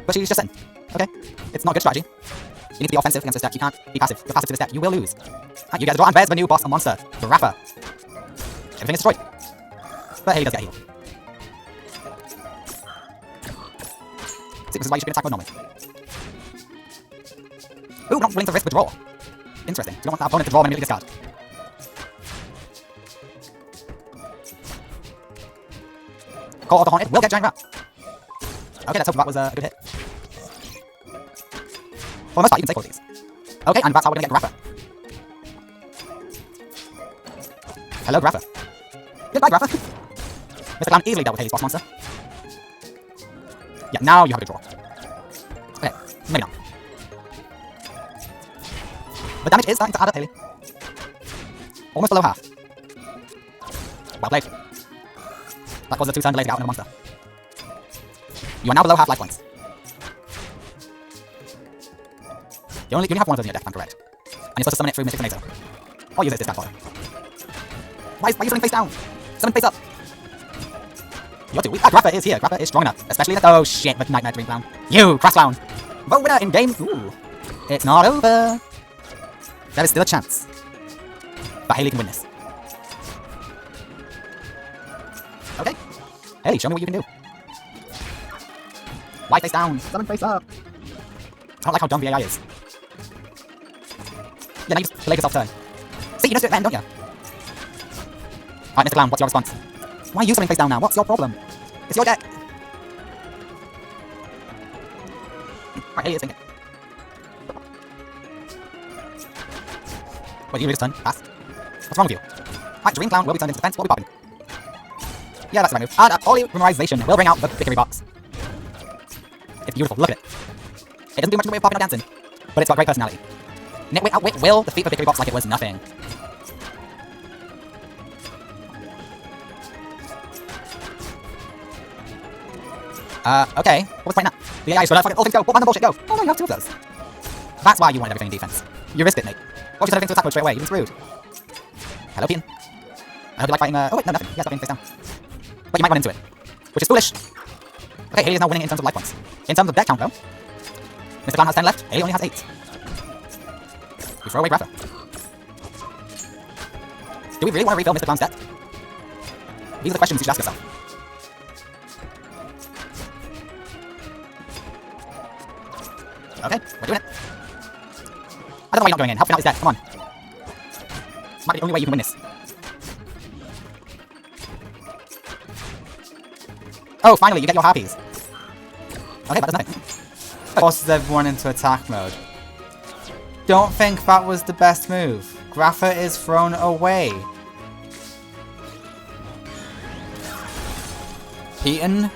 But she's just sitting. Okay. It's not a good strategy. You need to be offensive against this deck. You can't be passive. If you're passive to this deck, you will lose. You get the draw, and there's the new boss, a monster. The Rapper. Everything is destroyed. But Haley does get healed. See, this is why you should be in attack mode normally. Ooh, not willing to risk withdrawal. Interesting. You don't want that opponent to draw and immediately discard. Call of the Haunted will get Giant Rat. Okay, let's hope that was a good hit. For the most part, you can take all of these. Okay, and that's how we're gonna get Grappa. Hello, Grappa. Goodbye, Grappa. Mr. Clown easily dealt with Haley's boss monster. Yeah, now you have a good draw. Okay, maybe not. The damage is starting to add up, Haley. Almost below half. Well played. That caused a 2-turn delay to get out another monster. You are now below half life points. You only have one of those in your deck, if I'm correct. And you're supposed to summon it through Mystic Tornado. Or use it as discard fodder. Why are you summoning face down? Summon face up! You're too weak. Ah, Grappa is here. Grappa is strong enough. Especially that. Oh shit, the Nightmare Dream Clown. You, Crass Clown! The winner in game. Ooh. It's not over. There is still a chance. But Haley can win this. Okay. Haley, show me what you can do. Why face down? Summon face up! I don't like how dumb the AI is. Yeah, now you just delayed yourself turn. See, you just do it then, don't you? Alright, Mr. Clown, what's your response? Why are you summoning face down now? What's your problem? It's your deck! Alright, Haley is thinking. Wait, you really just turn? Pass. What's wrong with you? Alright, Dream Clown will be turned into defense. What will be popping? Yeah, that's the right move. And a polymerization will bring out the victory box. It's beautiful. Look at it. It doesn't do much in the way of popping or dancing, but it's got great personality. Nitwit Outwit will defeat the victory box like it was nothing. Okay. What was the point now? The AI is gonna fucking all things go. What random bullshit go? Oh no, you have two of those. That's why you wanted everything in defense. You risked it, mate. What if you send everything to attack mode straight away? You've been screwed. Hello, Peon. I hope you like fighting, oh wait, no, nothing. You guys got being face down. But you might run into it. Which is foolish. Okay, Haley is now winning in terms of life points. In terms of deck count, though, Mr. Clown has 10 left, Haley only has 8. We throw away Grapha. Do we really want to refill Mr. Clown's deck? These are the questions you should ask yourself. Okay, we're doing it. I don't know why you're not going in. Help him out his deck, come on. This might be the only way you can win this. Oh, finally, you get your harpies. Okay, that does nothing. Forces everyone into attack mode. Don't think that was the best move. Grapha is thrown away. Peon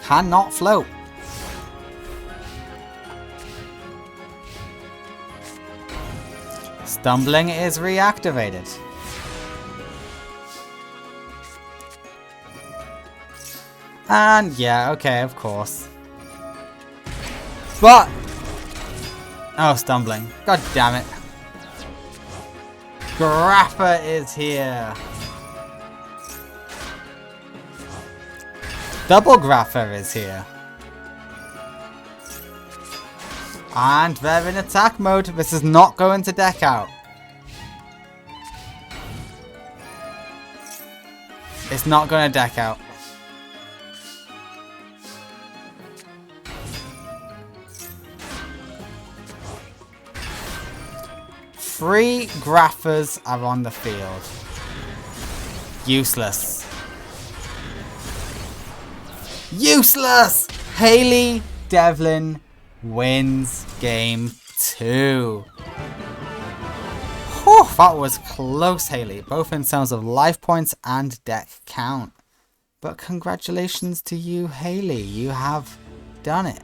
cannot float. Stumbling is reactivated. And yeah, okay, of course. But oh, stumbling. God damn it. Grapha is here. Double Grapha is here. And they're in attack mode. This is not going to deck out. It's not going to deck out. Three Graphas are on the field. Useless. Useless! Haley Devlin wins game 2. Whew, that was close, Haley, both in terms of life points and deck count. But congratulations to you, Haley. You have done it.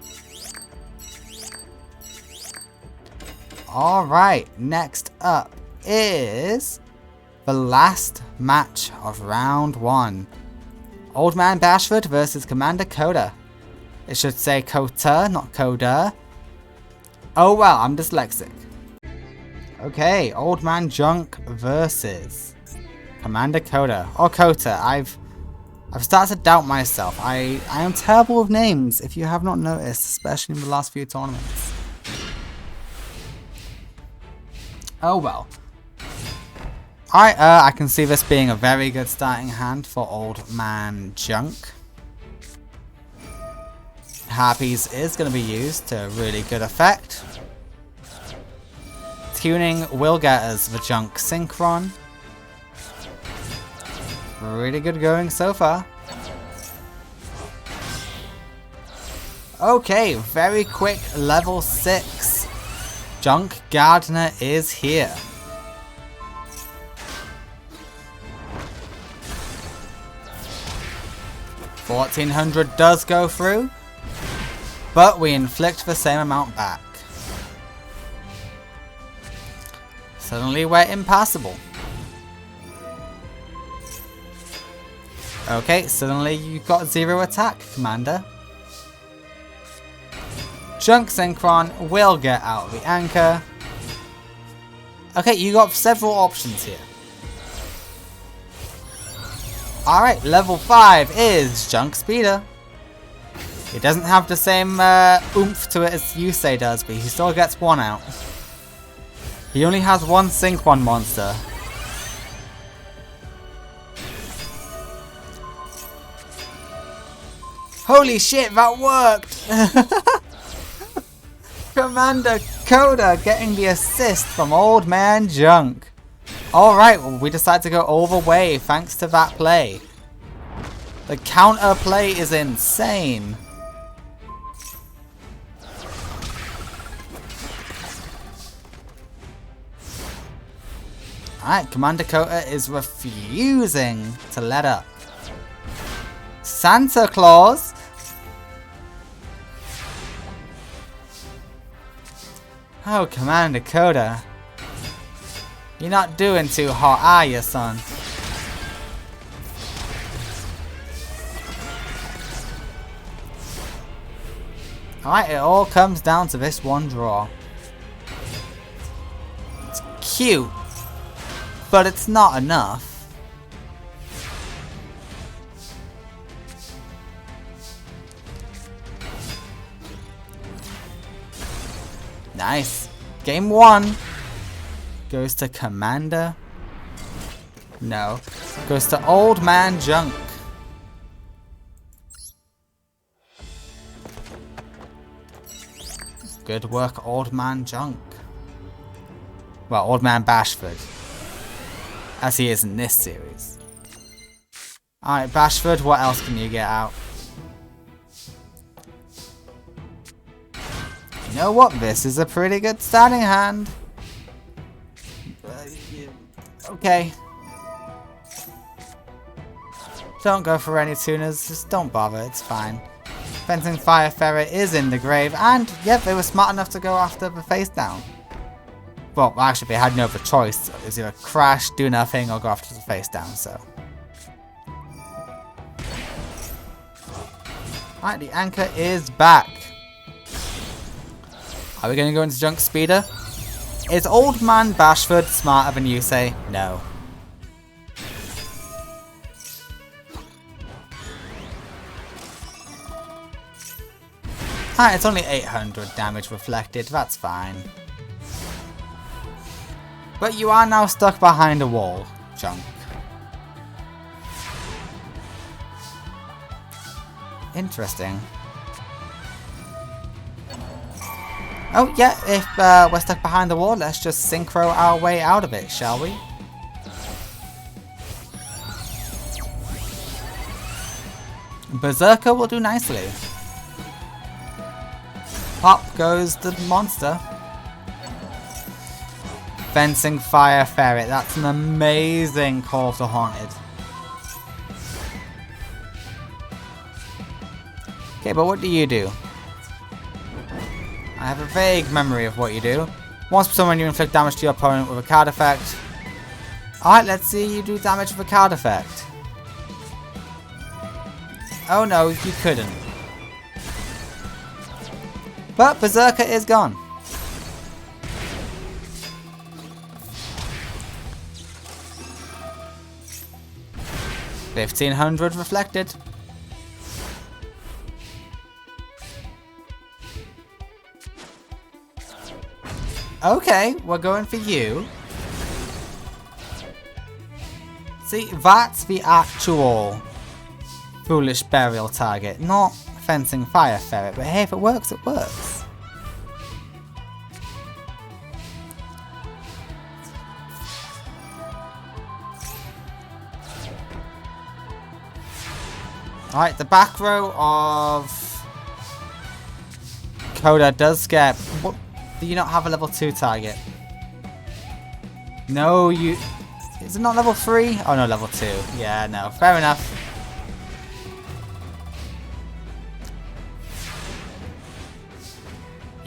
Alright, next up is the last match of round 1. Old Man Bashford versus Commander Coda. It should say Kota, not Coda. Oh well, I'm dyslexic. Okay, Old Man Junk versus Commander Coda. Or Kota. I've started to doubt myself. I am terrible with names, if you have not noticed, especially in the last few tournaments. Oh well. Alright, I can see this being a very good starting hand for Old Man Junk. Harpies is going to be used to really good effect. Tuning will get us the Junk Synchron. Really good going so far. Okay, very quick level 6. Junk Gardener is here. 1400 does go through, but we inflict the same amount back. Suddenly we're impassable. Okay, suddenly you've got 0 attack, Commander. Junk Synchron will get out of the anchor. Okay, you got several options here. Alright, level 5 is Junk Speeder. It doesn't have the same oomph to it as Yusei does, but he still gets 1 out. He only has 1 Synchron monster. Holy shit, that worked! Commander Coda getting the assist from Old Man Junk. Alright, well, we decide to go all the way thanks to that play. The counter play is insane. Alright, Commander Coda is refusing to let up. Santa Claus. Oh, Commander Coda. You're not doing too hot, are you, son? Alright, it all comes down to this one draw. It's cute, but it's not enough. Nice. Game 1 goes to Commander. No. Goes to Old Man Junk. Good work, Old Man Junk. Well, Old Man Bashford. As he is in this series. Alright, Bashford, what else can you get out? You know what? This is a pretty good starting hand. Okay. Don't go for any tuners. Just don't bother. It's fine. Fencing Fire Ferret is in the grave. And, yep, they were smart enough to go after the face down. Well, actually, they had no other choice. It was either crash, do nothing, or go after the face down, so. Alright, the anchor is back. Are we going to go into Junk Speeder? Is Old Man Bashford smarter than you say? No. Alright, it's only 800 damage reflected, that's fine. But you are now stuck behind a wall, Junk. Interesting. Oh yeah, if we're stuck behind the wall, let's just synchro our way out of it, shall we? Berserker will do nicely. Pop goes the monster. Fencing Fire Ferret, that's an amazing call to Haunted. Okay, but what do you do? I have a vague memory of what you do. Once per turn you inflict damage to your opponent with a card effect. Alright, let's see you do damage with a card effect. Oh no, you couldn't. But Berserker is gone. $1,500 reflected. Okay, we're going for you. See, that's the actual Foolish Burial target, not Fencing Fire Ferret. But hey, if it works, it works. Alright, the back row of Coda does get... What? Do you not have a level 2 target? No, you... Is it not level 3? Oh no, level 2. Yeah, no. Fair enough.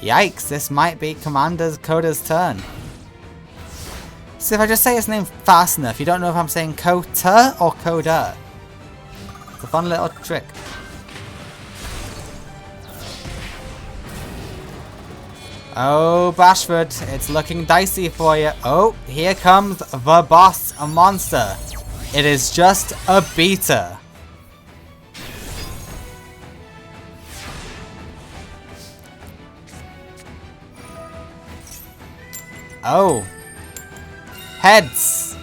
Yikes, this might be Commander Coda's turn. See, if I just say his name fast enough, you don't know if I'm saying Kota or Coda. It's a fun little trick. Oh, Bashford, it's looking dicey for you. Oh, here comes the boss, a monster. It is just a beta. Oh. Heads.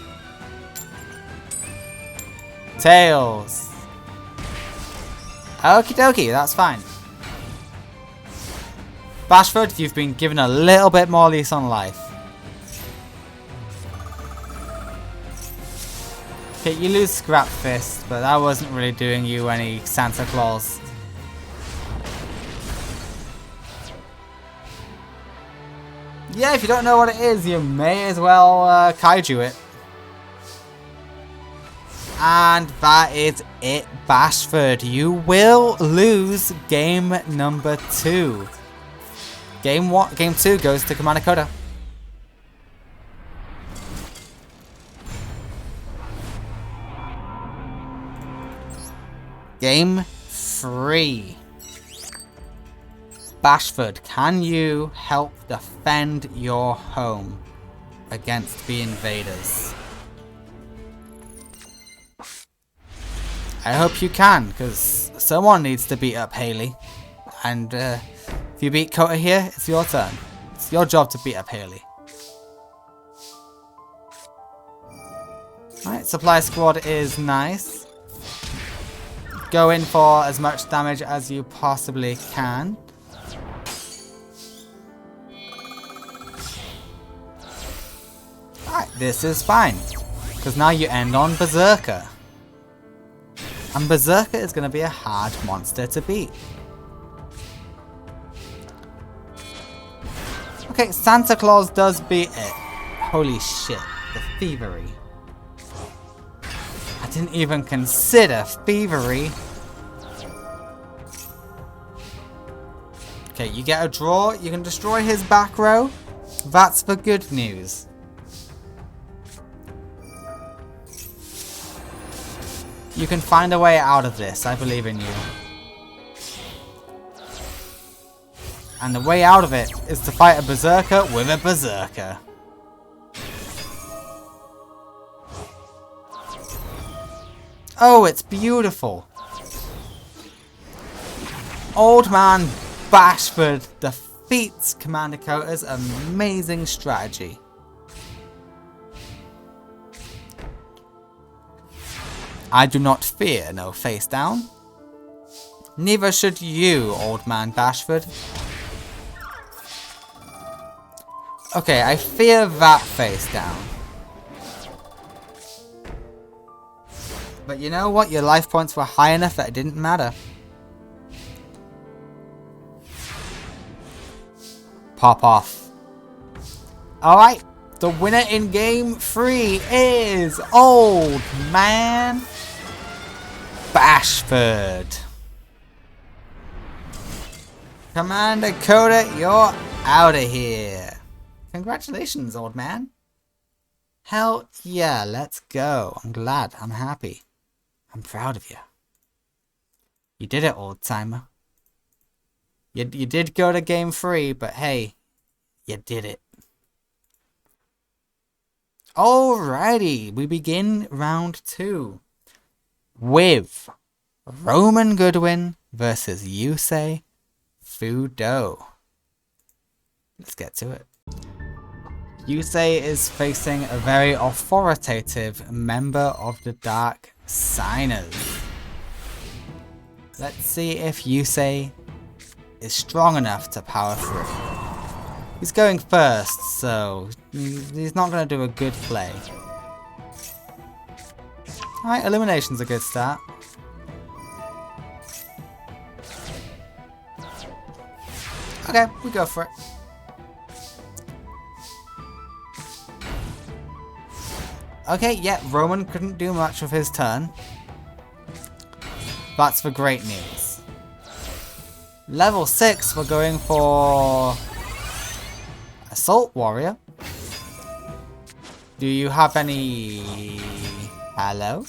Tails. Okie dokie, that's fine. Bashford, you've been given a little bit more lease on life. Okay, you lose Scrap Fist, but that wasn't really doing you any Santa Claus. Yeah, if you don't know what it is, you may as well kaiju it. And that is it, Bashford. You will lose game number 2. Game 2 goes to Commander Coda. Game 3. Bashford, can you help defend your home against the invaders? I hope you can, because someone needs to beat up Haley. And if you beat Kota here, it's your turn. It's your job to beat up Haley. Alright, supply squad is nice. Go in for as much damage as you possibly can. Alright, this is fine. Because now you end on Berserker. And Berserker is going to be a hard monster to beat. Okay, Santa Claus does beat it. Holy shit, the thievery. I didn't even consider thievery. Okay, you get a draw. You can destroy his back row. That's the good news. You can find a way out of this. I believe in you. And the way out of it is to fight a Berserker with a Berserker. Oh, it's beautiful. Old Man Bashford defeats Commander Kota's amazing strategy. I do not fear no face down. Neither should you, Old Man Bashford. Okay, I fear that face down. But you know what? Your life points were high enough that it didn't matter. Pop off. Alright, the winner in game 3 is Old Man Bashford. Commander Kota, you're out of here. Congratulations, old man. Hell yeah, let's go. I'm glad. I'm happy. I'm proud of you. You did it, old timer. You did go to game 3, but hey, you did it. Alrighty, we begin round 2 with Roman Goodwin versus Yusei Fudo. Let's get to it. Yusei is facing a very authoritative member of the Dark Signers. Let's see if Yusei is strong enough to power through. He's going first, so he's not going to do a good play. Alright, elimination's a good start. Okay, we go for it. Okay, yeah, Roman couldn't do much with his turn. That's the great news. Level 6, we're going for Assault Warrior. Do you have any... Hello?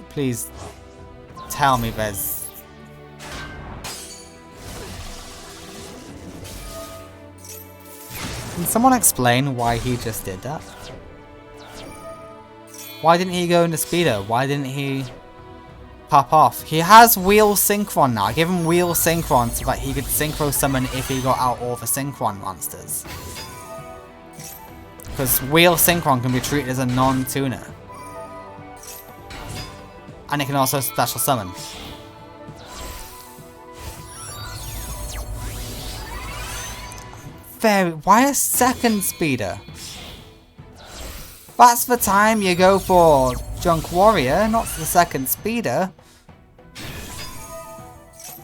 Please tell me there's... Can someone explain why he just did that? Why didn't he go into Speedo? Why didn't he pop off? He has Wheel Synchron now. I gave him Wheel Synchron so that he could Synchro Summon if he got out all the Synchron monsters. Because Wheel Synchron can be treated as a non-tuner. And it can also special summon. Why a second speeder? That's the time you go for Junk Warrior, not the second speeder.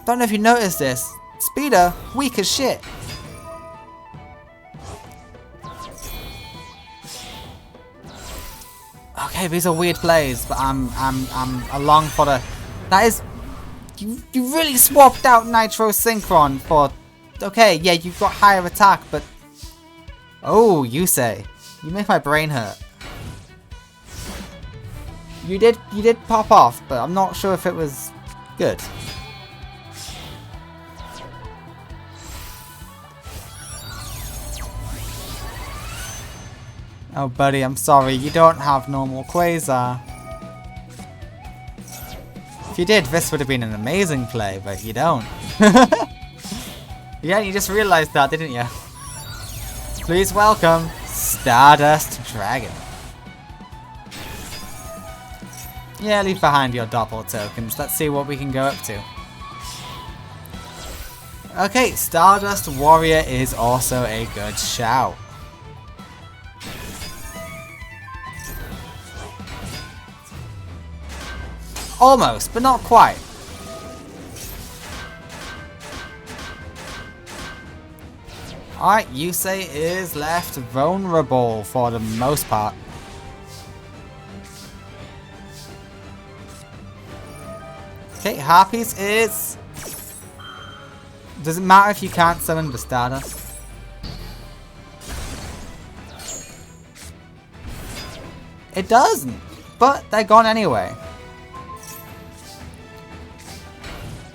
Don't know if you noticed this. Speeder, weak as shit. Okay, these are weird plays, but I'm along for the... That is... You really swapped out Nitro Synchron for... Okay, yeah, you've got higher attack, but... Oh, Yusei. You make my brain hurt. You did pop off, but I'm not sure if it was good. Oh buddy, I'm sorry, you don't have normal Quasar. If you did, this would have been an amazing play, but you don't. Yeah, you just realized that, didn't you? Please welcome Stardust Dragon. Yeah, leave behind your doppel tokens. Let's see what we can go up to. Okay, Stardust Warrior is also a good shout. Almost, but not quite. Alright, Yusei is left vulnerable for the most part. Okay, Harpies is... Does it matter if you can't summon the Stardust? It doesn't, but they're gone anyway.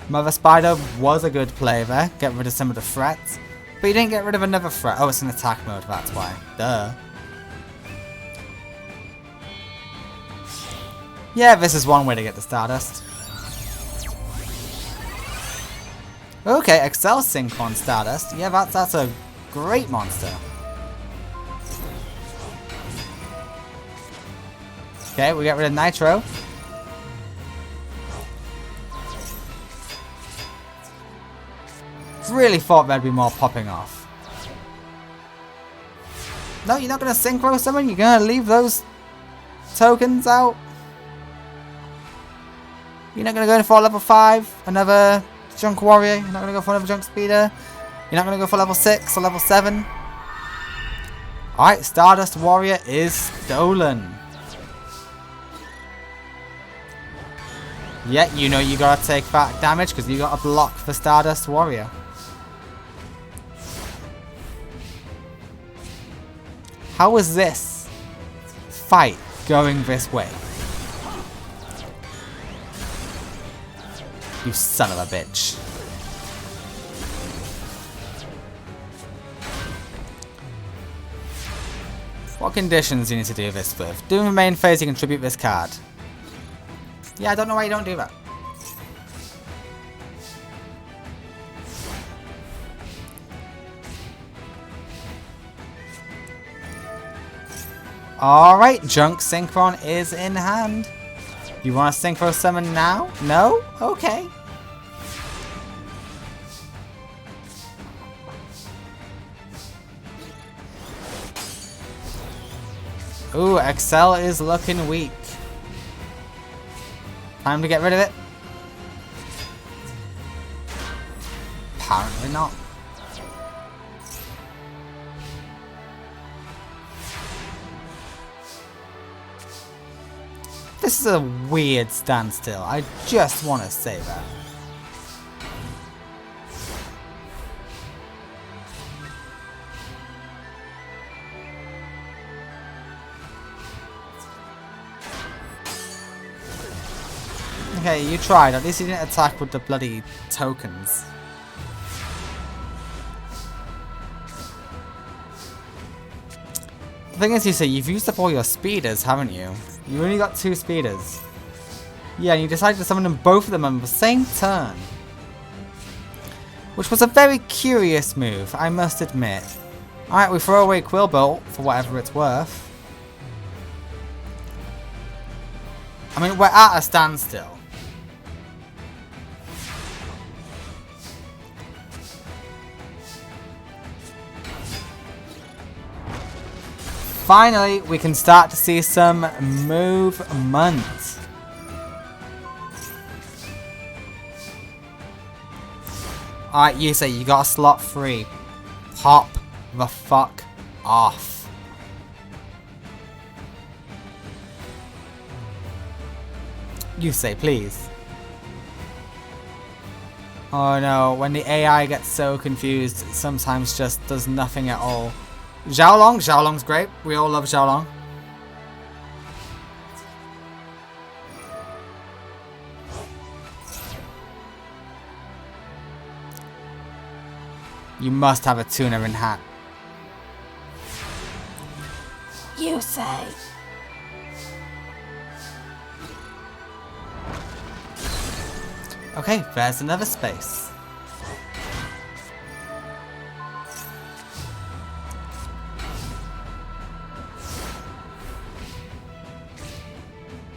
Mother Spider was a good play there, get rid of some of the threats. But you didn't get rid of another threat. Oh, it's in attack mode, that's why. Duh. Yeah, this is one way to get the Stardust. Okay, Excel Synchron Stardust. Yeah, that's a great monster. Okay, we get rid of Nitro. Really thought there'd be more popping off. No, you're not going to synchro summon? You're going to leave those tokens out? You're not going to go for level 5? Another Junk Warrior? You're not going to go for another Junk Speeder? You're not going to go for level 6 or level 7? Alright, Stardust Warrior is stolen. Yeah, you know you got to take back damage because you got to block the Stardust Warrior. How is this fight going this way? You son of a bitch. What conditions do you need to do this with? During the main phase you contribute this card. Yeah, I don't know why you don't do that. Alright, Junk Synchron is in hand. You want to Synchro Summon now? No? Okay. Ooh, Excel is looking weak. Time to get rid of it? Apparently not. This is a weird standstill. I just want to say that. Okay, you tried. At least you didn't attack with the bloody tokens. The thing is, you say you've used up all your speeders, haven't you? You only got 2 speeders. Yeah, and you decided to summon them both of them on the same turn. Which was a very curious move, I must admit. Alright, we throw away Quillbolt for whatever it's worth. I mean, we're at a standstill. Finally, we can start to see some movement. Alright, you say you got a slot free. Pop the fuck off. You say, please. Oh no, when the AI gets so confused, it sometimes just does nothing at all. Xiaolong? Xiaolong's great. We all love Xiaolong. You must have a tuna in hand. You say. Okay, there's another space.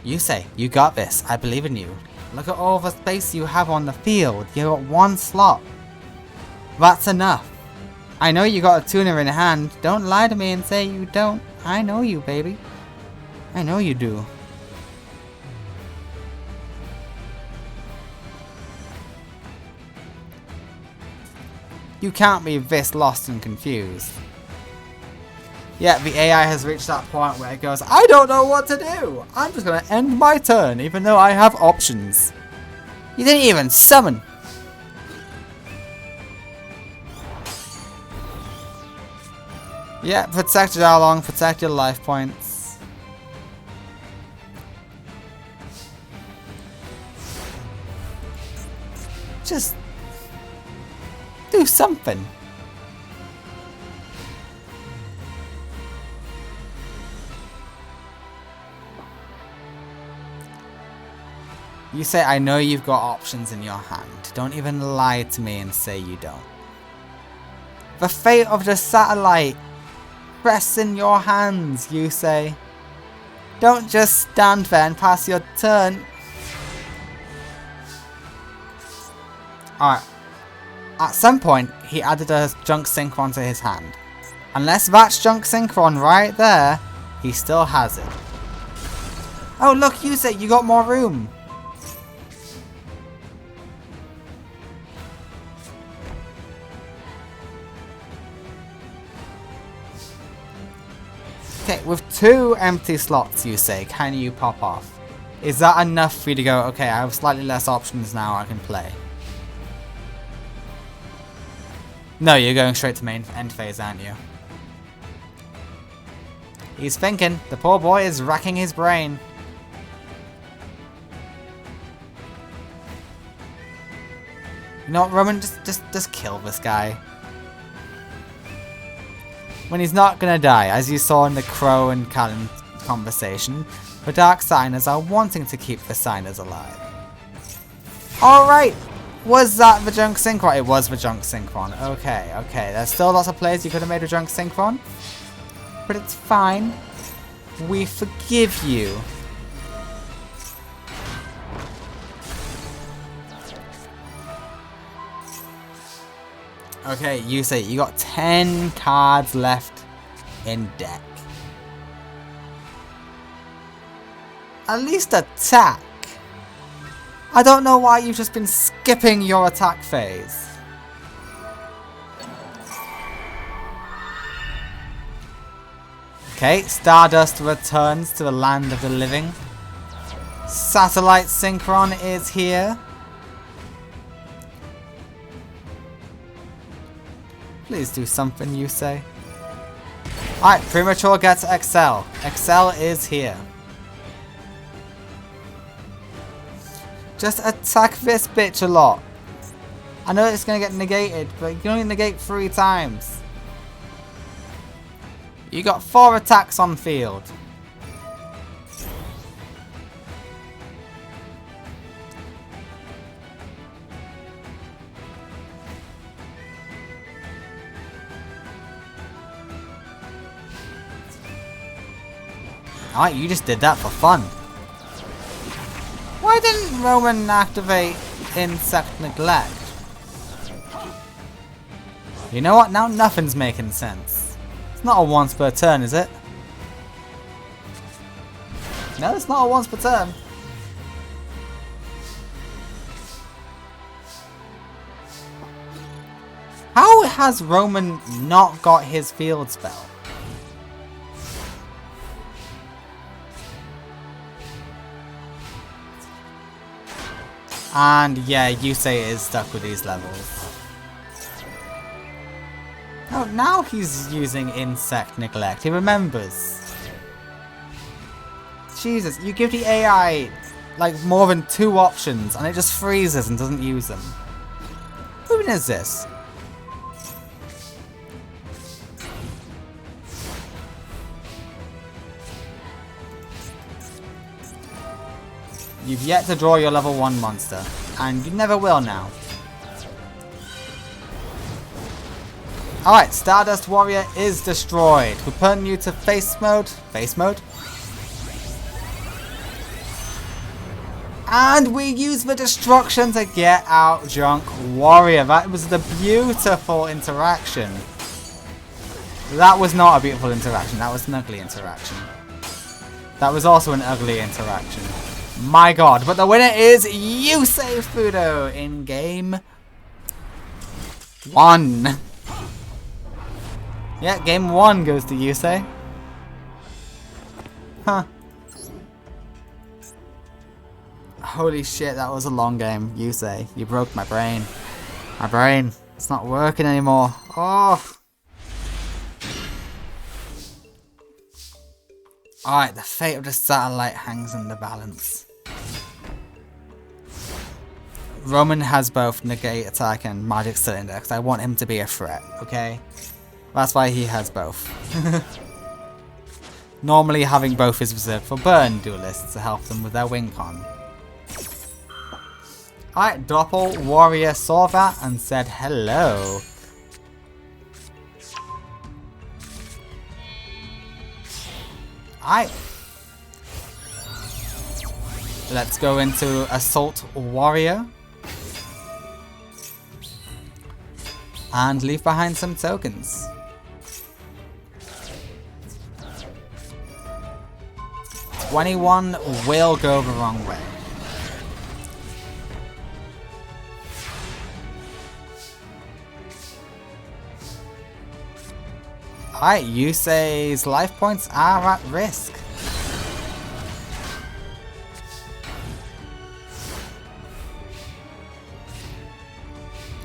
You say, you got this. I believe in you. Look at all the space you have on the field. You got one slot. That's enough. I know you got a tuna in hand. Don't lie to me and say you don't. I know you, baby. I know you do. You can't be this lost and confused. Yeah, the AI has reached that point where it goes, I don't know what to do. I'm just going to end my turn even though I have options. You didn't even summon. Yeah, protect your Arlong, protect your life points. Just do something. You say, I know you've got options in your hand. Don't even lie to me and say you don't. The fate of the satellite rests in your hands, you say. Don't just stand there and pass your turn. Alright. At some point, he added a junk synchron to his hand. Unless that's junk synchron right there, he still has it. Oh look, you say you got more room. Okay, with 2 empty slots, you say, can you pop off? Is that enough for you to go, okay, I have slightly less options now I can play? No, you're going straight to main end phase, aren't you? He's thinking. The poor boy is racking his brain. You know what, Roman? Just kill this guy. When he's not gonna die, as you saw in the Crow and Callum conversation, the Dark Signers are wanting to keep the Signers alive. Alright! Was that the Junk Synchron? It was the Junk Synchron. Okay, okay. There's still lots of players you could have made a Junk Synchron. But it's fine. We forgive you. Okay, you say you got 10 cards left in deck. At least attack. I don't know why you've just been skipping your attack phase. Okay, Stardust returns to the land of the living. Satellite Synchron is here. Please do something, you say. Alright, Premature gets Excel. Excel is here. Just attack this bitch a lot. I know it's going to get negated, but you can only negate 3 times. You got 4 attacks on field. Alright, you just did that for fun. Why didn't Roman activate Insect Neglect? You know what? Now nothing's making sense. It's not a once per turn, is it? No, it's not a once per turn. How has Roman not got his field spell? And yeah, you say it is stuck with these levels. Oh, now he's using Insect Neglect. He remembers. Jesus, you give the AI like more than 2 options and it just freezes and doesn't use them. Who is this? You've yet to draw your level 1 monster. And you never will now. Alright, Stardust Warrior is destroyed. We're putting you to face mode. Face mode. And we use the destruction to get out Junk Warrior. That was the beautiful interaction. That was not a beautiful interaction. That was an ugly interaction. That was also an ugly interaction. My god. But the winner is Yusei Fudo in game 1. Yeah, game 1 goes to Yusei. Huh. Holy shit, that was a long game. Yusei, you broke my brain. My brain. It's not working anymore. Oh. Alright, the fate of the satellite hangs in the balance. Roman has both negate attack and magic cylinder because I want him to be a threat, okay? That's why he has both. Normally having both is reserved for burn duelists to help them with their win con. Alright, Doppel Warrior saw that and said hello. Alright. Let's go into Assault Warrior. And leave behind some tokens. $21 will go the wrong way. Alright, Yusei's life points are at risk.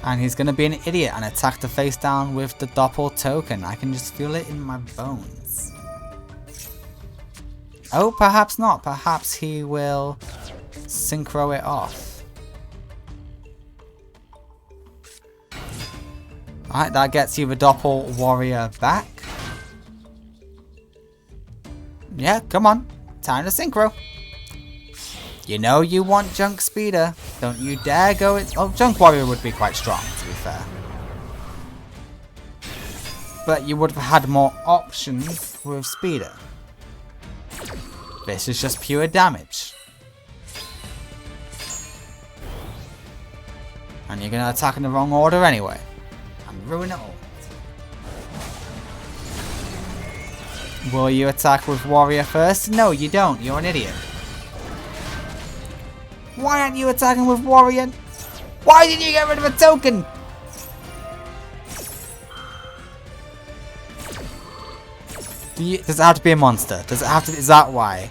And he's going to be an idiot and attack the face down with the Doppel token. I can just feel it in my bones. Oh, perhaps not. Perhaps he will synchro it off. Alright, that gets you the Doppel Warrior back. Yeah, come on. Time to synchro. You know you want Junk Speeder. Don't you dare go it. Oh, Junk Warrior would be quite strong, to be fair. But you would have had more options with Speeder. This is just pure damage. And you're going to attack in the wrong order anyway. And ruin it all. Will you attack with Warrior first? No, you don't. You're an idiot. Why aren't you attacking with Warrior? Why did you get rid of a token? Does it have to be a monster? Does it have to be? Is that why?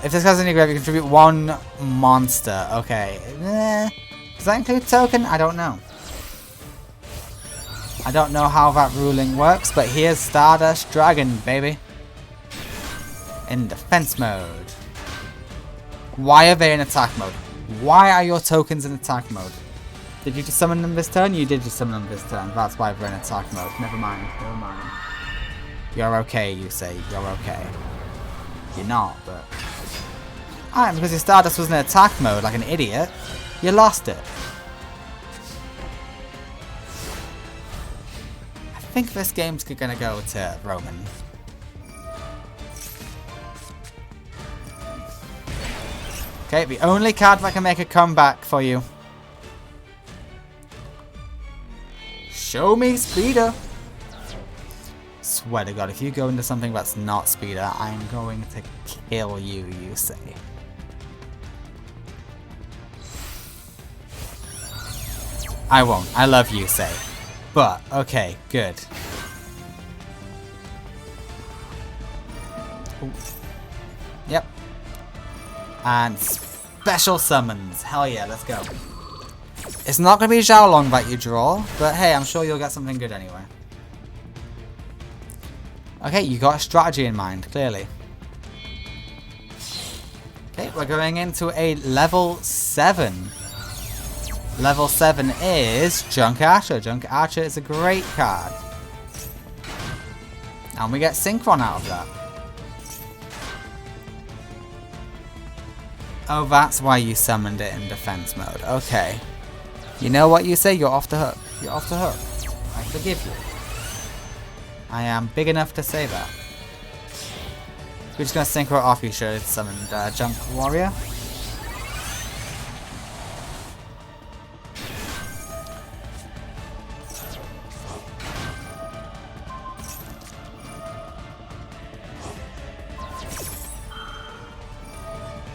If this guy's in your grave, you contribute 1 monster. Okay. Does that include token? I don't know. I don't know how that ruling works, but here's Stardust Dragon, baby. In defense mode. Why are they in attack mode? Why are your tokens in attack mode? Did you just summon them this turn? You did just summon them this turn. That's why they're in attack mode. Never mind. Never mind. You're okay, you say. You're okay. You're not, but... Alright, because your Stardust was in attack mode like an idiot, you lost it. I think this game's gonna go to Roman. Okay, the only card that can make a comeback for you. Show me Speeder. Swear to God, if you go into something that's not Speeder, I'm going to kill you, you say. I won't. I love you, say. But, okay, good. Ooh. Yep. And special summons. Hell yeah, let's go. It's not going to be Xiaolong that you draw, but hey, I'm sure you'll get something good anyway. Okay, you got a strategy in mind, clearly. Okay, we're going into a level 7. Level 7 is Junk Archer. Junk Archer is a great card. And we get Synchron out of that. Oh, that's why you summoned it in defense mode. Okay. You know what you say? You're off the hook. You're off the hook. I forgive you. I am big enough to say that. We're just gonna synchro off. You should have summoned Junk Warrior.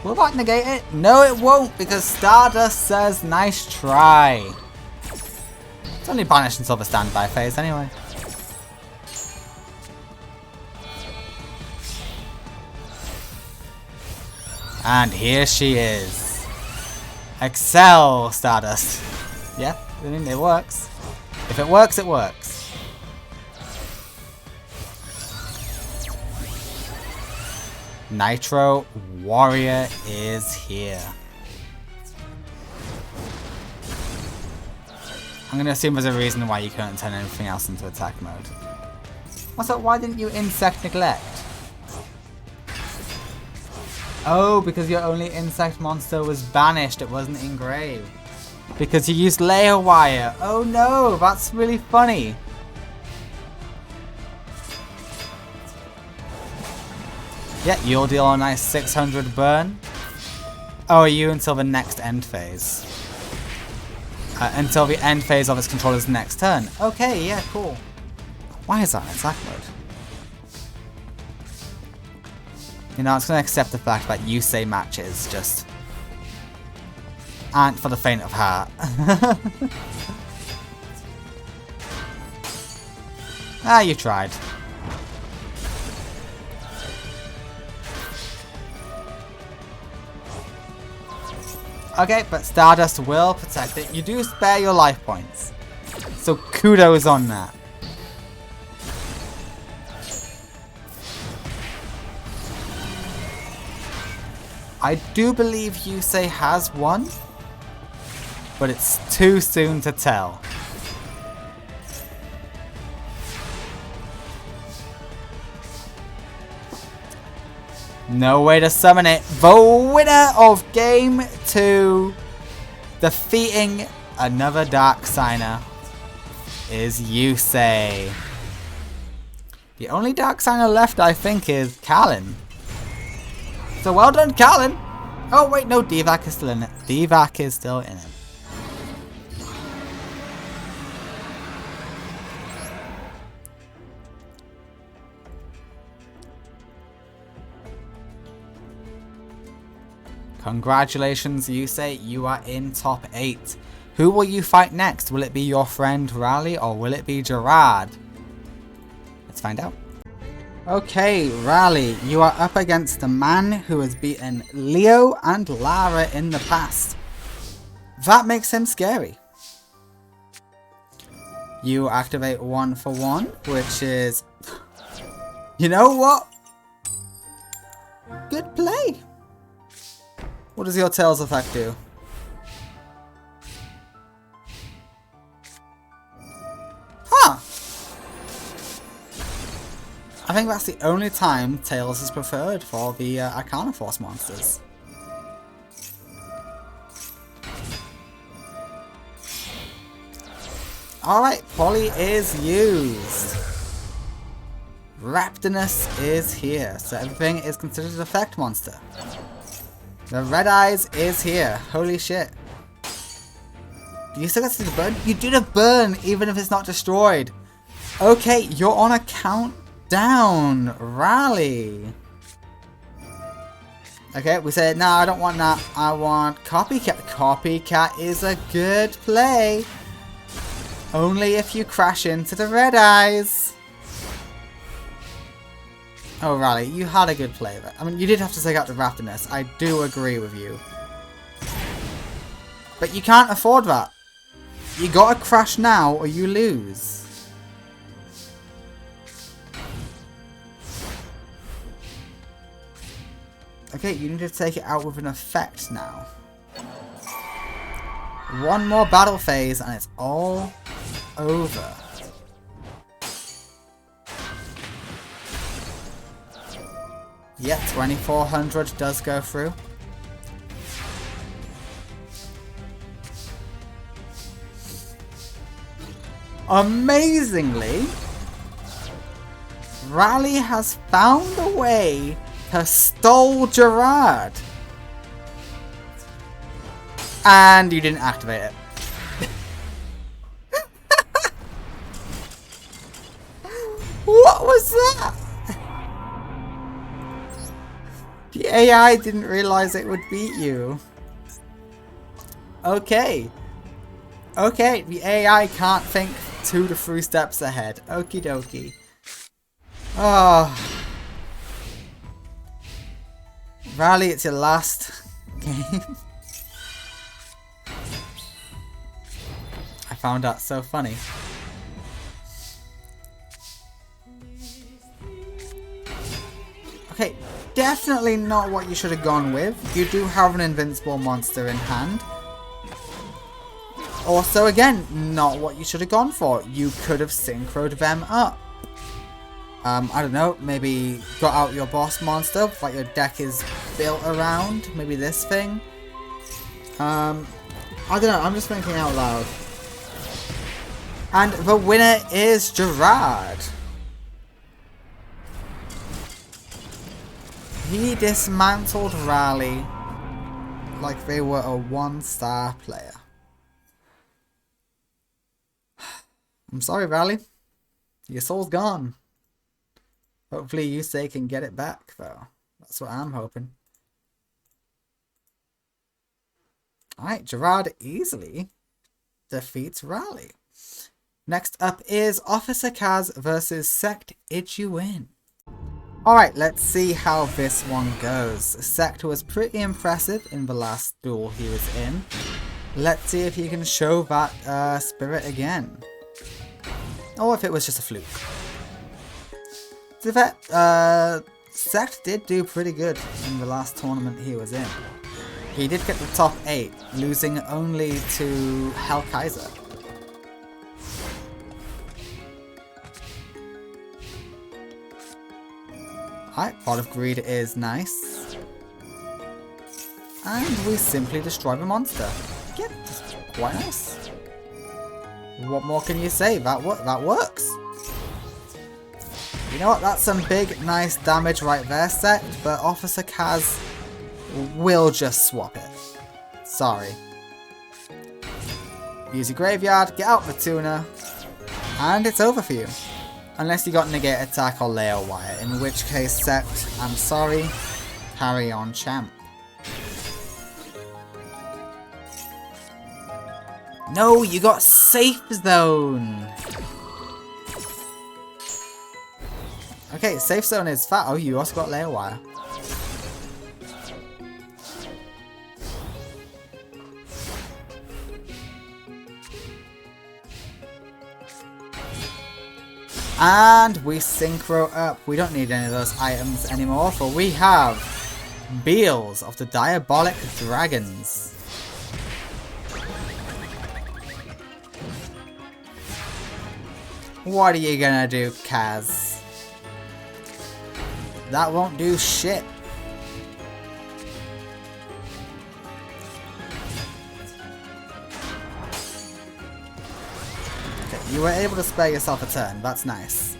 Will that negate it? No, it won't, because Stardust says nice try. It's only banished until the standby phase anyway. And here she is. Excel, Stardust. Yeah, I mean, it works. If it works, it works. Nitro Warrior is here. I'm gonna assume there's a reason why you couldn't turn anything else into attack mode. Also, why didn't you Insect Neglect? Oh, because your only insect monster was banished, it wasn't engraved. Because you used Layer Wire. Oh no, that's really funny. Yeah, you'll deal a nice 600 burn. Oh, are you until the next end phase? Until the end phase of its controller's next turn. Okay, yeah, cool. Why is that in attack mode? You know, I'm just going to accept the fact that Yusei matches just aren't for the faint of heart. Ah, you tried. Okay, but Stardust will protect it. You do spare your life points. So kudos on that. I do believe Yusei has won, but it's too soon to tell. No way to summon it. The winner of Game 2, defeating another Dark Signer, is Yusei. The only Dark Signer left, I think, is Kalin. So well done, Kalin. Oh wait, no, Divac is still in it. Divac is still in it. Congratulations, Yusei, you are in top 8. Who will you fight next? Will it be your friend Raleigh or will it be Gerard? Let's find out. Okay, Raleigh, you are up against the man who has beaten Leo and Lara in the past. That makes him scary. You activate 1 for 1, which is... You know what? Good play. What does your Tails effect do? Huh! I think that's the only time Tails is preferred for the Arcana Force monsters. Alright, Poly is used. Raptinus is here, so everything is considered an effect monster. The Red Eyes is here. Holy shit. You still get to do the burn? You did a burn even if it's not destroyed. Okay, you're on a countdown. Rally. Okay, we said, no, I don't want that. I want Copycat. Copycat is a good play. Only if you crash into the Red Eyes. Oh, Raleigh, you had a good play there. I mean, you did have to take out the Raptinus. I do agree with you. But you can't afford that. You gotta crash now or you lose. Okay, you need to take it out with an effect now. One more battle phase and it's all over. Yeah, 2400 does go through. Amazingly, Rally has found a way to stall Gerard. And you didn't activate it. What was that? The AI didn't realize it would beat you. Okay. Okay, the AI can't think 2 to 3 steps ahead. Okie dokie. Oh. Rally, it's your last game. I found that so funny. Okay, definitely not what you should have gone with. You do have an invincible monster in hand. Also, again, not what you should have gone for. You could have synchroed them up. I don't know, maybe got out your boss monster, like your deck is built around. Maybe this thing. I don't know, I'm just thinking out loud. And the winner is Gerard. He dismantled Rally like they were a 1-star player. I'm sorry, Rally. Your soul's gone. Hopefully Yusei can get it back, though. That's what I'm hoping. Alright, Gerard easily defeats Rally. Next up is Officer Kaz versus Sect Ijuin. Alright, let's see how this one goes. Sect was pretty impressive in the last duel he was in. Let's see if he can show that spirit again. Or if it was just a fluke. To that, Sect did do pretty good in the last tournament he was in. He did get the top 8, losing only to Hell Kaiser. Alright, Pot of Greed is nice. And we simply destroy the monster. Yeah, that's quite nice. What more can you say? That works. You know what? That's some big, nice damage right there, Sect, but Officer Kaz will just swap it. Sorry. Use your graveyard, get out the tuner, and it's over for you. Unless you got negate attack or layer wire, in which case, Sect, I'm sorry, carry on, champ. No, you got safe zone. Okay, safe zone is fat. Oh, you also got layer wire. And we synchro up. We don't need any of those items anymore, for we have Beals of the Diabolic Dragons. What are you gonna do, Kaz? That won't do shit. Okay, you were able to spare yourself a turn. That's nice.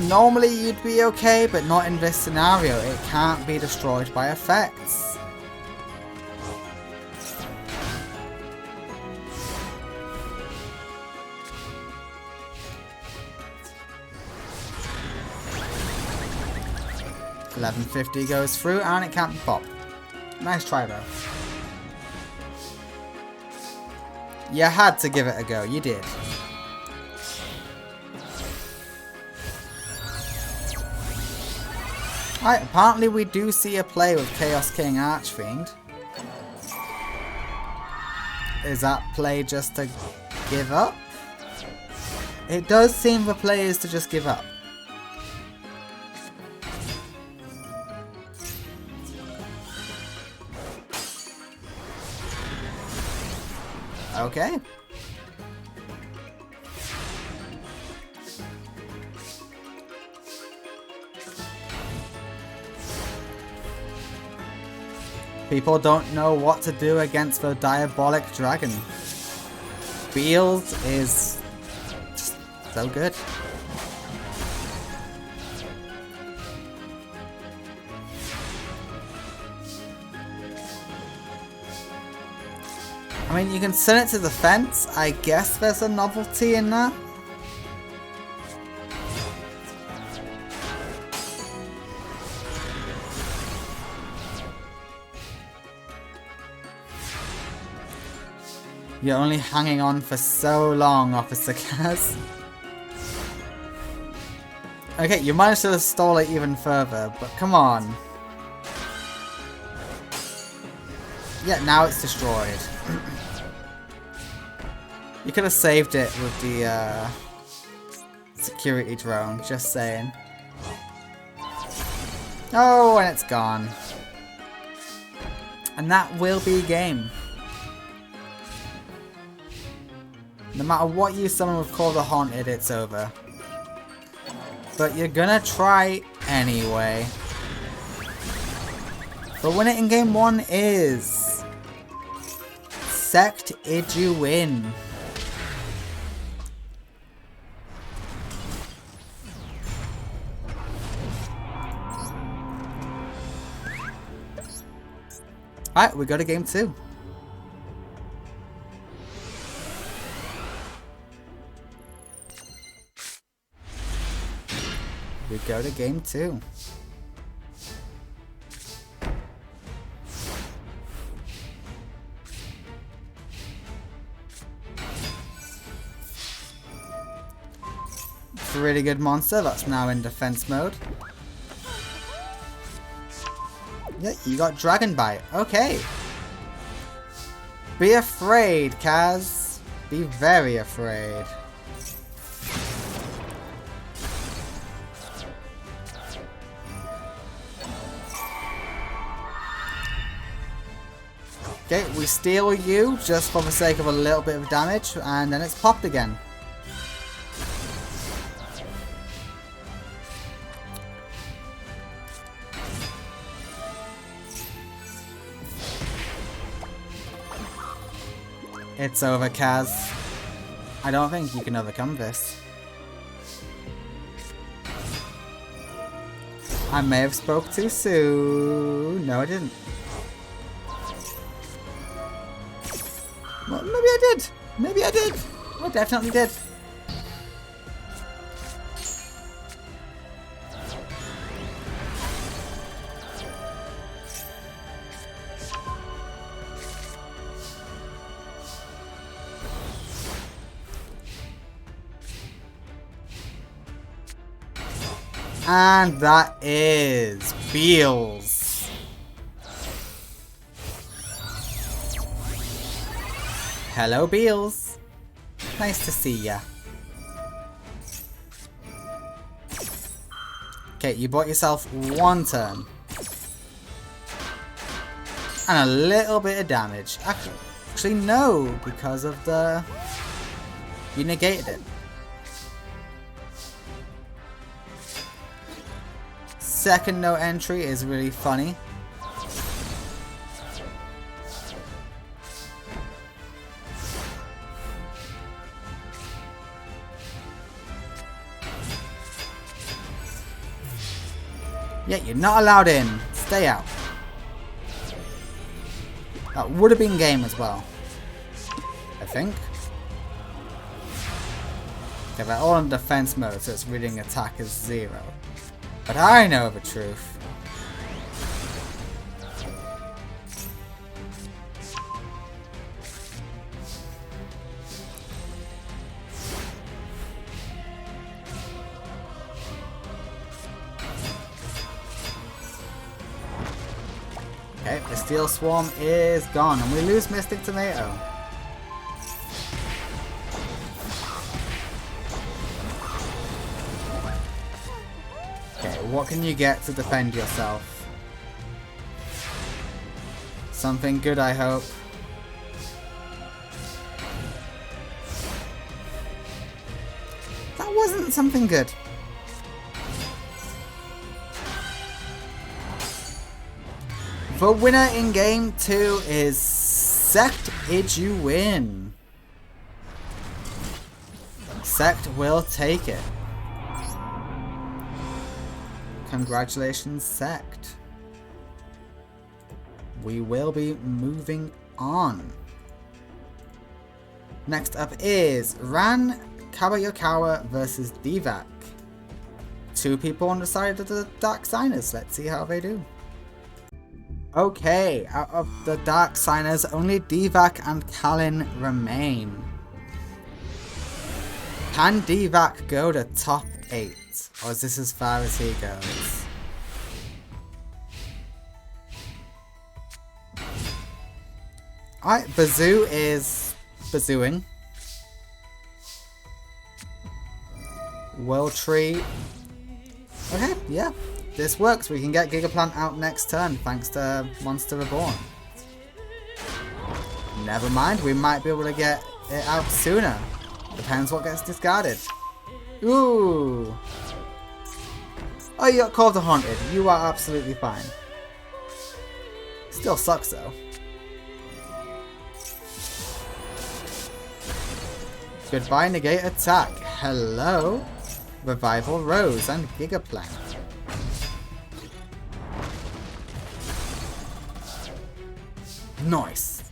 Normally you'd be okay, but not in this scenario. It can't be destroyed by effects. $11.50 goes through and it can't be popped. Nice try though. You had to give it a go, you did. Alright, apparently we do see a play with Chaos King Archfiend. Is that play just to give up? It does seem the play is to just give up. Okay. People don't know what to do against the diabolic dragon. Beals is just so good. I mean, you can send it to the fence. I guess there's a novelty in that. You're only hanging on for so long, Officer Kaz. Okay, you managed to stall it even further, but come on. Yeah, now it's destroyed. You could have saved it with the security drone, just saying. Oh, and it's gone. And that will be game. No matter what you summon with Call the Haunted, it's over. But you're gonna try anyway. The winner in game 1 is Sect Ijuin. Alright, we go to game 2. We go to game 2. It's a really good monster that's now in defense mode. Yeah, you got Dragon Bite. Okay. Be afraid, Kaz. Be very afraid. Okay, we steal you just for the sake of a little bit of damage, and then it's popped again. It's over, Kaz. I don't think you can overcome this. I may have spoke too soon. No, I didn't. Well, maybe I did. Maybe I did. I definitely did. And that is Beals. Hello, Beals. Nice to see ya. Okay, you bought yourself 1 turn. And a little bit of damage. Actually no, because of the... You negated it. Second no entry is really funny. Yeah, you're not allowed in. Stay out. That would have been game as well, I think. Okay, they're all in defense mode, so it's reading attack as 0. But I know the truth. Okay, the Steel Swarm is gone, and we lose Mystic Tomato. What can you get to defend yourself? Something good, I hope. That wasn't something good. The winner in game 2 is Sect Ijuin. Sect will take it. Congratulations, Sect. We will be moving on. Next up is Ran Kabayokawa versus Divac. 2 people on the side of the Dark Signers. Let's see how they do. Okay, out of the Dark Signers, only Divac and Kalin remain. Can Divac go to top 8? Or is this as far as he goes? Alright, Bazoo is bazooing. World Tree. Okay, yeah. This works. We can get Gigaplant out next turn thanks to Monster Reborn. Never mind, we might be able to get it out sooner. Depends what gets discarded. Ooh. Oh, you got called to Haunted. You are absolutely fine. Still sucks though. Goodbye, negate attack. Hello. Revival Rose and Gigaplant. Nice.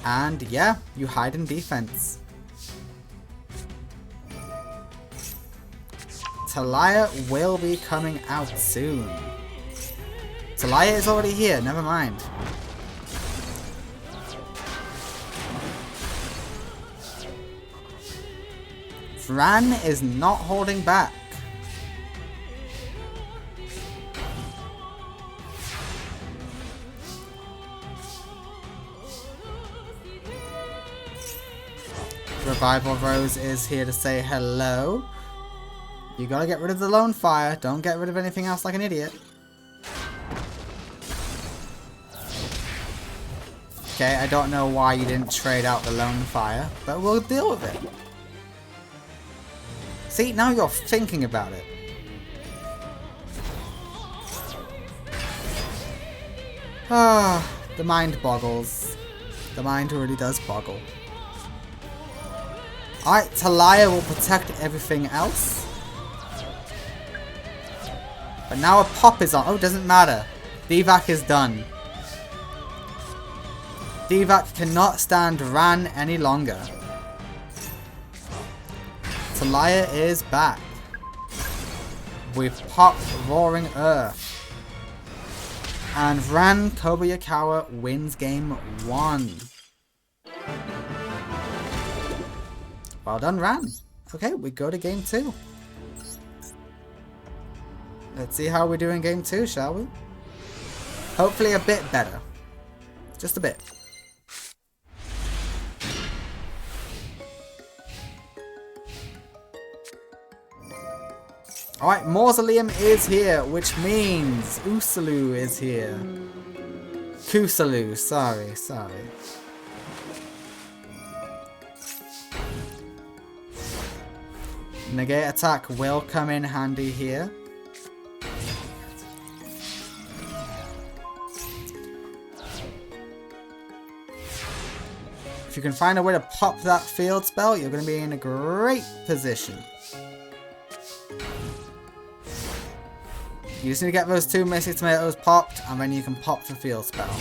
And yeah, you hide in defense. Talia will be coming out soon. Talia is already here, never mind. Ran is not holding back. Revival Rose is here to say hello. You gotta get rid of the Lone Fire. Don't get rid of anything else like an idiot. Okay, I don't know why you didn't trade out the Lone Fire, but we'll deal with it. See, now you're thinking about it. Ah, the mind boggles. The mind really does boggle. Alright, Talia will protect everything else. But now a pop is on. Oh, doesn't matter. Divac is done. Divac cannot stand Ran any longer. Talia is back. We've popped Roaring Earth. And Ran Kobayakawa wins game 1. Well done, Ran. Okay, we go to game 2. Let's see how we do in game 2, shall we? Hopefully a bit better. Just a bit. Alright, Mausoleum is here, which means Usalu is here. Kusalu, sorry. Negate attack will come in handy here. If you can find a way to pop that field spell, you're going to be in a great position. You just need to get those 2 Mystic Tomatoes popped, and then you can pop the field spell.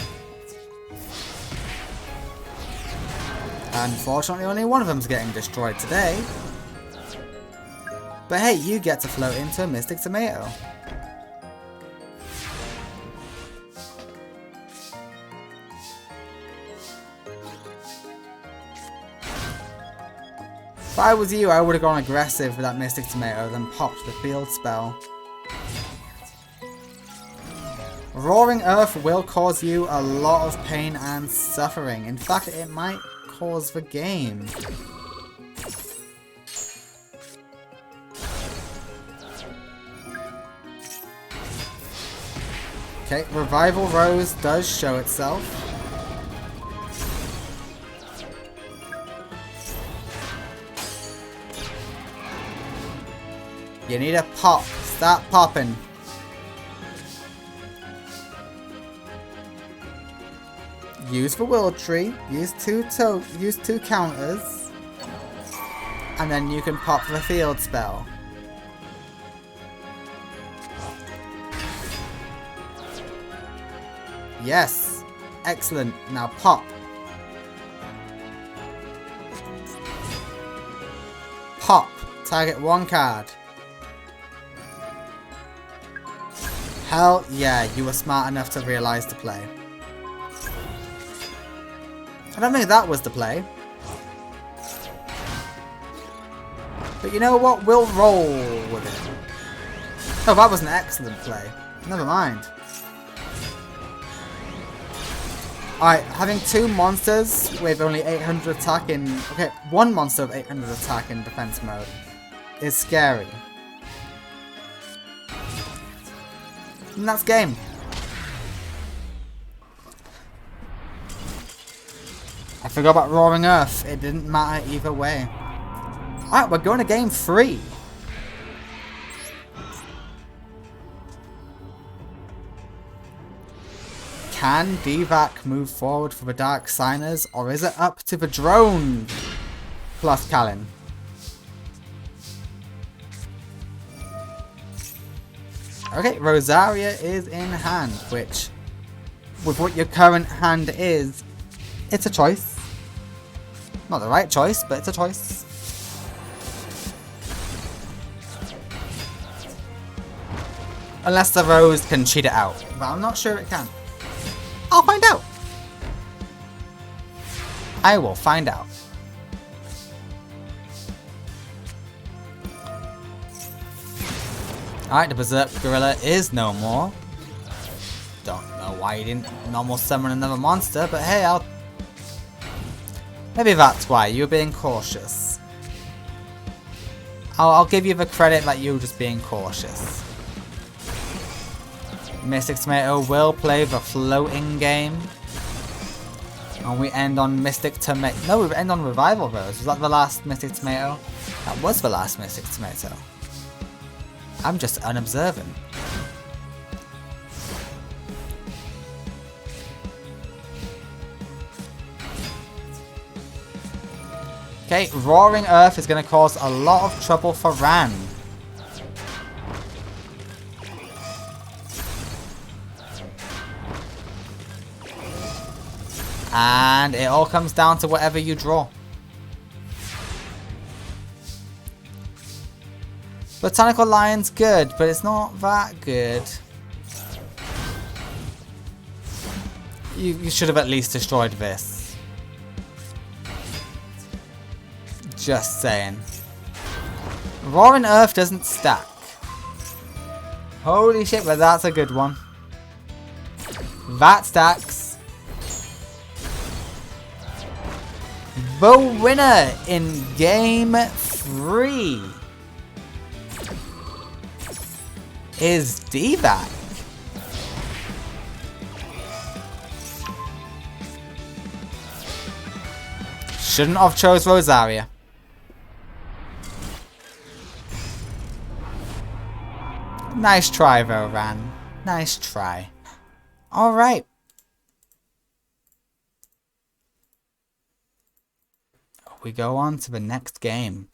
Unfortunately, only one of them's getting destroyed today. But hey, you get to float into a Mystic Tomato. If I was you, I would have gone aggressive with that Mystic Tomato, then popped the field spell. Roaring Earth will cause you a lot of pain and suffering. In fact, it might cause the game. Okay, Revival Rose does show itself. You need a pop. Start popping. Use the will tree. Use two counters. And then you can pop the field spell. Yes. Excellent. Now pop. Pop. Target one card. Hell yeah, you were smart enough to realize the play. I don't think that was the play. But you know what? We'll roll with it. Oh, that was an excellent play. Never mind. Alright, having two monsters with only 800 attack in... Okay, one monster with 800 attack in defense mode is scary. And that's game. I forgot about Roaring Earth. It didn't matter either way. Alright, we're going to game 3. Can Divac move forward for the Dark Signers, or is it up to the drone plus Kalin? Okay, Rosaria is in hand, which, with what your current hand is, it's a choice. Not the right choice, but it's a choice. Unless the Rose can cheat it out, but I'm not sure it can. I'll find out. I will find out. Alright, the Berserk Gorilla is no more. Don't know why you didn't normal summon another monster, but hey, maybe that's why, you were being cautious. I'll give you the credit that you were just being cautious. Mystic Tomato will play the floating game. And we end on Mystic Tomato. No, we end on Revival Rose. Was that the last Mystic Tomato? That was the last Mystic Tomato. I'm just unobservant. Okay, Roaring Earth is going to cause a lot of trouble for Ran. And it all comes down to whatever you draw. Botanical Lion's good, but it's not that good. You should have at least destroyed this. Just saying. Roaring Earth doesn't stack. Holy shit, but that's a good one. That stacks. The winner in game 3 is Divac. Shouldn't have chose Rosaria. Nice try though, Ran. Nice try. Alright. We go on to the next game.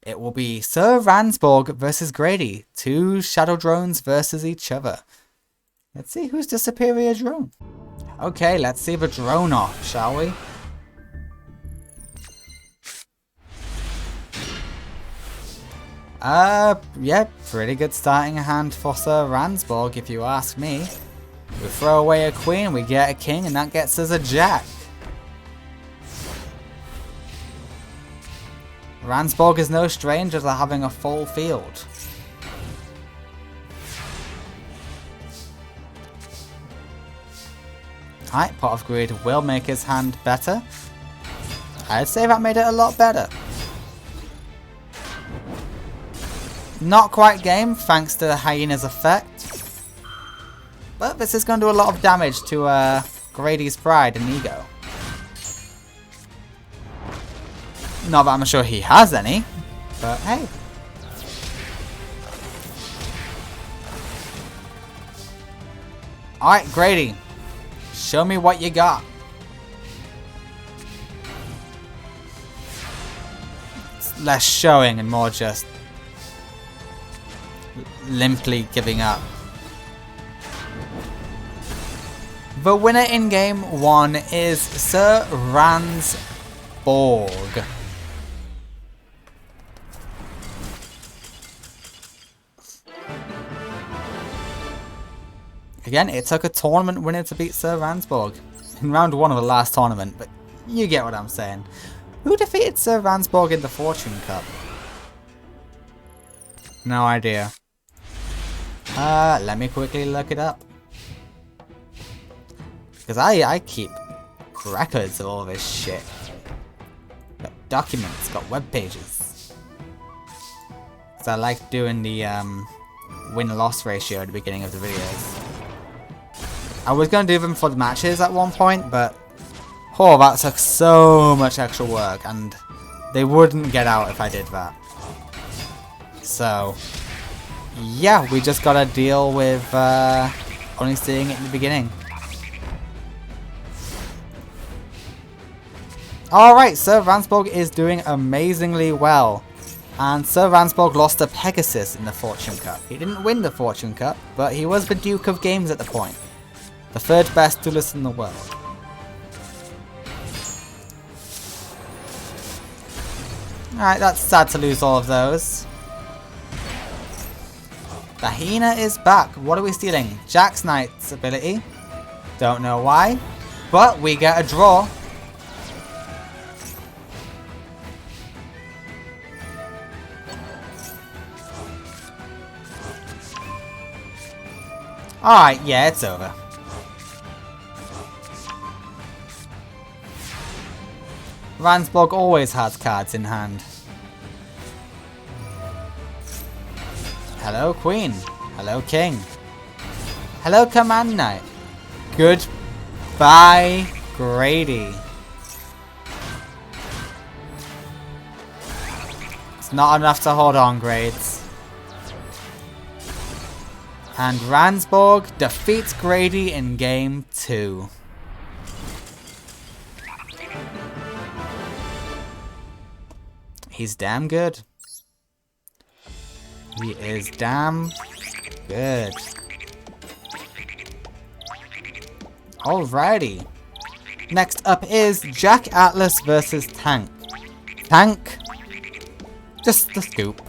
It will be Sir Ransborg versus Grady. Two shadow drones versus each other. Let's see who's the superior drone. Okay, let's see the drone off, shall we? Yeah, pretty good starting hand for Sir Ransborg if you ask me. We throw away a queen, we get a king, and that gets us a jack. Ransborg is no stranger to having a full field. Alright, Pot of Greed will make his hand better. I'd say that made it a lot better. Not quite game, thanks to the Hyena's effect. But this is going to do a lot of damage to Grady's pride and ego. Not that I'm sure he has any, but hey. Alright, Grady. Show me what you got. It's less showing and more just limply giving up. The winner in game 1 is Sir Ransborg. Again, it took a tournament winner to beat Sir Ransborg in round 1 of the last tournament, but you get what I'm saying. Who defeated Sir Ransborg in the Fortune Cup? No idea. Let me quickly look it up. Because I keep records of all this shit. Got documents, got web pages. Because I like doing the win-loss ratio at the beginning of the videos. I was going to do them for the matches at one point, but oh, that took so much extra work, and they wouldn't get out if I did that. So, yeah, we just gotta deal with only seeing it in the beginning. Alright, Sir Ransborg is doing amazingly well. And Sir Ransborg lost to Pegasus in the Fortune Cup. He didn't win the Fortune Cup, but he was the Duke of Games at the point. The 3rd best duelist in the world. Alright, that's sad to lose all of those. The Hyena is back. What are we stealing? Jack's Knight's ability. Don't know why. But we get a draw. Alright, yeah, it's over. Ransborg always has cards in hand. Hello, Queen. Hello, King. Hello, Command Knight. Goodbye, Grady. It's not enough to hold on, grades. And Ransborg defeats Grady in game 2. He's damn good. He is damn good. Alrighty. Next up is Jack Atlas versus Tank. Tank. Just scoop.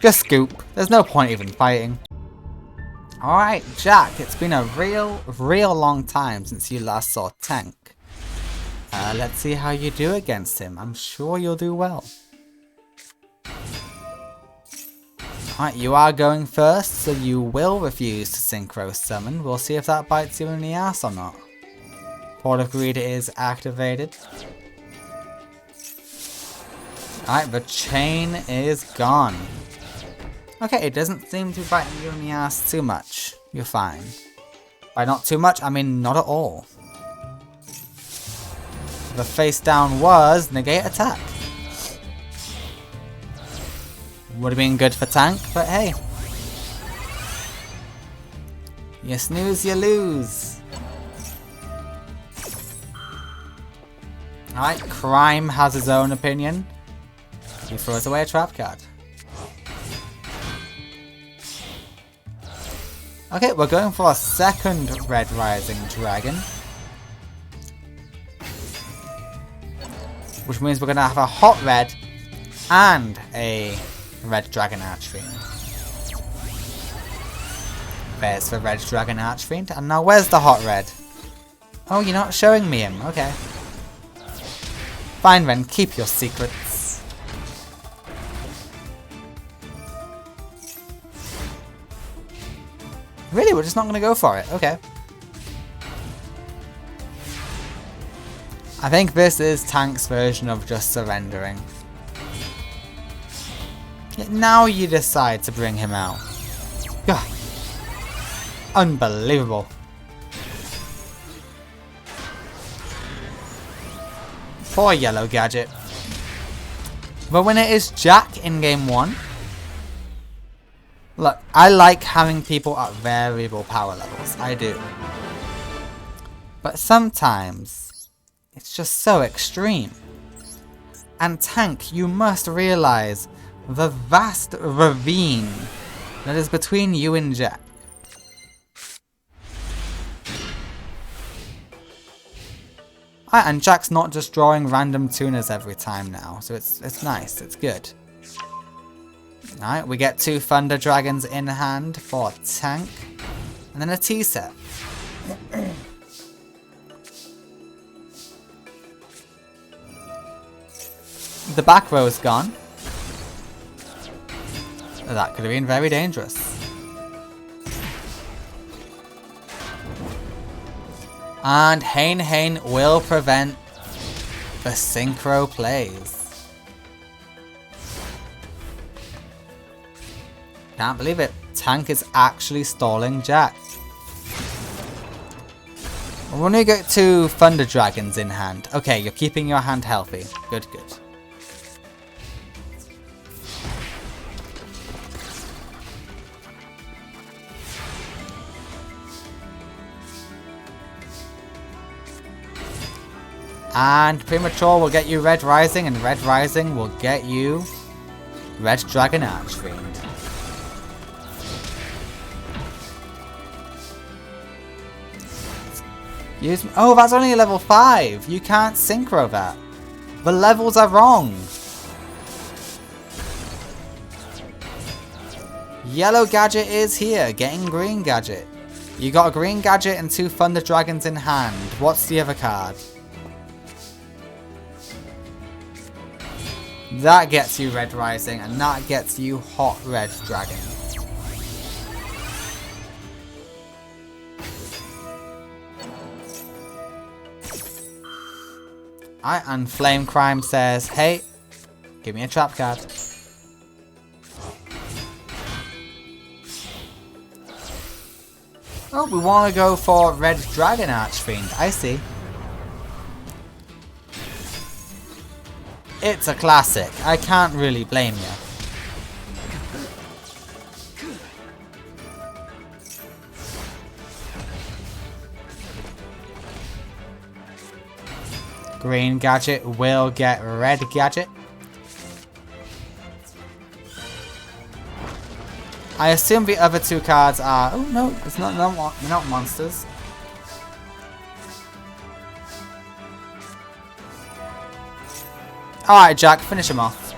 Just scoop. There's no point even fighting. Alright, Jack, it's been a real long time since you last saw Tank. Let's see how you do against him. I'm sure you'll do well. Alright, you are going first, so you will refuse to Synchro Summon. We'll see if that bites you in the ass or not. Port of Greed is activated. Alright, the chain is gone. Okay, it doesn't seem to be biting you in the ass too much. You're fine. By not too much, I mean not at all. The face down was negate attack. Would have been good for Tank, but hey. You snooze, you lose. Alright, Crime has his own opinion. He throws away a trap card. Okay, we're going for a second Red Rising Dragon. Which means we're going to have a Hot Red and a Red Dragon Archfiend. There's the Red Dragon Archfiend. And now where's the Hot Red? Oh, you're not showing me him. Okay. Fine then, keep your secrets. Really? We're just not going to go for it? Okay. I think this is Tank's version of just surrendering. Yet now you decide to bring him out. God. Unbelievable. Poor Yellow Gadget. The winner is Jack in game 1. Look, I like having people at variable power levels. I do. But sometimes, it's just so extreme. And Tank, you must realize the vast ravine that is between you and Jack. And Jack's not just drawing random tuners every time now, so it's nice, it's good. Alright, we get 2 Thunder Dragons in hand for Tank, and then a T-set. The back row is gone. That could have been very dangerous. And Hane will prevent the synchro plays. Can't believe it. Tank is actually stalling Jack. We're gonna get 2 Thunder Dragons in hand. Okay, you're keeping your hand healthy. Good, good. And Premature will get you Red Rising, and Red Rising will get you Red Dragon Archfiend. Oh, that's only a level 5. You can't synchro that. The levels are wrong. Yellow Gadget is here, getting Green Gadget. You got a Green Gadget and 2 Thunder Dragons in hand. What's the other card? That gets you Red Rising, and that gets you Hot Red Dragon. Alright, and Flame Crime says, hey, give me a trap card. Oh, we want to go for Red Dragon Archfiend. I see. It's a classic. I can't really blame you. Green Gadget will get Red Gadget. I assume the other 2 cards are... Oh no, it's not, they're not monsters. Alright, Jack, finish him off.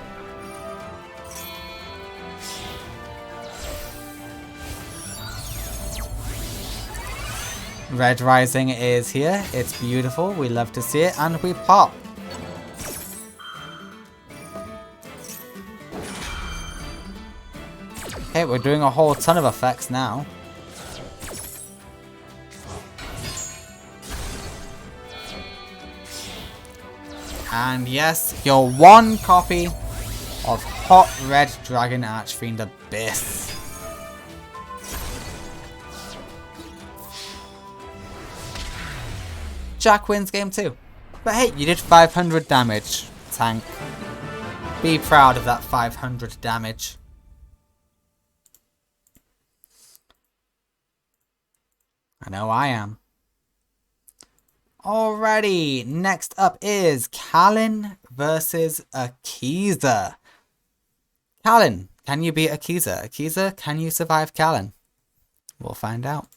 Red Rising is here. It's beautiful. We love to see it. And we pop. Okay, we're doing a whole ton of effects now. And yes, your 1 copy of Hot Red Dragon Archfiend Abyss. Jack wins game 2. But hey, you did 500 damage, Tank. Be proud of that 500 damage. I know I am. Alrighty, next up is Kalin versus Akiza. Kalin, can you beat Akiza? Akiza, can you survive Kalin? We'll find out.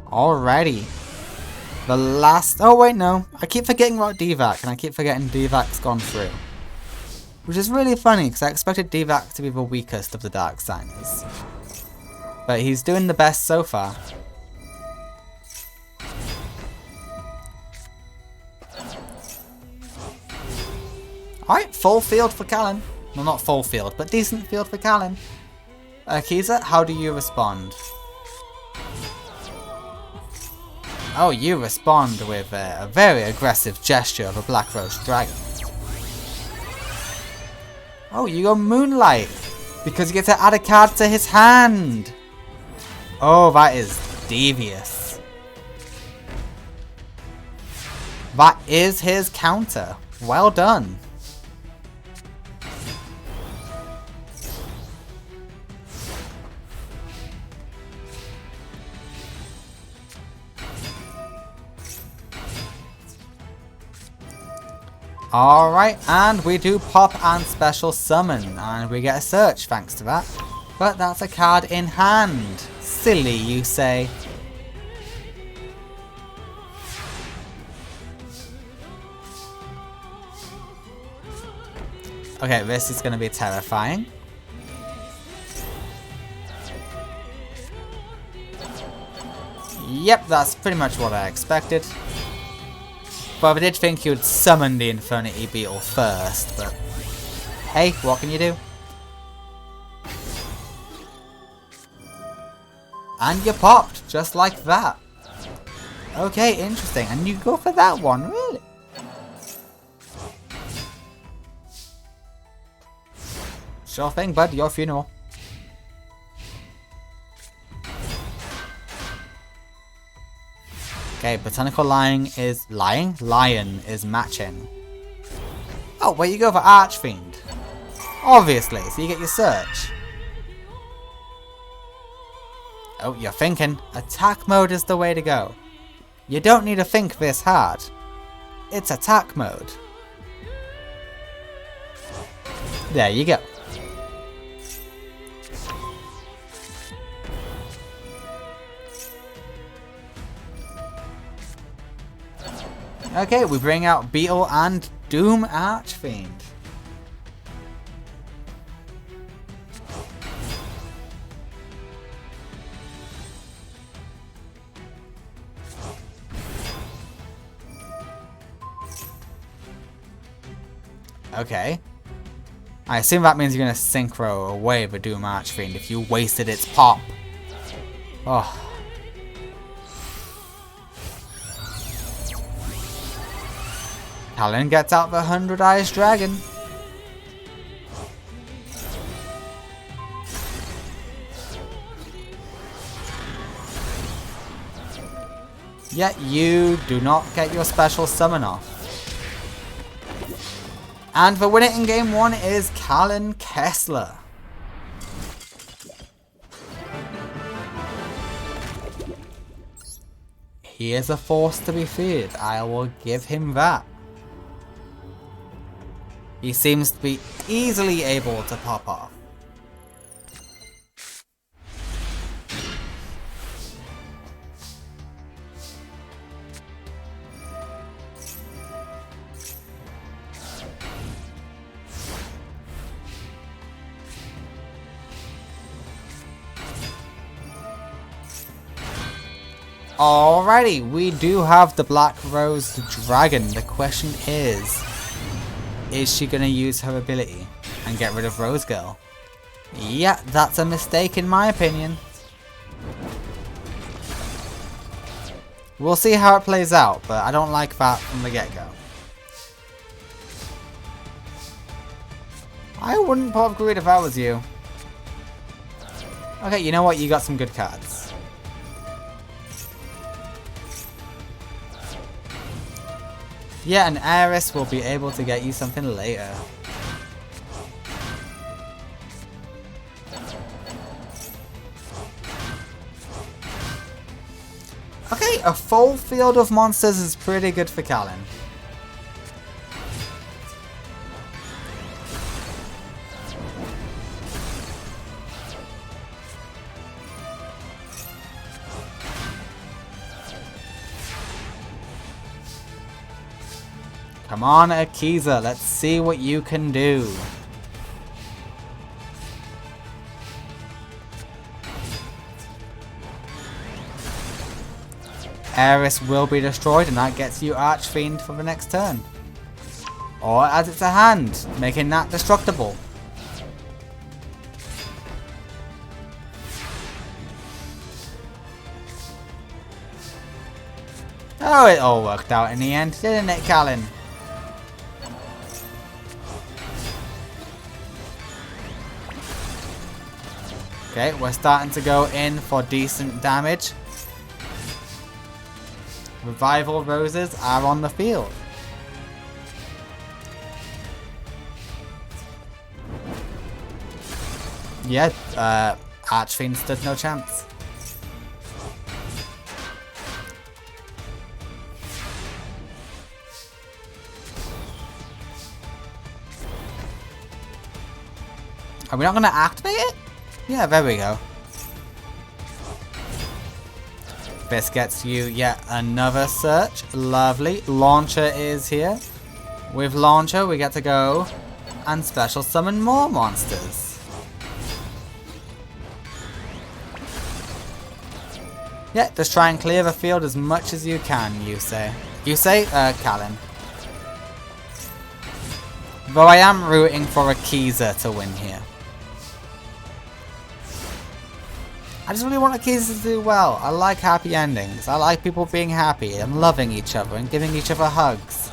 Alrighty. The last... Oh wait, no. I keep forgetting about Divac, and I keep forgetting Divac's gone through. Which is really funny, because I expected Divac to be the weakest of the Dark Signers. But he's doing the best so far. Alright, full field for Kalin. Well, not full field, but decent field for Kalin. Akiza, how do you respond? Oh, you respond with a very aggressive gesture of a Black Rose Dragon. Oh, you go Moonlight, because you get to add a card to his hand. Oh, that is devious. That is his counter. Well done. Alright, and we do pop and special summon, and we get a search thanks to that. But that's a card in hand. Silly, you say? Okay, this is going to be terrifying. Yep, that's pretty much what I expected. But I did think you'd summon the Infernity Beetle first, but hey, what can you do? And you popped, just like that. Okay, interesting. And you go for that one, really? Sure thing, bud, your funeral. Okay, Botanical Lion is matching. Oh, where you go for Archfiend? Obviously, so you get your search. Oh, you're thinking. Attack mode is the way to go. You don't need to think this hard. It's attack mode. There you go. Okay, we bring out Beetle and Doom Archfiend. Okay. I assume that means you're going to synchro away the Doom Archfiend if you wasted its pop. Oh. Callan gets out the 100 Eyes Dragon. Yet you do not get your special summon off. And the winner in game 1 is Callan Kessler. He is a force to be feared, I will give him that. He seems to be easily able to pop off. Alrighty, we do have the Black Rose Dragon. The question is she going to use her ability and get rid of Rose Girl? Yeah, that's a mistake in my opinion. We'll see how it plays out, but I don't like that from the get-go. I wouldn't pop Greed if I was you. Okay, you know what? You got some good cards. Yeah, an Heiress will be able to get you something later. Okay, a full field of monsters is pretty good for Callan. Come on, Akiza, let's see what you can do. Heiress will be destroyed and that gets you Archfiend for the next turn. Or as it's a hand, making that destructible. Oh, it all worked out in the end, didn't it, Callan? Okay, we're starting to go in for decent damage. Revival Roses are on the field. Yeah, Archfiend stood no chance. Are we not going to activate it? Yeah, there we go. This gets you yet another search. Lovely. Launcher is here. With Launcher, we get to go and special summon more monsters. Yeah, just try and clear the field as much as you can, Yusei. Yusei? Kalin. Though I am rooting for Akiza to win here. I just really want Akiza to do well. I like happy endings. I like people being happy and loving each other and giving each other hugs.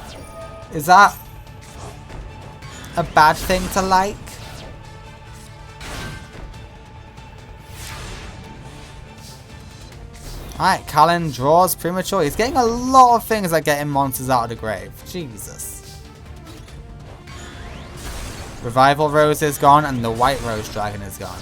Is that a bad thing to like? Alright, Kalin draws premature. He's getting a lot of things like getting monsters out of the grave. Jesus. Revival Rose is gone and the White Rose Dragon is gone.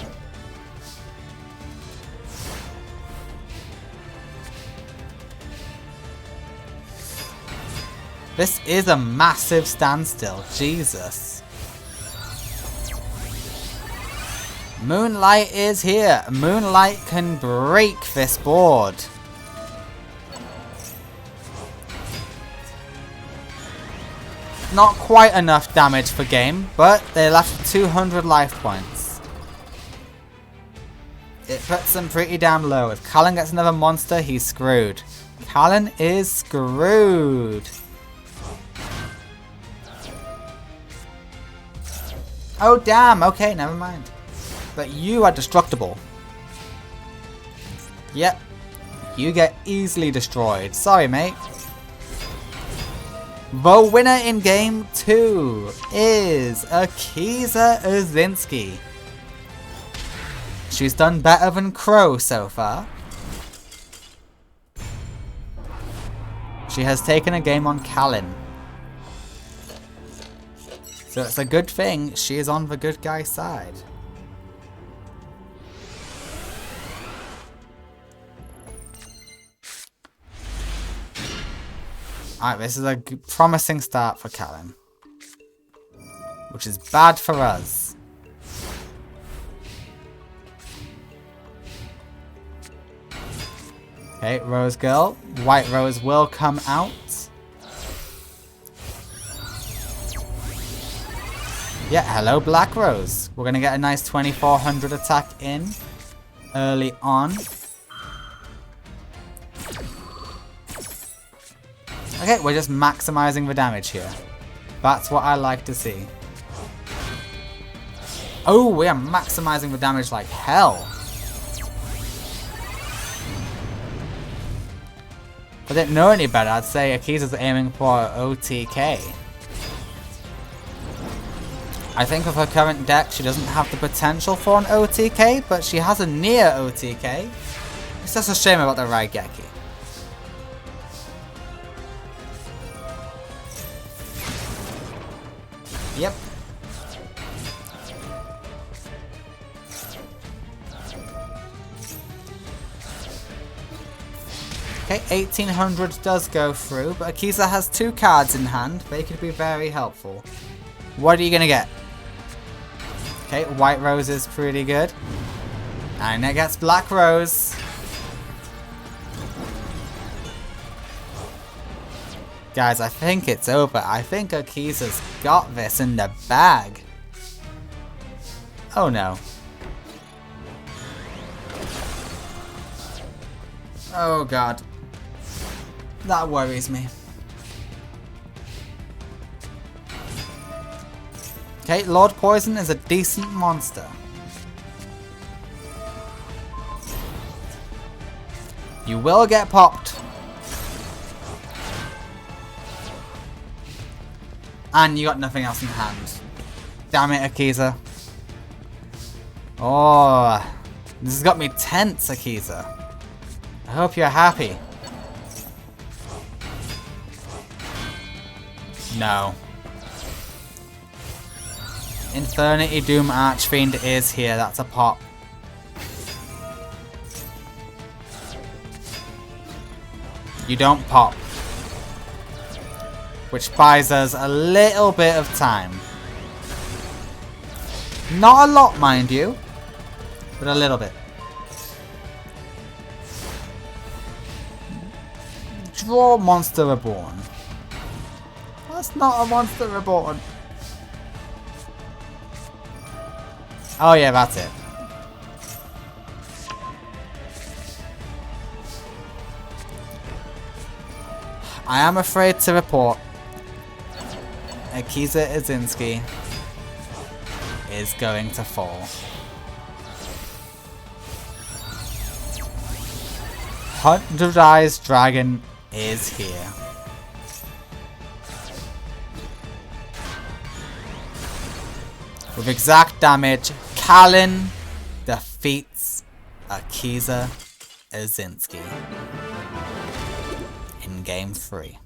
This is a massive standstill. Jesus. Moonlight is here. Moonlight can break this board. Not quite enough damage per game, but they're left with 200 life points. It puts them pretty damn low. If Kalin gets another monster, he's screwed. Kalin is screwed. Oh damn, okay, never mind. But you are destructible. Yep. You get easily destroyed. Sorry, mate. The winner in game 2 is Akiza Uzinski. She's done better than Crow so far. She has taken a game on Kalin. So it's a good thing she is on the good guy side. Alright, this is a promising start for Kalin. Which is bad for us. Okay, Rose Girl. White Rose will come out. Yeah, hello Black Rose. We're going to get a nice 2400 attack in early on. Okay, we're just maximizing the damage here. That's what I like to see. Oh, we are maximizing the damage like hell. If I didn't know any better, I'd say Akiza's aiming for OTK. I think with her current deck, she doesn't have the potential for an OTK, but she has a near OTK. It's just a shame about the Raigeki. Yep. Okay, 1800 does go through, but Akiza has 2 cards in hand. They could be very helpful. What are you gonna get? Okay, White Rose is pretty good. And it gets Black Rose. Guys, I think it's over. I think Akiza's got this in the bag. Oh no. Oh god. That worries me. Okay, Lord Poison is a decent monster. You will get popped. And you got nothing else in hand. Damn it, Akiza. Oh, this has got me tense, Akiza. I hope you're happy. No. Infernity Doom Archfiend is here, that's a pop. You don't pop. Which buys us a little bit of time. Not a lot, mind you, but a little bit. Draw Monster Reborn. That's not a Monster Reborn. Oh yeah, that's it. I am afraid to report Akiza Izinski is going to fall. 100 Eyes Dragon is here. With exact damage, Kalin defeats Akiza Izinski in Game 3.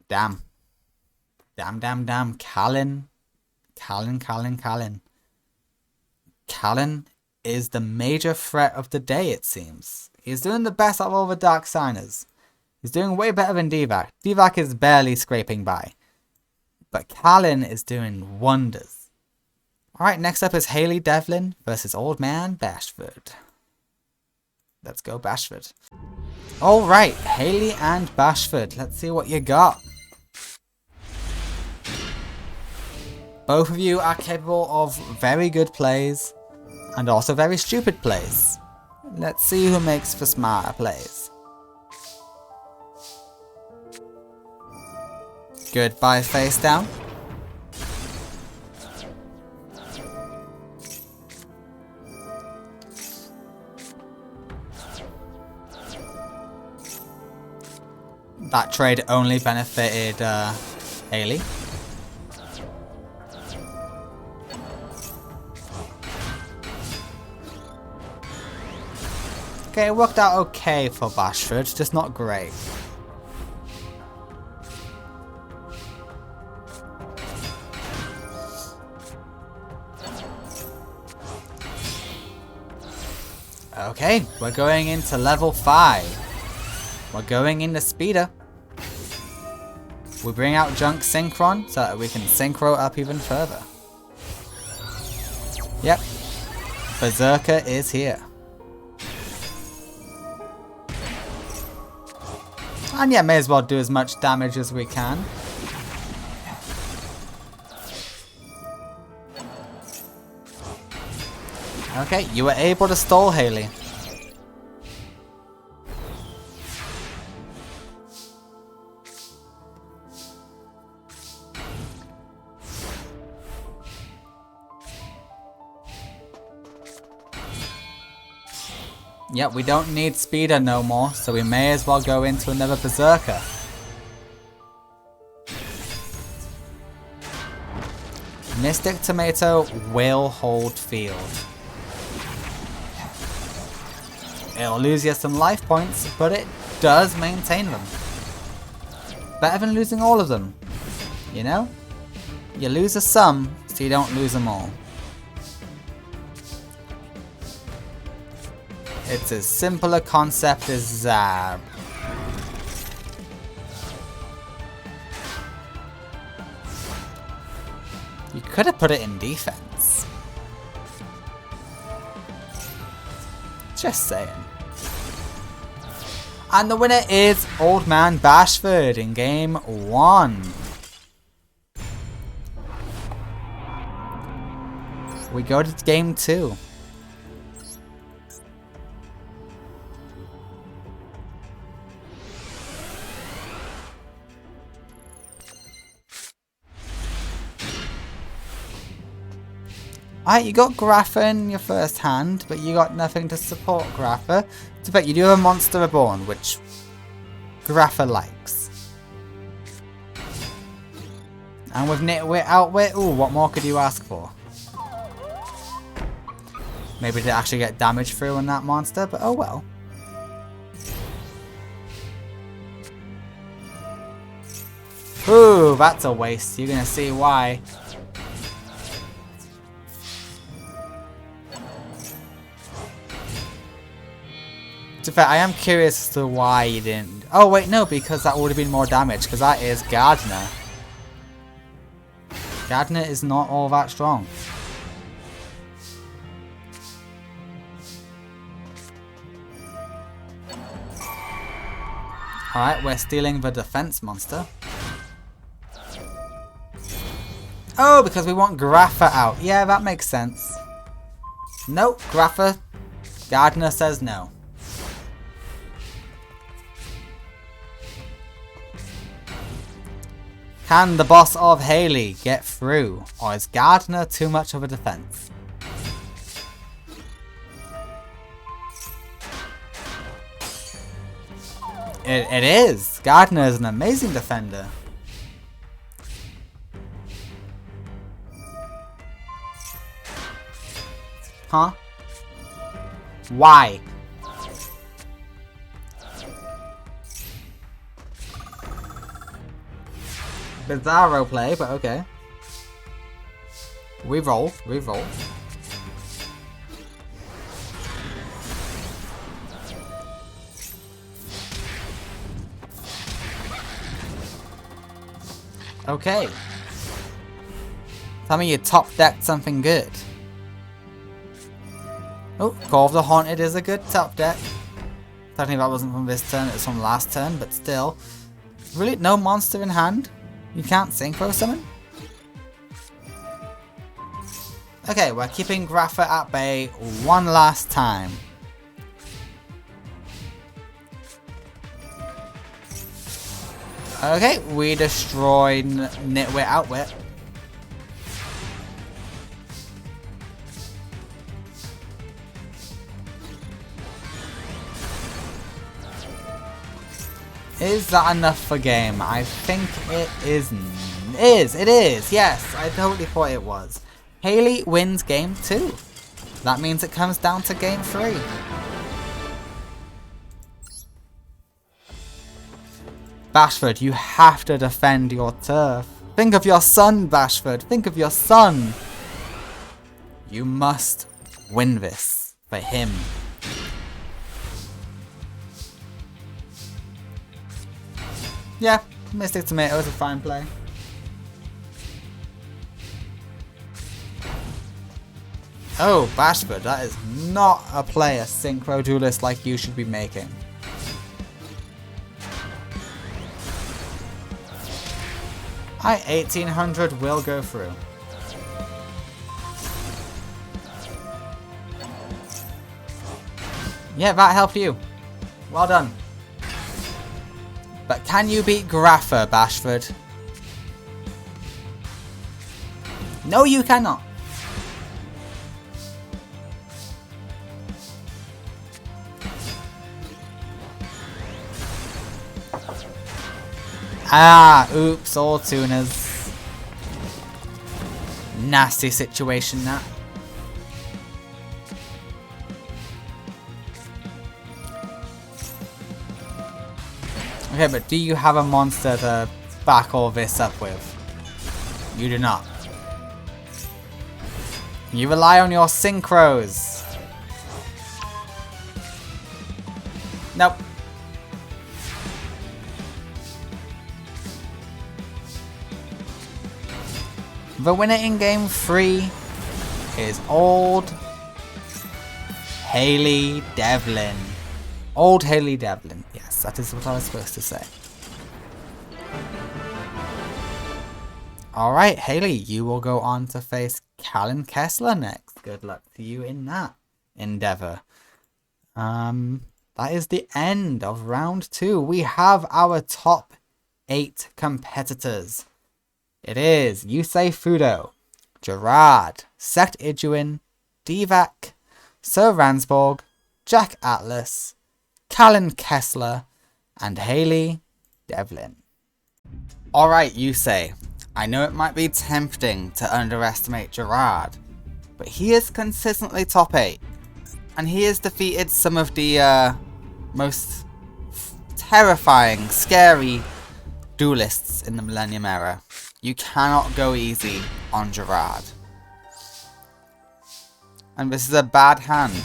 Damn. Damn. Kalin is the major threat of the day, it seems. He's doing the best out of all the Dark Signers. He's doing way better than Divac. Divac is barely scraping by. But Kalin is doing wonders. Alright, next up is Haley Devlin versus Old Man Bashford. Let's go Bashford. Alright, Haley and Bashford. Let's see what you got. Both of you are capable of very good plays and also very stupid plays. Let's see who makes the smarter plays. Goodbye face down. That trade only benefited Haley. Okay, it worked out okay for Bashford, just not great. Okay, we're going into level 5. We're going into Speeder. We bring out Junk Synchron so that we can synchro up even further. Yep, Berserker is here. And yeah, may as well do as much damage as we can. Okay, you were able to stall Haley. Yep, we don't need Speeder no more, so we may as well go into another Berserker. Mystic Tomato will hold field. It'll lose you some life points, but it does maintain them. Better than losing all of them. You know? You lose a some, so you don't lose them all. It's as simple a concept as that. You could have put it in defense. Just saying. And the winner is Old Man Bashford in Game 1. We go to Game 2. Alright, you got Grapha in your first hand, but you got nothing to support Grapha. To bet you do have a Monster Reborn, which Grapha likes. And with Nitwit, Outwit, ooh, what more could you ask for? Maybe to actually get damage through on that monster, but oh well. Ooh, that's a waste. You're gonna see why. To be fair, I am curious as to why you didn't Oh wait, no, because that would have been more damage, because that is Gardner. Gardner is not all that strong. Alright, we're stealing the defense monster. Oh, because we want Grapha out. Yeah, that makes sense. Nope, Grapha. Gardner says no. Can the boss of Haley get through? Or is Gardner too much of a defense? It is. Gardner is an amazing defender. Huh? Why? Bizarro play, but okay. Reroll, reroll. Okay. Tell me you top decked something good. Oh, Call of the Haunted is a good top deck. Technically that wasn't from this turn, it was from last turn, but still. Really? No monster in hand? You can't synchro summon? Okay, we're keeping Grapha at bay one last time. Okay, we destroyed Nitwit Outwit. Is that enough for game? I think it is. It is. Yes, I totally thought it was. Haley wins game 2. That means it comes down to game 3. Bashford, you have to defend your turf. Think of your son, Bashford. Think of your son. You must win this for him. Yeah, Mystic Tomato is a fine play. Oh, Bashford, that is not a play a synchro duelist like you should be making. Alright, 1800 will go through. Yeah, that helped you. Well done. But can you beat Grapha, Bashford? No, you cannot. Ah, oops, all tuners. Nasty situation, that. Okay, but do you have a monster to back all this up with? You do not. You rely on your synchros. Nope. The winner in game 3 is old Haley Devlin. Old Haley Devlin. Yes, that is what I was supposed to say. Alright, Haley, you will go on to face Callan Kessler next. Good luck to you in that endeavor. That is the end of round 2. We have our top 8 competitors. It is Yusei Fudo, Gerard, Sect Iduin, Divac, Sir Ransborg, Jack Atlas, Callan Kessler, and Haley Devlin. Alright, Yusei. I know it might be tempting to underestimate Gerard, but he is consistently top 8. And he has defeated some of the most terrifying, scary duelists in the Millennium era. You cannot go easy on Gerard. And this is a bad hand.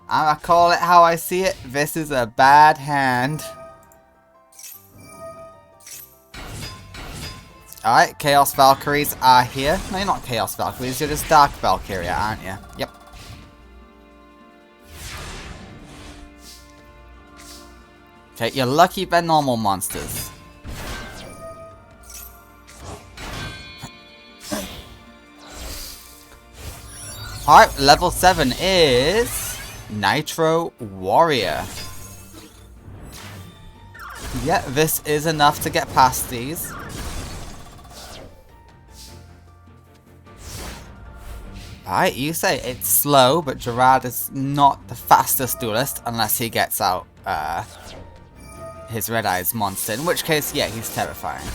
I call it how I see it. This is a bad hand. Alright, Chaos Valkyries are here. No, you're not Chaos Valkyries, you're just Dark Valkyria, aren't you? Yep. Okay, you're lucky they're normal monsters. Alright, level 7 is Nitro Warrior. Yeah, this is enough to get past these. Alright, you say it's slow, but Gerard is not the fastest duelist unless he gets out his Red Eyes monster, in which case, yeah, he's terrifying.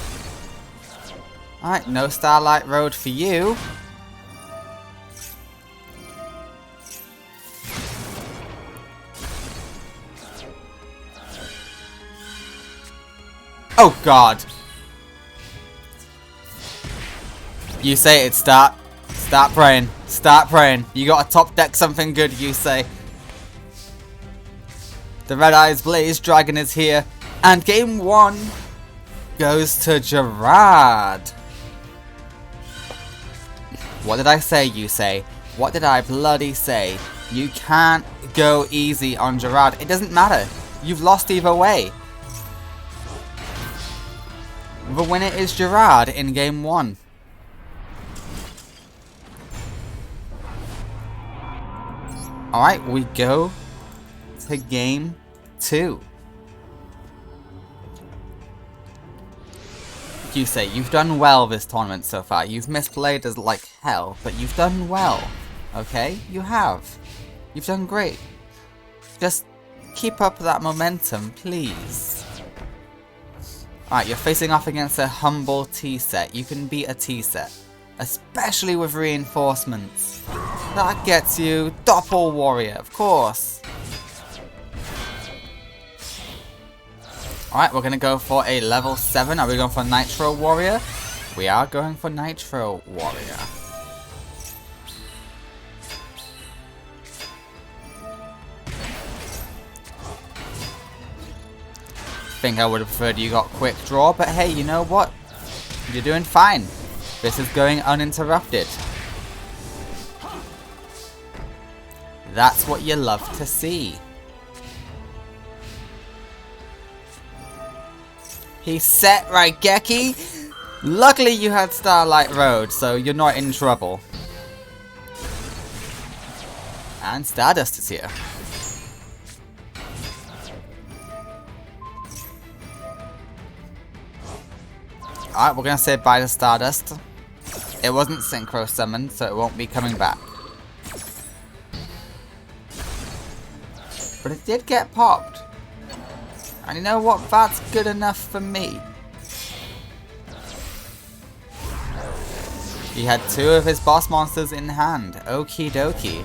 Alright, no Starlight Road for you. Oh god! You say it, start praying. Start praying. You gotta top deck something good, you say. The Red Eyes Blaze Dragon is here. And game 1 goes to Gerard. What did I say, you say? What did I bloody say? You can't go easy on Gerard. It doesn't matter. You've lost either way. The winner is Gerard in game 1. Alright, we go to game 2. You say, you've done well this tournament so far. You've misplayed as like hell, but you've done well. Okay? You have. You've done great. Just keep up that momentum, please. Alright, you're facing off against a humble T-set. You can beat a T-set. Especially with reinforcements. That gets you Doppel Warrior, of course. Alright, we're going to go for a level 7. Are we going for Nitro Warrior? We are going for Nitro Warrior. Think I would have preferred you got quick draw, but hey, you know what? You're doing fine. This is going uninterrupted. That's what you love to see. He's set, right, Geki? Luckily you had Starlight Road, so you're not in trouble. And Stardust is here. Alright, we're gonna say bye to Stardust. It wasn't synchro summoned, so it won't be coming back. But it did get popped. And you know what? That's good enough for me. He had 2 of his boss monsters in hand. Okie dokie.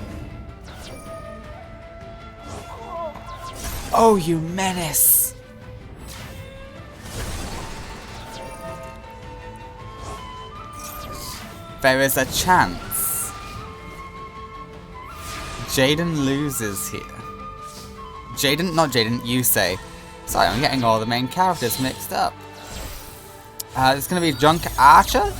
Oh, you menace! There is a chance Jaden loses here. Jaden? Not Jaden, you say. Sorry, I'm getting all the main characters mixed up. It's gonna be Junk Archer?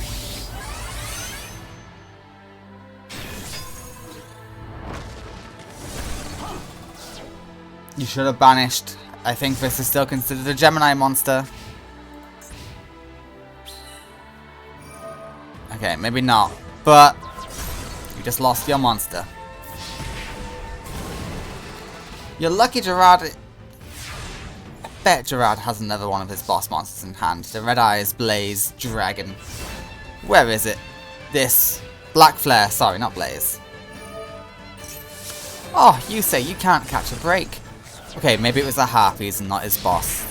You should have banished. I think this is still considered a Gemini monster. Okay, maybe not. But you just lost your monster. You're lucky Gerard... I bet Gerard has another one of his boss monsters in hand. The Red Eyes Blaze Dragon. Where is it? This. Black Flare. Sorry, not Blaze. Oh, you say you can't catch a break. Okay, maybe it was the Harpies and not his boss.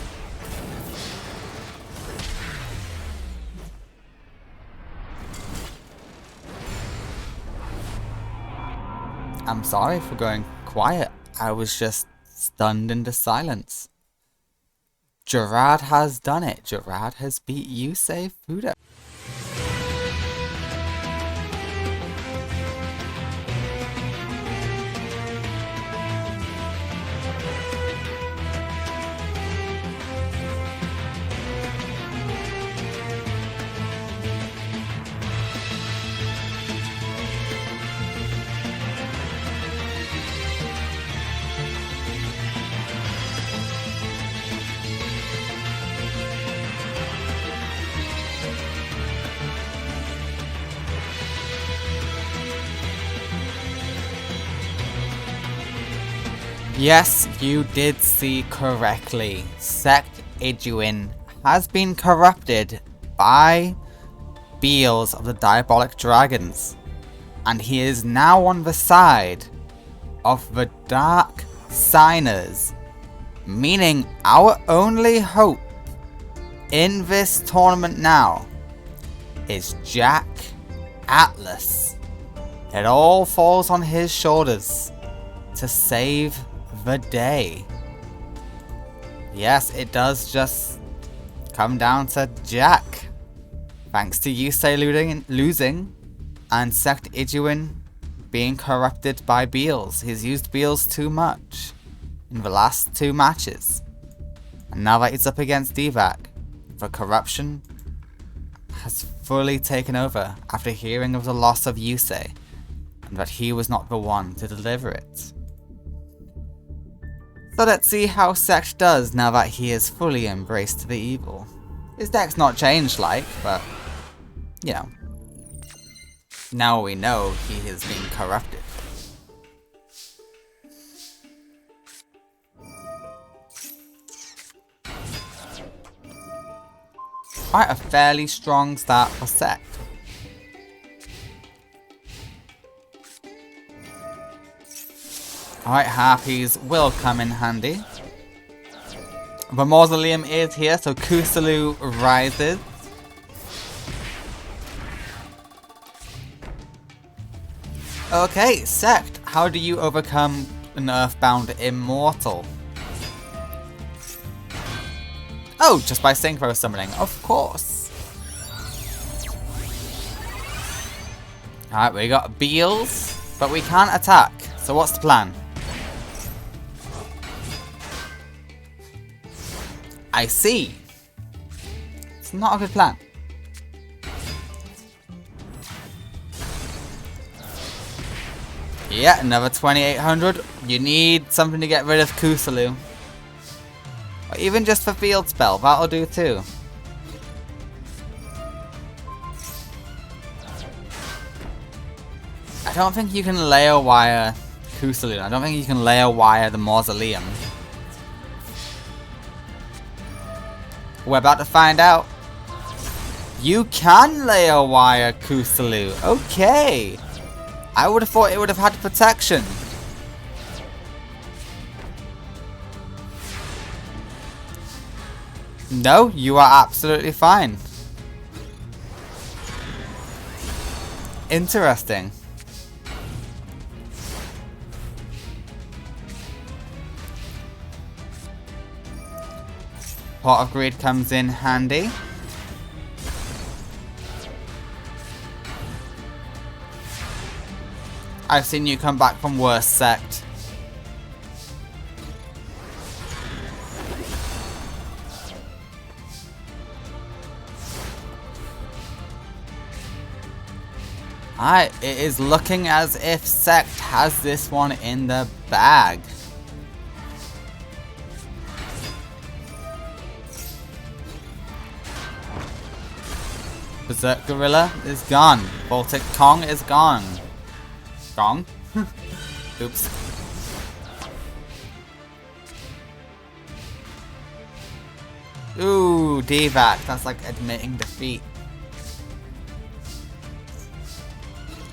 I'm sorry for going quiet. I was just stunned into silence. Gerard has done it. Gerard has beat Yusei Fuda. Yes, you did see correctly. Sect Iduin has been corrupted by Beals of the Diabolic Dragons, and he is now on the side of the Dark Signers, meaning our only hope in this tournament now is Jack Atlas. It all falls on his shoulders to save the day. Yes, it does just come down to Jack. Thanks to Yusei losing and Sect Iduin being corrupted by Beals. He's used Beals too much in the last 2 matches. And now that he's up against Divac, the corruption has fully taken over after hearing of the loss of Yusei and that he was not the one to deliver it. So let's see how Sect does now that he is fully embraced the evil. His deck's not changed but, you know, now we know he has been corrupted. Quite a fairly strong start for Sect. Alright, Harpies will come in handy. The Mausoleum is here, so Kusalu rises. Okay, Sect, how do you overcome an Earthbound Immortal? Oh, just by Synchro Summoning, of course. Alright, we got Beals, but we can't attack. So what's the plan? I see. It's not a good plan. Yeah, another 2800. You need something to get rid of Kusalu. Or even just for field spell, that'll do too. I don't think you can layer wire Kusalu. I don't think you can layer wire the Mausoleum. We're about to find out. You can layer wire Kusalu. Okay. I would have thought it would have had protection. No, you are absolutely fine. Interesting. Pot of Greed comes in handy. I've seen you come back from worse, Sect. Alright, it is looking as if Sect has this one in the bag. Berserk Gorilla is gone. Baltic Kong is gone. Gone? Oops. Ooh, Divac. That's like admitting defeat.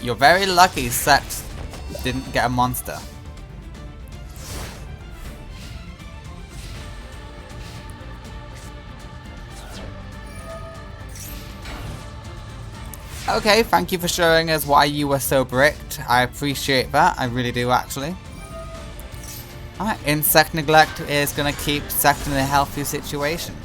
You're very lucky Sect didn't get a monster. Okay, thank you for showing us why you were so bricked. I appreciate that. I really do, actually. Alright, Insect Neglect is going to keep Sect in a healthy situation.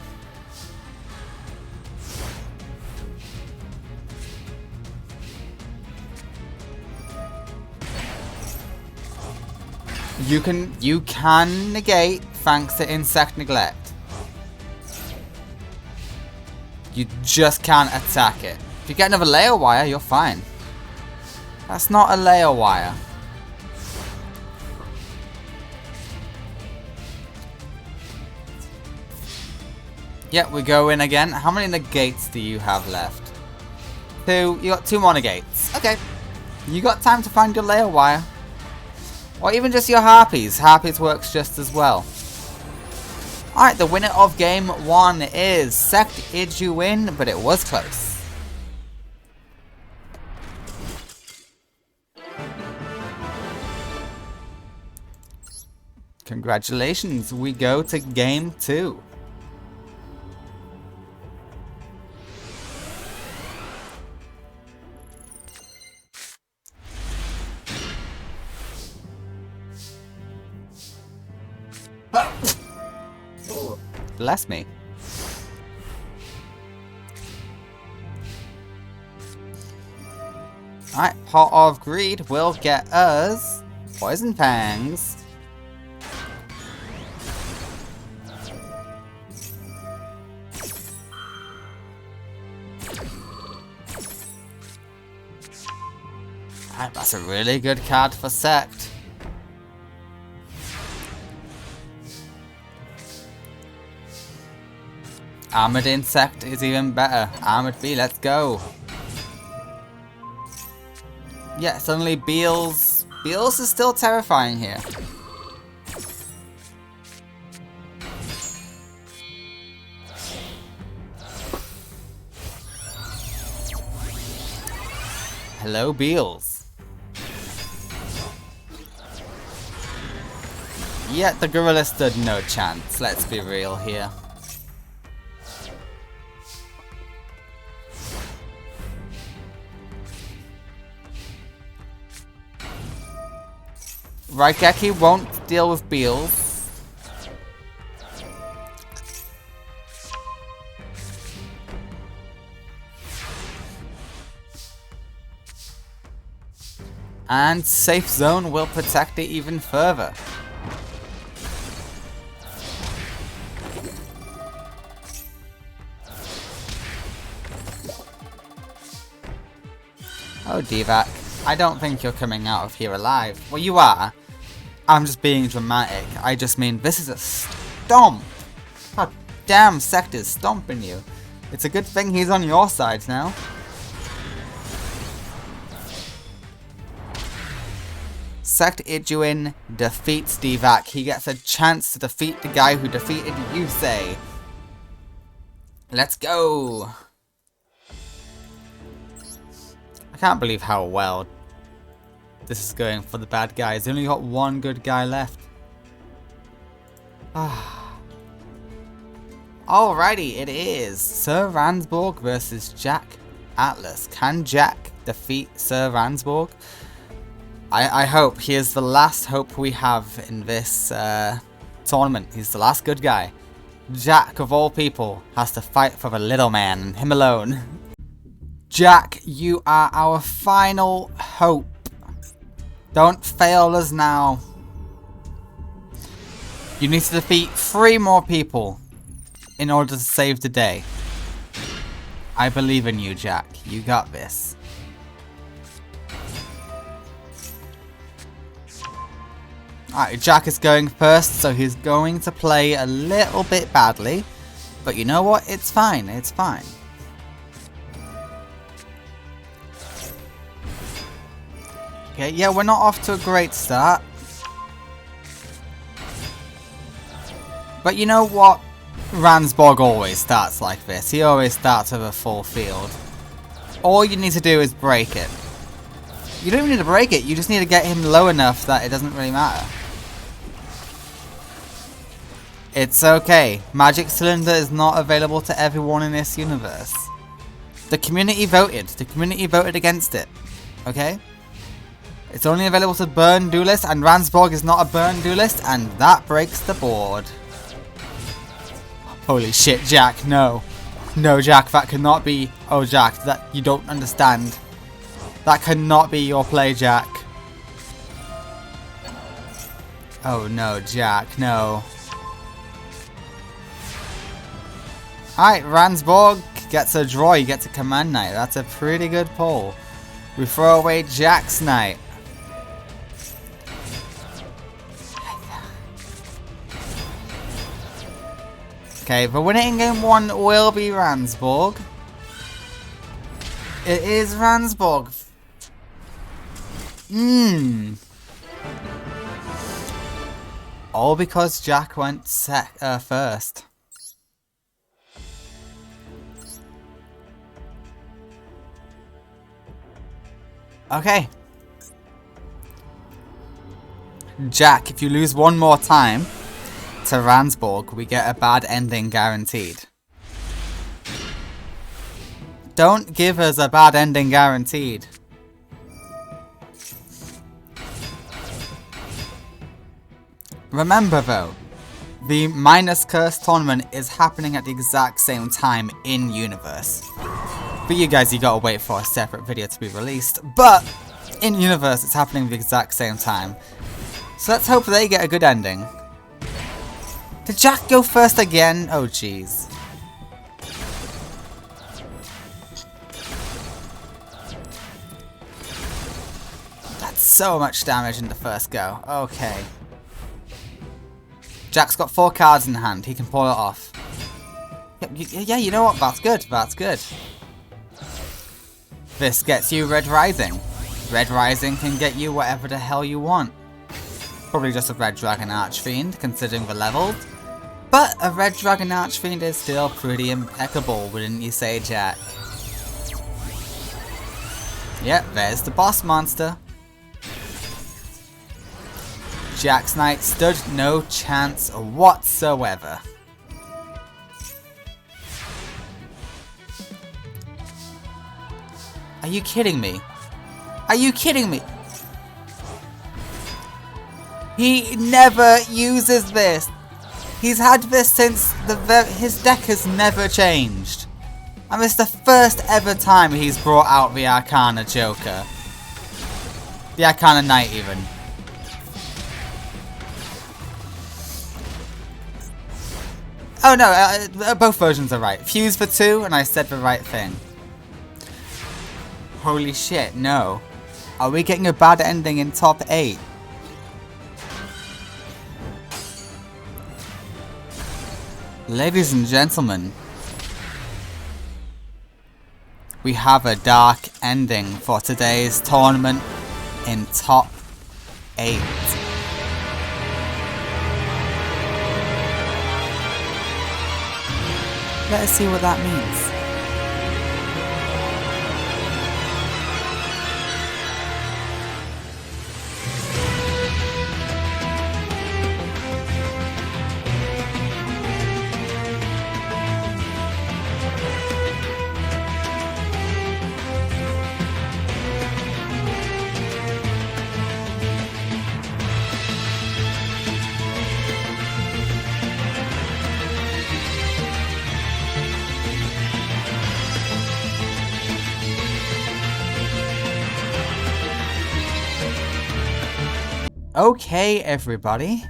You can negate thanks to Insect Neglect. You just can't attack it. If you get another layer wire, you're fine. That's not a layer wire. Yep, we go in again. How many negates do you have left? 2. You got 2 more negates. Okay. You got time to find your layer wire. Or even just your harpies. Harpies works just as well. Alright, the winner of game 1 is Sect Ijuin, but it was close. Congratulations, we go to game 2. Bless me. Alright, Pot of Greed will get us Poison Fangs. Alright, that's a really good card for Sect. Armored Insect is even better. Armored B, let's go. Yeah, suddenly Beals is still terrifying here. Hello, Beals. Yeah, the gorilla stood no chance, let's be real here. Raigeki won't deal with Beals. And Safe Zone will protect it even further. Oh, Divac, I don't think you're coming out of here alive. Well, you are. I'm just being dramatic. I just mean, this is a stomp. God damn, Sector's stomping you. It's a good thing he's on your side now. Sect Ijuin defeats Divac. He gets a chance to defeat the guy who defeated Yusei. Let's go. I can't believe how well this is going for the bad guys. They only got one good guy left. Alrighty, it is Sir Ransborg versus Jack Atlas. Can Jack defeat Sir Ransborg? I hope. He is the last hope we have in this tournament. He's the last good guy. Jack, of all people, has to fight for the little man and him alone. Jack, you are our final hope. Don't fail us now. You need to defeat 3 more people in order to save the day. I believe in you, Jack. You got this. Alright, Jack is going first, so he's going to play a little bit badly. But you know what? It's fine. It's fine. Okay, yeah, we're not off to a great start. But you know what? Ransborg always starts like this. He always starts with a full field. All you need to do is break it. You don't even need to break it, you just need to get him low enough that it doesn't really matter. It's okay. Magic Cylinder is not available to everyone in this universe. The community voted. The community voted against it. Okay? It's only available to burn duelist, and Ransborg is not a burn duelist, and that breaks the board. Holy shit, Jack, no. No, Jack, that cannot be... Oh, Jack, that you don't understand. That cannot be your play, Jack. Oh no, Jack, no. Alright, Ransborg gets a draw, he gets a command knight. That's a pretty good pull. We throw away Jack's knight. Okay, the winner in game 1 will be Ransborg. It is Ransborg. All because Jack went first. Okay. Jack, if you lose one more time to Ransborg, we get a bad ending guaranteed. Don't give us a bad ending guaranteed. Remember though, the Minus Curse tournament is happening at the exact same time in universe. For you guys, you gotta wait for a separate video to be released, but in universe it's happening at the exact same time. So let's hope they get a good ending. Did Jack go first again? Oh jeez. That's so much damage in the first go. Okay. Jack's got 4 cards in hand. He can pull it off. Yeah, you know what? That's good. That's good. This gets you Red Rising. Red Rising can get you whatever the hell you want. Probably just a Red Dragon Archfiend, considering the levels. But a Red Dragon Archfiend is still pretty impeccable, wouldn't you say, Jack? Yep, there's the boss monster. Jack's Knight stood no chance whatsoever. Are you kidding me? Are you kidding me? He never uses this. He's had this since his deck has never changed. And it's the first ever time he's brought out the Arcana Joker. The Arcana Knight even. Oh no, both versions are right. Fuse for 2 and I said the right thing. Holy shit, no. Are we getting a bad ending in top 8? Ladies and gentlemen, we have a dark ending for today's tournament in top 8. Let us see what that means. Okay, everybody.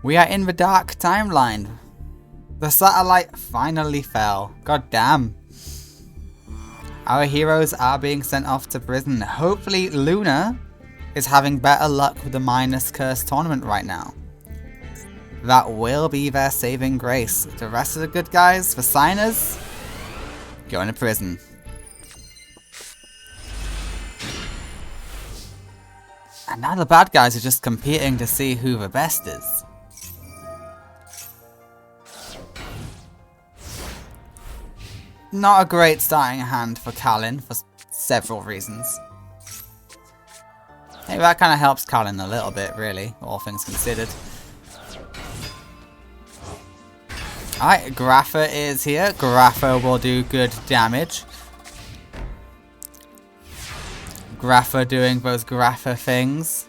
We are in the dark timeline. The satellite finally fell. God damn. Our heroes are being sent off to prison. Hopefully Luna is having better luck with the Minus Curse tournament right now. That will be their saving grace. The rest of the good guys, the signers, going to prison. And now the bad guys are just competing to see who the best is. Not a great starting hand for Kalin for several reasons. Hey, that kind of helps Kalin a little bit, really, all things considered. Alright, Grapha is here. Grapha will do good damage. Grapha doing those Grapha things.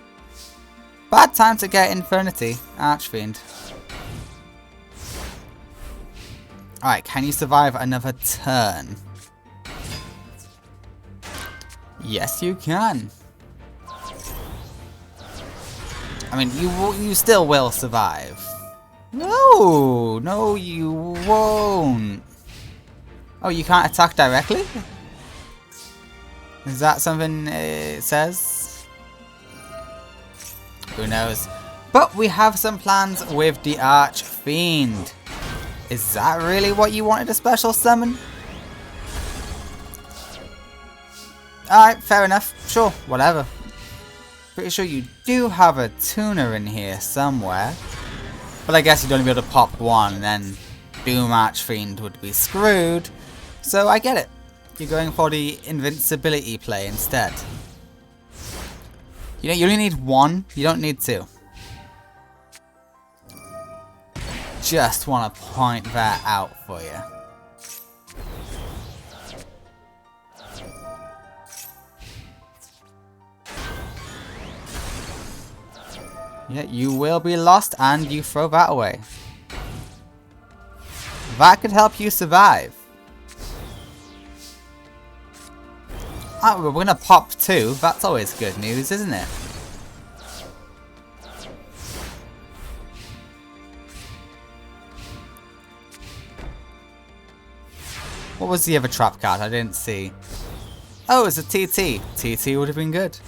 Bad time to get Infernity, Archfiend. Alright, can you survive another turn? Yes, you can. I mean, you still will survive. No, you won't. Oh, you can't attack directly? Is that something it says? Who knows? But we have some plans with the Archfiend. Is that really what you wanted a special summon? Alright, fair enough. Sure, whatever. Pretty sure you do have a tuner in here somewhere. But I guess you'd only be able to pop one, and then Doom Archfiend would be screwed. So I get it. You're going for the invincibility play instead. You know, you only need one. You don't need two. Just want to point that out for you. Yeah, you will be lost and you throw that away. That could help you survive. Oh, we're gonna pop two. That's always good news, isn't it? What was the other trap card? I didn't see. Oh, it's a TT. TT would have been good.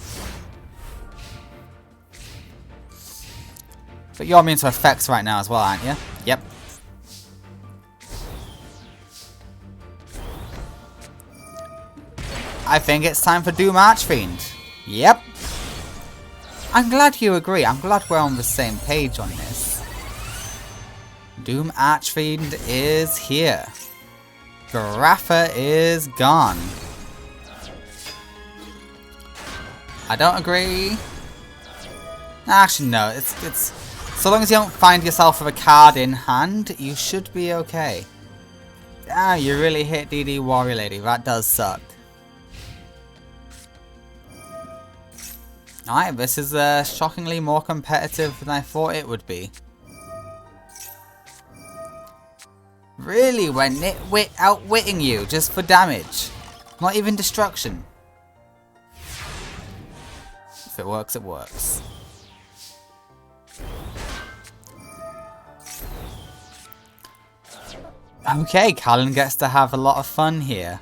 But you're immune to effects right now as well, aren't you? Yep. I think it's time for Doom Archfiend. Yep. I'm glad you agree. I'm glad we're on the same page on this. Doom Archfiend is here. Grapha is gone. I don't agree. Actually, no. It's so long as you don't find yourself with a card in hand, you should be okay. Ah, you really hit DD Warrior Lady. That does suck. Alright, this is shockingly more competitive than I thought it would be. Really, we're outwitting you just for damage. Not even destruction. If it works, it works. Okay, Callan gets to have a lot of fun here.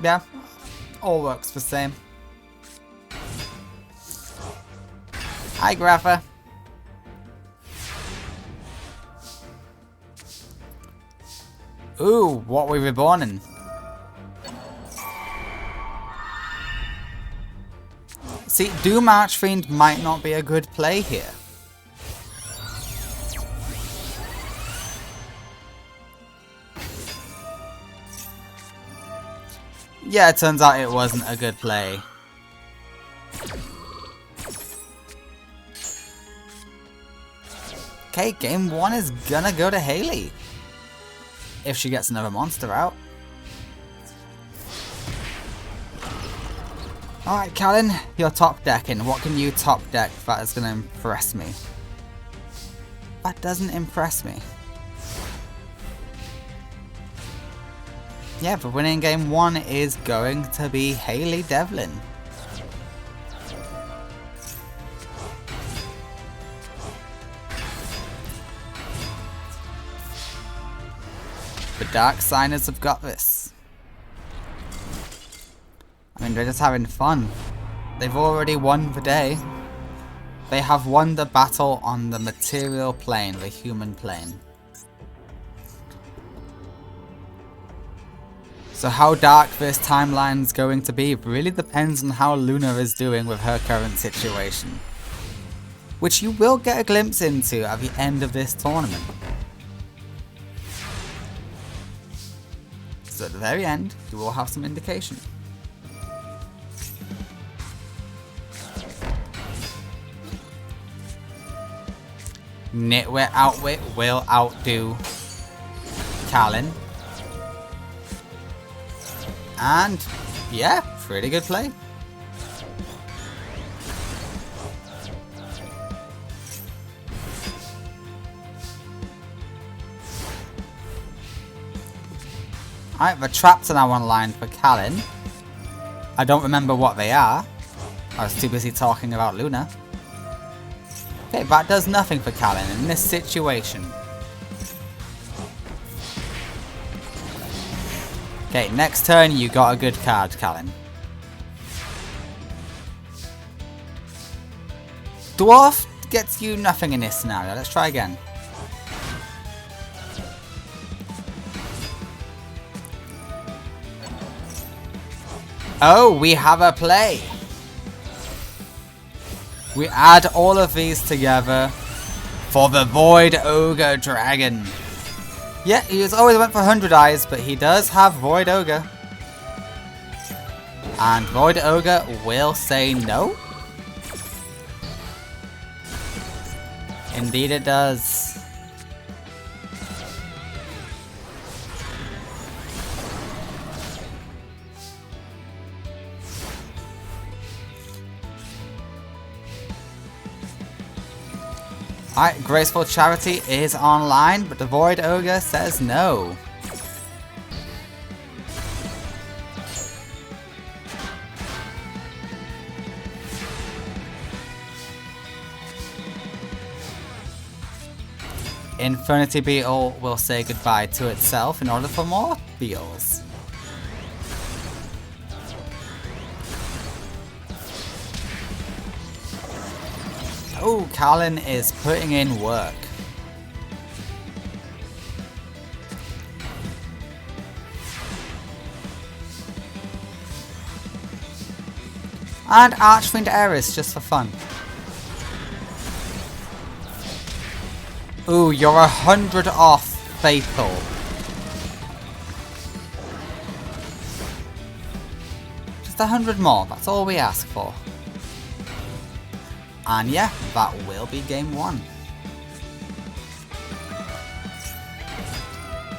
Yeah, all works the same. Hi, Grapha. Ooh, what were we reborn in? See, Doom Archfiend might not be a good play here. Yeah, it turns out it wasn't a good play. Okay, game one is gonna go to Haley. If she gets another monster out. Alright, Callan, you're top decking. What can you top deck that is gonna impress me? That doesn't impress me. Yeah, but winning game one is going to be Haley Devlin. The Dark Signers have got this. I mean, they're just having fun. They've already won the day. They have won the battle on the material plane, the human plane. So how dark this timeline's going to be really depends on how Luna is doing with her current situation. Which you will get a glimpse into at the end of this tournament. So at the very end, you will have some indication. Nitwit Outwit will outdo Callan. And, yeah, pretty good play. Alright, the traps are now online for Callan. I don't remember what they are. I was too busy talking about Luna. Okay, that does nothing for Callan in this situation. Okay, next turn you got a good card, Callan. Dwarf, gets you nothing in this scenario. Let's try again. Oh, we have a play. We add all of these together for the Void Ogre Dragon. Yeah, he always went for 100 eyes, but he does have Void Ogre. And Void Ogre will say no. Indeed it does. Alright, Graceful Charity is online, but the Void Ogre says no. Infinity Beetle will say goodbye to itself in order for more beetles. Oh, Callan is putting in work. And Archfiend Eris just for fun. Ooh, you're 100 off Fatal. Just 100 more, that's all we ask for. And yeah, that will be game 1.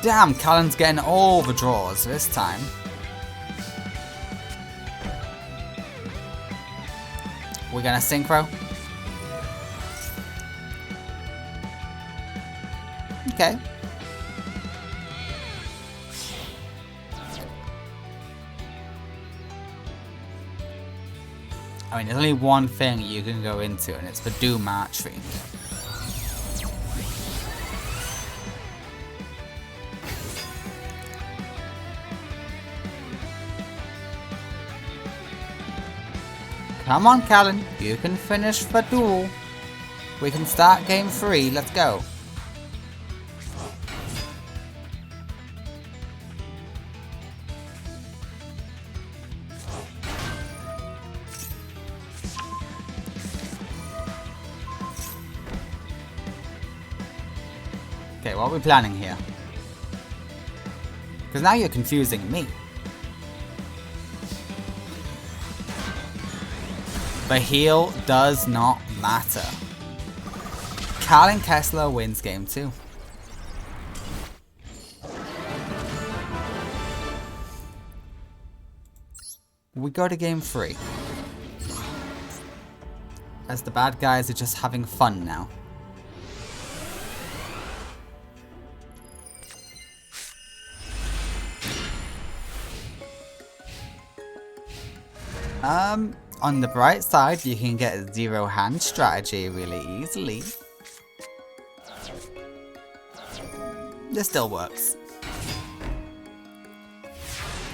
Damn, Callan's getting all the draws this time. We're gonna synchro. Okay. I mean, there's only one thing you can go into, and it's the Doom Archfiend. Come on, Callan, you can finish the duel. We can start game 3, let's go. Okay, what are we planning here? Because now you're confusing me. The heal does not matter. Callan Kessler wins game 2. We go to game 3. As the bad guys are just having fun now. On the bright side, you can get a 0 hand strategy really easily. This still works.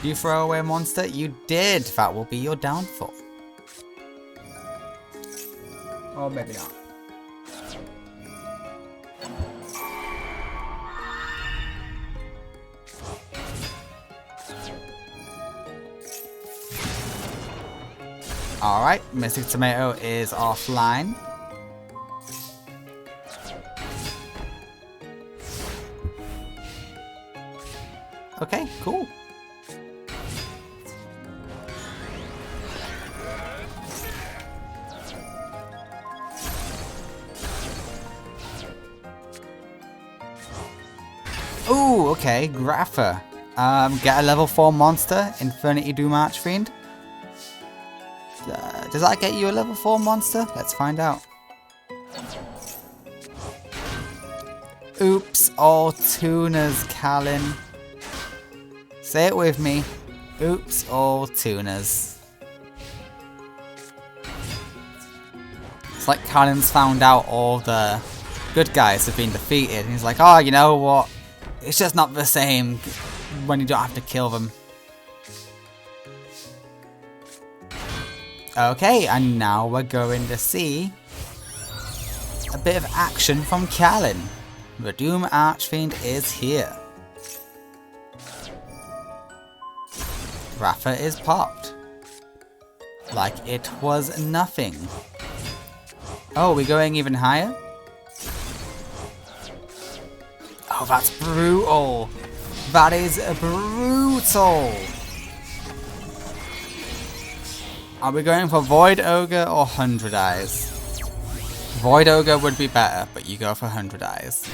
You throw away a monster? You did! That will be your downfall. Or maybe not. Alright, Mystic Tomato is offline. Okay, cool. Ooh, okay, Grapha. Get a level 4 monster, Infinity Doom Archfiend. Does that get you a level 4 monster? Let's find out. Oops, all tunas, Callan. Say it with me. Oops, all tunas. It's like Callan's found out all the good guys have been defeated, and he's like, oh, you know what? It's just not the same when you don't have to kill them. Okay, and now we're going to see a bit of action from Callan. The Doom Archfiend is here. Rafa is popped. Like it was nothing. Oh, are we going even higher? Oh, that's brutal. That is brutal. Are we going for Void Ogre or 100 Eyes? Void Ogre would be better, but you go for 100 Eyes.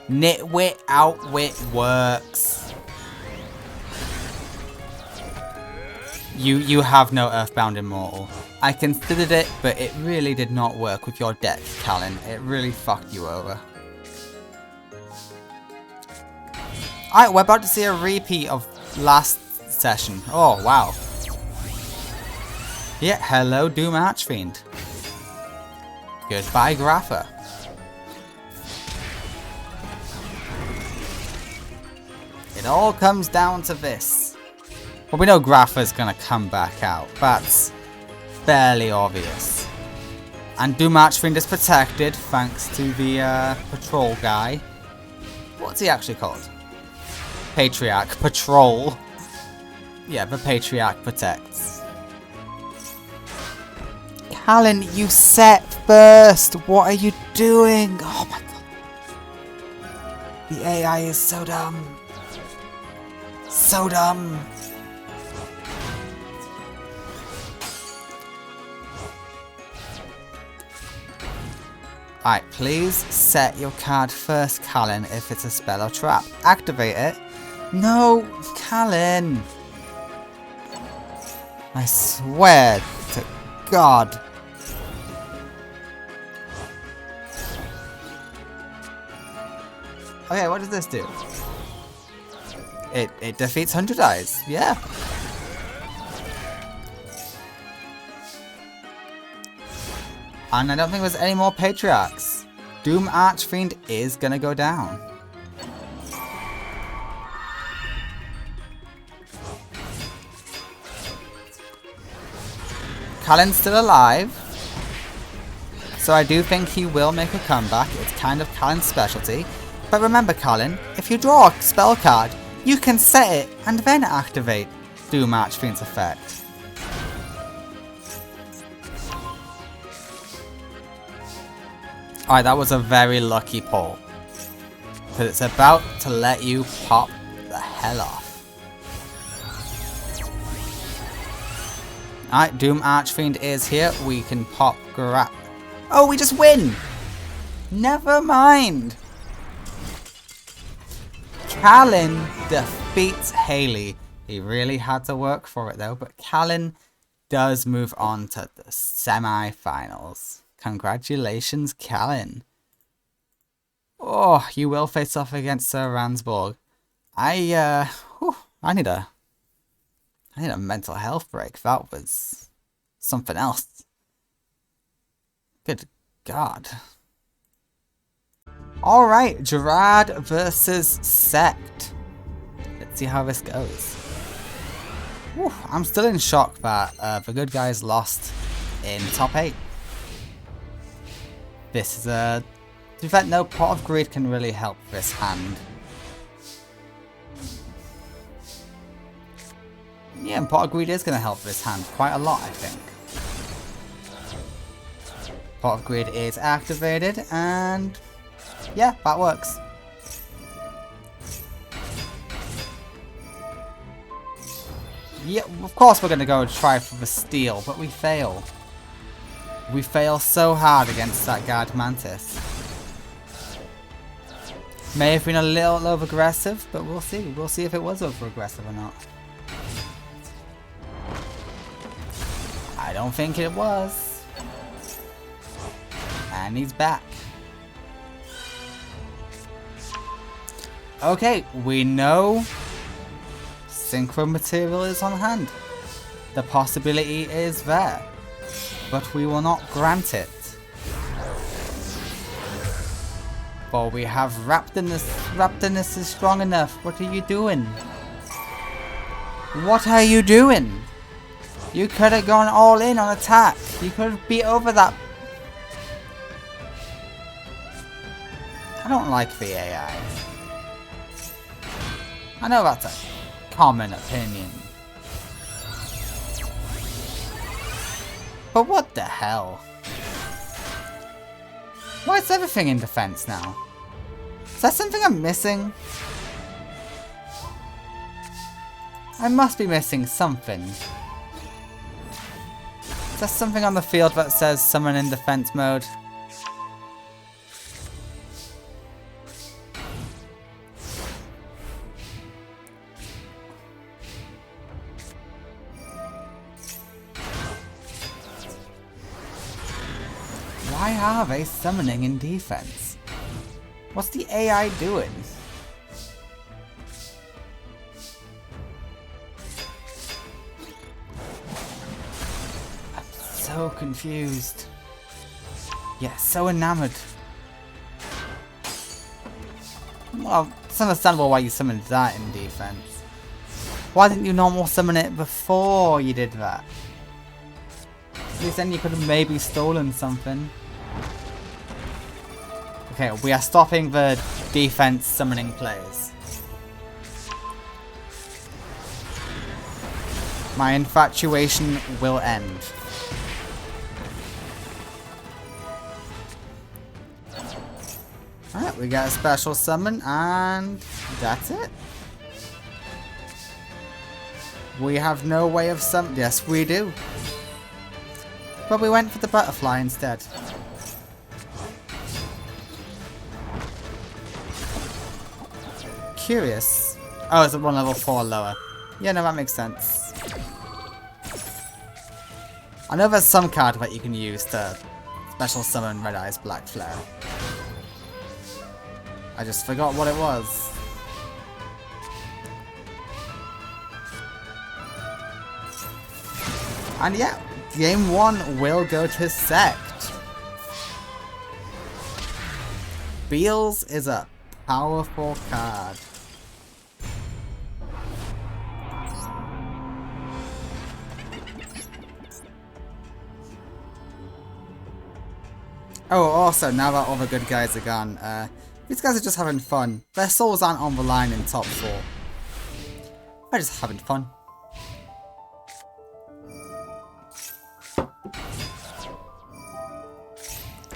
Nitwit Outwit works. You have no Earthbound Immortal. I considered it, but it really did not work with your deck, Callan. It really fucked you over. Alright, we're about to see a repeat of last session. Oh, wow. Yeah, hello Doom Archfiend. Goodbye, Grapha. It all comes down to this. Well, we know Grapha's gonna come back out. That's fairly obvious. And Doom Archfiend is protected thanks to the patrol guy. What's he actually called? Patriarch Patrol. Yeah, the Patriarch protects. Callan, you set first. What are you doing? Oh my god. The AI is so dumb. So dumb. Alright, please set your card first, Callan, if it's a spell or trap. Activate it. No, Callan. I swear to God. Okay, what does this do? It defeats 100 Eyes. Yeah. And I don't think there's any more Patriarchs. Doom Archfiend is gonna go down. Callan's still alive. So I do think he will make a comeback. It's kind of Callan's specialty. But remember, Callan, if you draw a spell card, you can set it and then activate Doom Archfiend's effect. Alright, that was a very lucky pull. Because it's about to let you pop the hell off. Alright, Doom Archfiend is here. We can pop Grap. Oh, we just win! Never mind! Callan defeats Haley. He really had to work for it though, but Callan does move on to the semi-finals. Congratulations, Callan. Oh, you will face off against Sir Ransborg. I need a mental health break. That was something else. Good God. Alright, Gerard versus Sect. Let's see how this goes. Whew, I'm still in shock that the good guys lost in top 8. This is a... In fact, no, Pot of Greed can really help this hand. Yeah, and Pot of Greed is going to help this hand quite a lot, I think. Pot of Greed is activated, and... yeah, that works. Yeah, of course we're going to go and try for the steal, but we fail. We fail so hard against that Guard Mantis. May have been a little over-aggressive, but we'll see. We'll see if it was over-aggressive or not. I don't think it was. And he's back. Okay, we know Synchro Material is on hand. The possibility is there. But we will not grant it. For we have Raptorness. Raptorness is strong enough. What are you doing? What are you doing? You could have gone all in on attack. You could have beat over that. I don't like the AI. I know that's a common opinion. But what the hell? Why is everything in defense now? Is that something I'm missing? I must be missing something. Is there something on the field that says summon in defense mode? Why are they summoning in defense? What's the AI doing? I'm so confused. Yeah, so enamored. Well, it's understandable why you summoned that in defense. Why didn't you normal summon it before you did that? At least then you could have maybe stolen something. Okay, we are stopping the defense summoning plays. My infatuation will end. Alright, we got a special summon and that's it. We have no way of yes, we do. But we went for the butterfly instead. Curious. Oh, it's at one level 4 lower. Yeah, no, that makes sense. I know there's some card that you can use to special summon Red Eyes Black Flare. I just forgot what it was. And yeah, game 1 will go to Sect. Beals is a powerful card. Oh, also, now that all the good guys are gone, these guys are just having fun. Their souls aren't on the line in top 4. They're just having fun.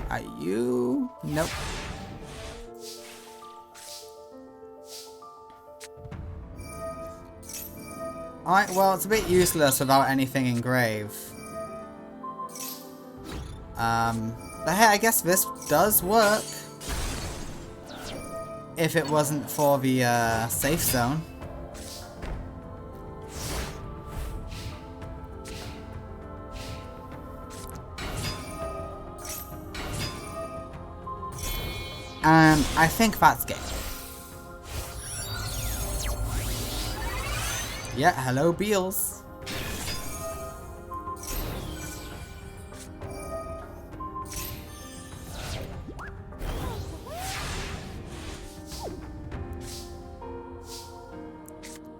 Are you? Nope. Alright, well, it's a bit useless without anything engrave. But hey, I guess this does work. If it wasn't for the safe zone. And I think that's game. Yeah, hello Beals.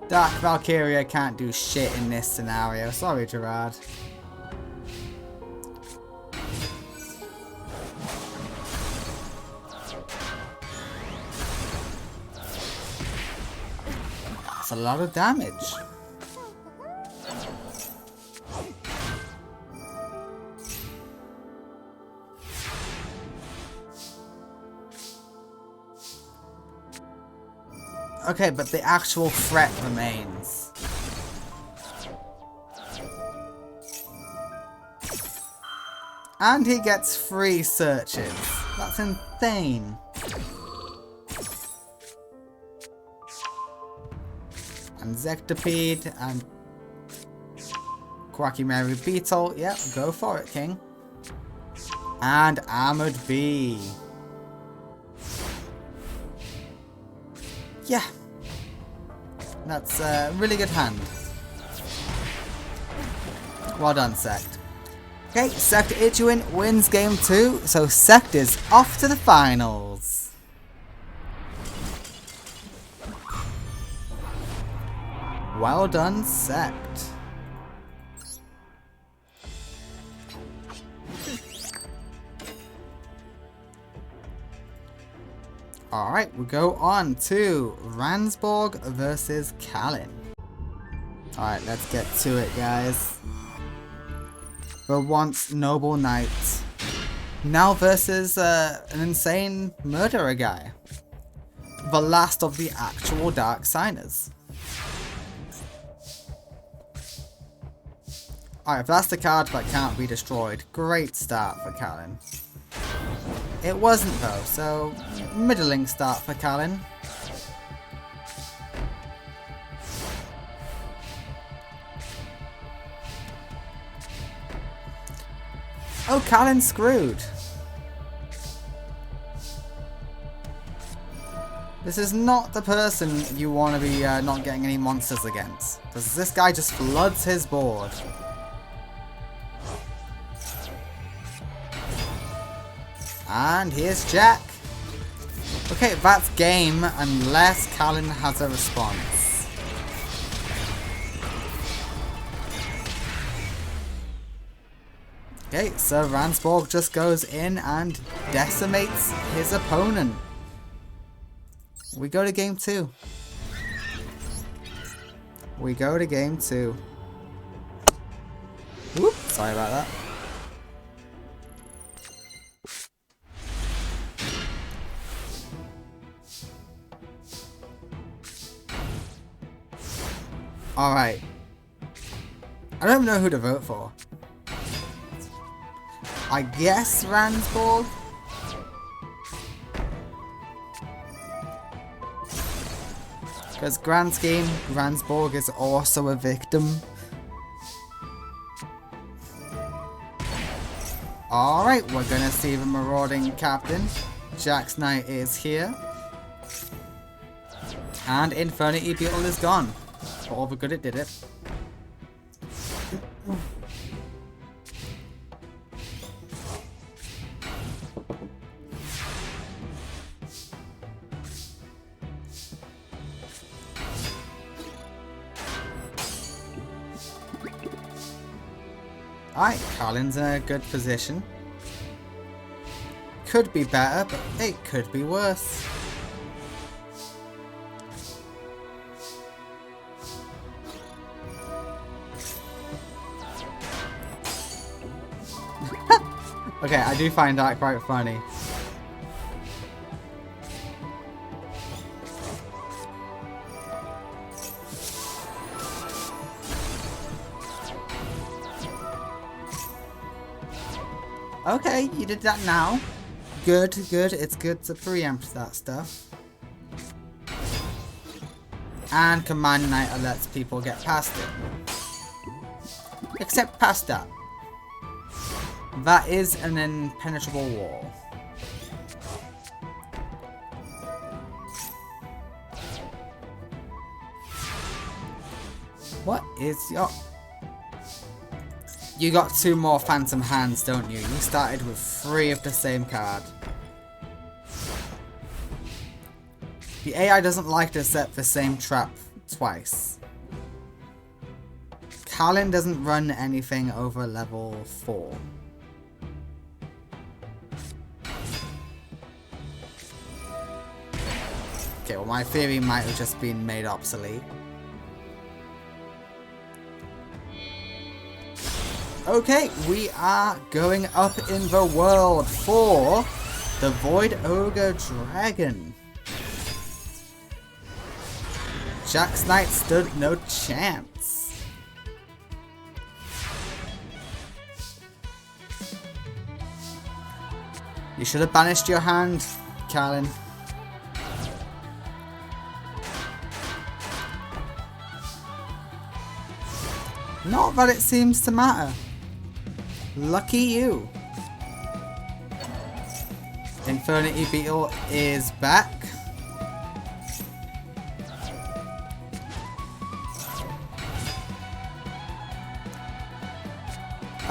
Dark Valkyria can't do shit in this scenario. Sorry, Gerard. That's a lot of damage. Okay, but the actual threat remains. And he gets free searches. That's insane. And Zectopede and Quacky Mary Beetle. Yep, go for it, King. And Armored Bee. Yeah. That's a really good hand. Well done, Sect. Okay, Sect Ichuin wins game 2, so Sect is off to the finals. Well done, Sect. Alright, we go on to Ransborg versus Kalin. Alright, let's get to it, guys. The once noble knight. Now versus an insane murderer guy. The last of the actual Dark Signers. Alright, if that's the card that can't be destroyed, great start for Kalin. It wasn't though, so middling start for Kalin. Oh, Kalin's screwed. This is not the person you want to be not getting any monsters against. Because this guy just floods his board. And here's Jack. Okay, that's game unless Kalin has a response. Okay, so Ransborg just goes in and decimates his opponent. We go to game 2. We go to game 2. Whoop, sorry about that. Alright. I don't know who to vote for. I guess Ransborg? Because grand scheme, Ransborg is also a victim. Alright, we're gonna see the marauding captain. Jack's knight is here. And Infernity Beetle is gone. For all the good it did it. Alright, Kalin's in a good position. Could be better, but it could be worse. Okay, I do find that quite funny. Okay, you did that now. Good, good. It's good to preempt that stuff. And Command Knight lets people get past it. Except past that. That is an impenetrable wall. What is your... You got 2 more Phantom Hands, don't you? You started with 3 of the same card. The AI doesn't like to set the same trap twice. Kalin doesn't run anything over level 4. Okay, well my theory might have just been made obsolete. Okay, we are going up in the world for the Void Ogre Dragon. Jack's Knight stood no chance. You should have banished your hand, Kalin. Not that it seems to matter. Lucky you. Infernity Beetle is back.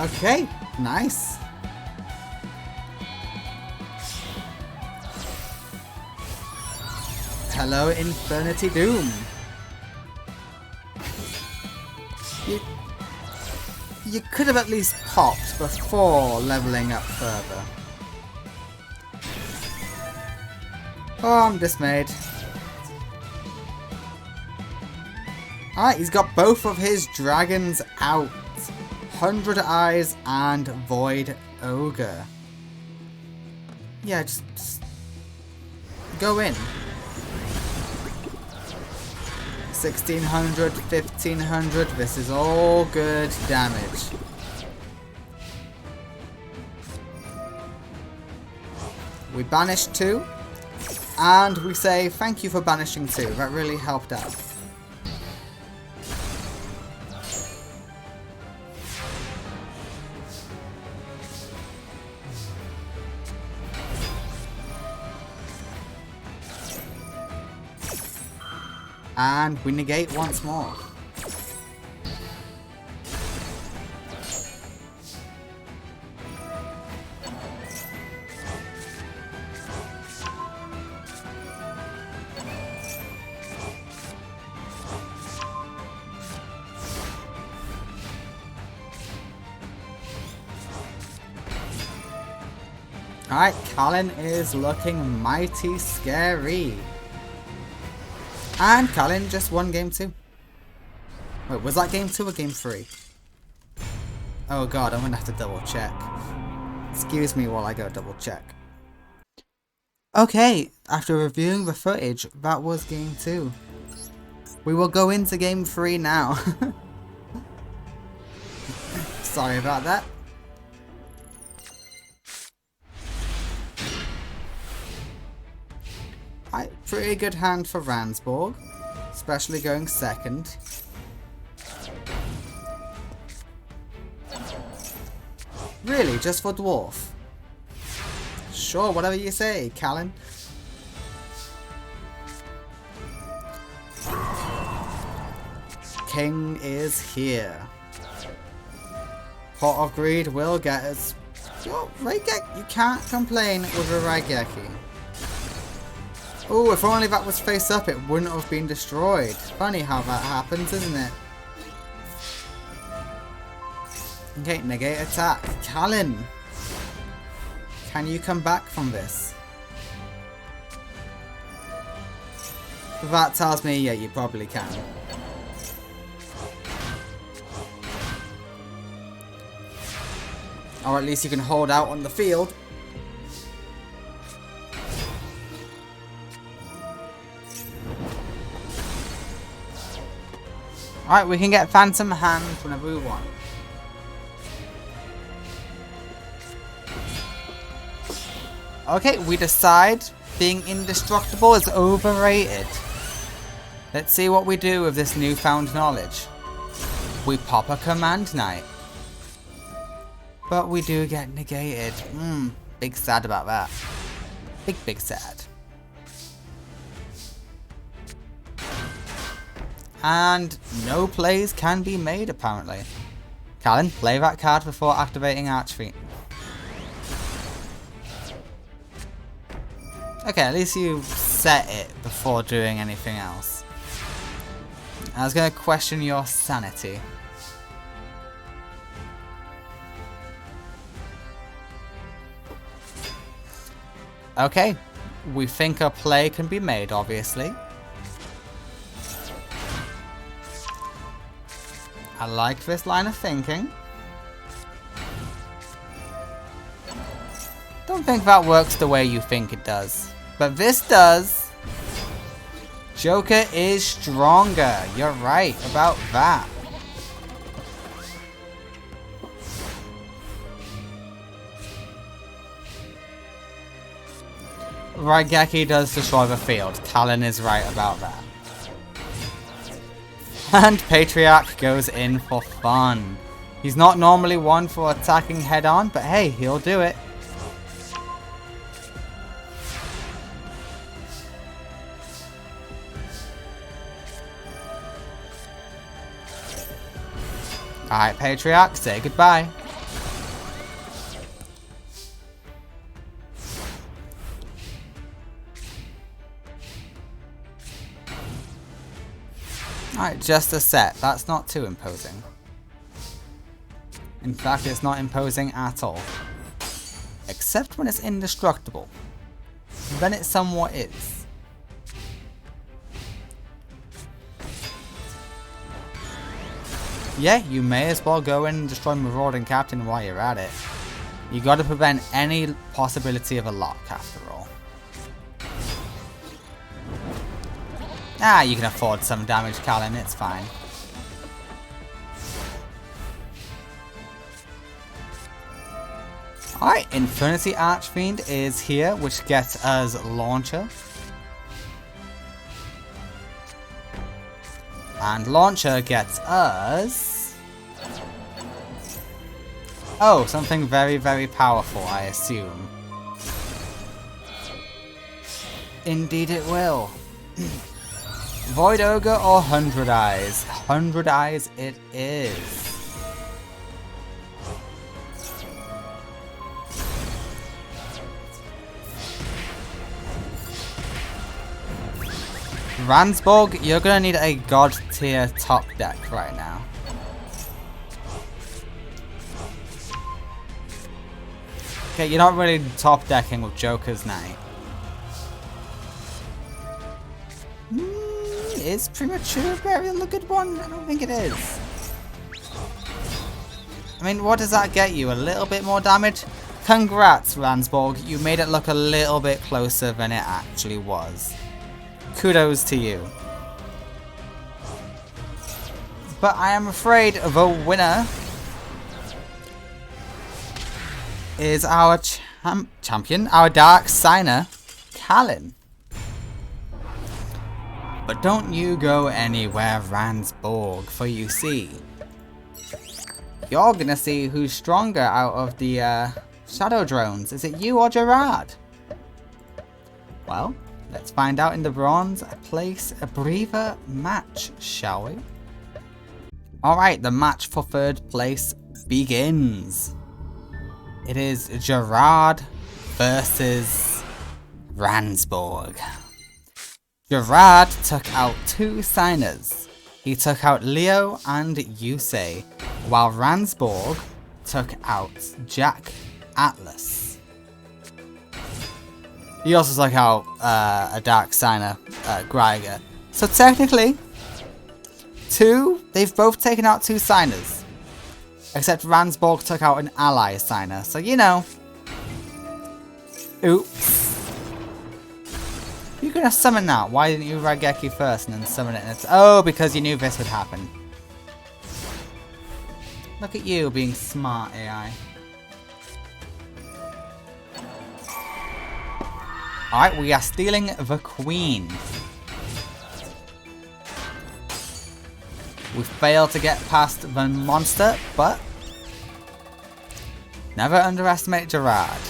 Okay, nice. Hello, Infernity Doom. You could have at least popped before leveling up further. Oh, I'm dismayed. Alright, he's got both of his dragons out. 100 Eyes and Void Ogre. Yeah, just go in. 1600, 1500, this is all good damage. We banish 2, and we say thank you for banishing 2, that really helped out. And we negate once more. Alright, Callan is looking mighty scary. And Callan just won game 2. Wait, was that game 2 or game 3? Oh god, I'm gonna have to double check. Excuse me while I go double check. Okay, after reviewing the footage, that was game 2. We will go into game 3 now. Sorry about that. Pretty good hand for Ransborg, especially going second. Really, just for Dwarf? Sure, whatever you say, Callan. King is here. Pot of Greed will get us. Well, you can't complain with a Raigeki. Oh, if only that was face up, it wouldn't have been destroyed. Funny how that happens, isn't it? Okay, negate attack. Callan! Can you come back from this? That tells me, yeah, you probably can. Or at least you can hold out on the field. Alright, we can get Phantom Hand whenever we want. Okay, we decide being indestructible is overrated. Let's see what we do with this newfound knowledge. We pop a Command Knight. But we do get negated. Big sad about that. Big sad. And no plays can be made, apparently. Callan, play that card before activating Archfeet. Okay, at least you set it before doing anything else. I was going to question your sanity. Okay, we think a play can be made, obviously. I like this line of thinking. Don't think that works the way you think it does. But this does. Joker is stronger. You're right about that. Raigeki does destroy the field. Callan is right about that. And Patriarch goes in for fun. He's not normally one for attacking head on, but hey, he'll do it. Alright, Patriarch, say goodbye. Alright, just a set. That's not too imposing. In fact, it's not imposing at all. Except when it's indestructible. Then it somewhat is. Yeah, you may as well go in and destroy Marauding Captain while you're at it. You gotta prevent any possibility of a lock after all. Ah, you can afford some damage, Callan, it's fine. Alright, Infinity Archfiend is here, which gets us Launcher. And Launcher gets us... oh, something very, very powerful, I assume. Indeed it will. Void Ogre or 100 Eyes? 100 Eyes it is. Ransborg, you're gonna need a god tier top deck right now. Okay, you're not really top decking with Joker's Knight. Is Premature Burial a good one? I don't think it is. I mean, what does that get you? A little bit more damage? Congrats, Ransborg. You made it look a little bit closer than it actually was. Kudos to you. But I am afraid the winner is our champion, our Dark Signer, Callan. But don't you go anywhere, Ransborg, for you see, you're gonna see who's stronger out of the Shadow Drones. Is it you or Gerard? Well, let's find out in the bronze place a briefer match, shall we? Alright, the match for third place begins. It is Gerard versus Ransborg. Gerard took out two signers. He took out Leo and Yusei, while Ransborg took out Jack Atlas. He also took out a Dark Signer, Greiger. So technically, they've both taken out two signers. Except Ransborg took out an ally signer, so you know. Oops. You're gonna summon that. Why didn't you Raigeki first and then summon it? And it's oh, because you knew this would happen. Look at you being smart, AI. Alright, we are stealing the Queen. We failed to get past the monster, but never underestimate Gerard.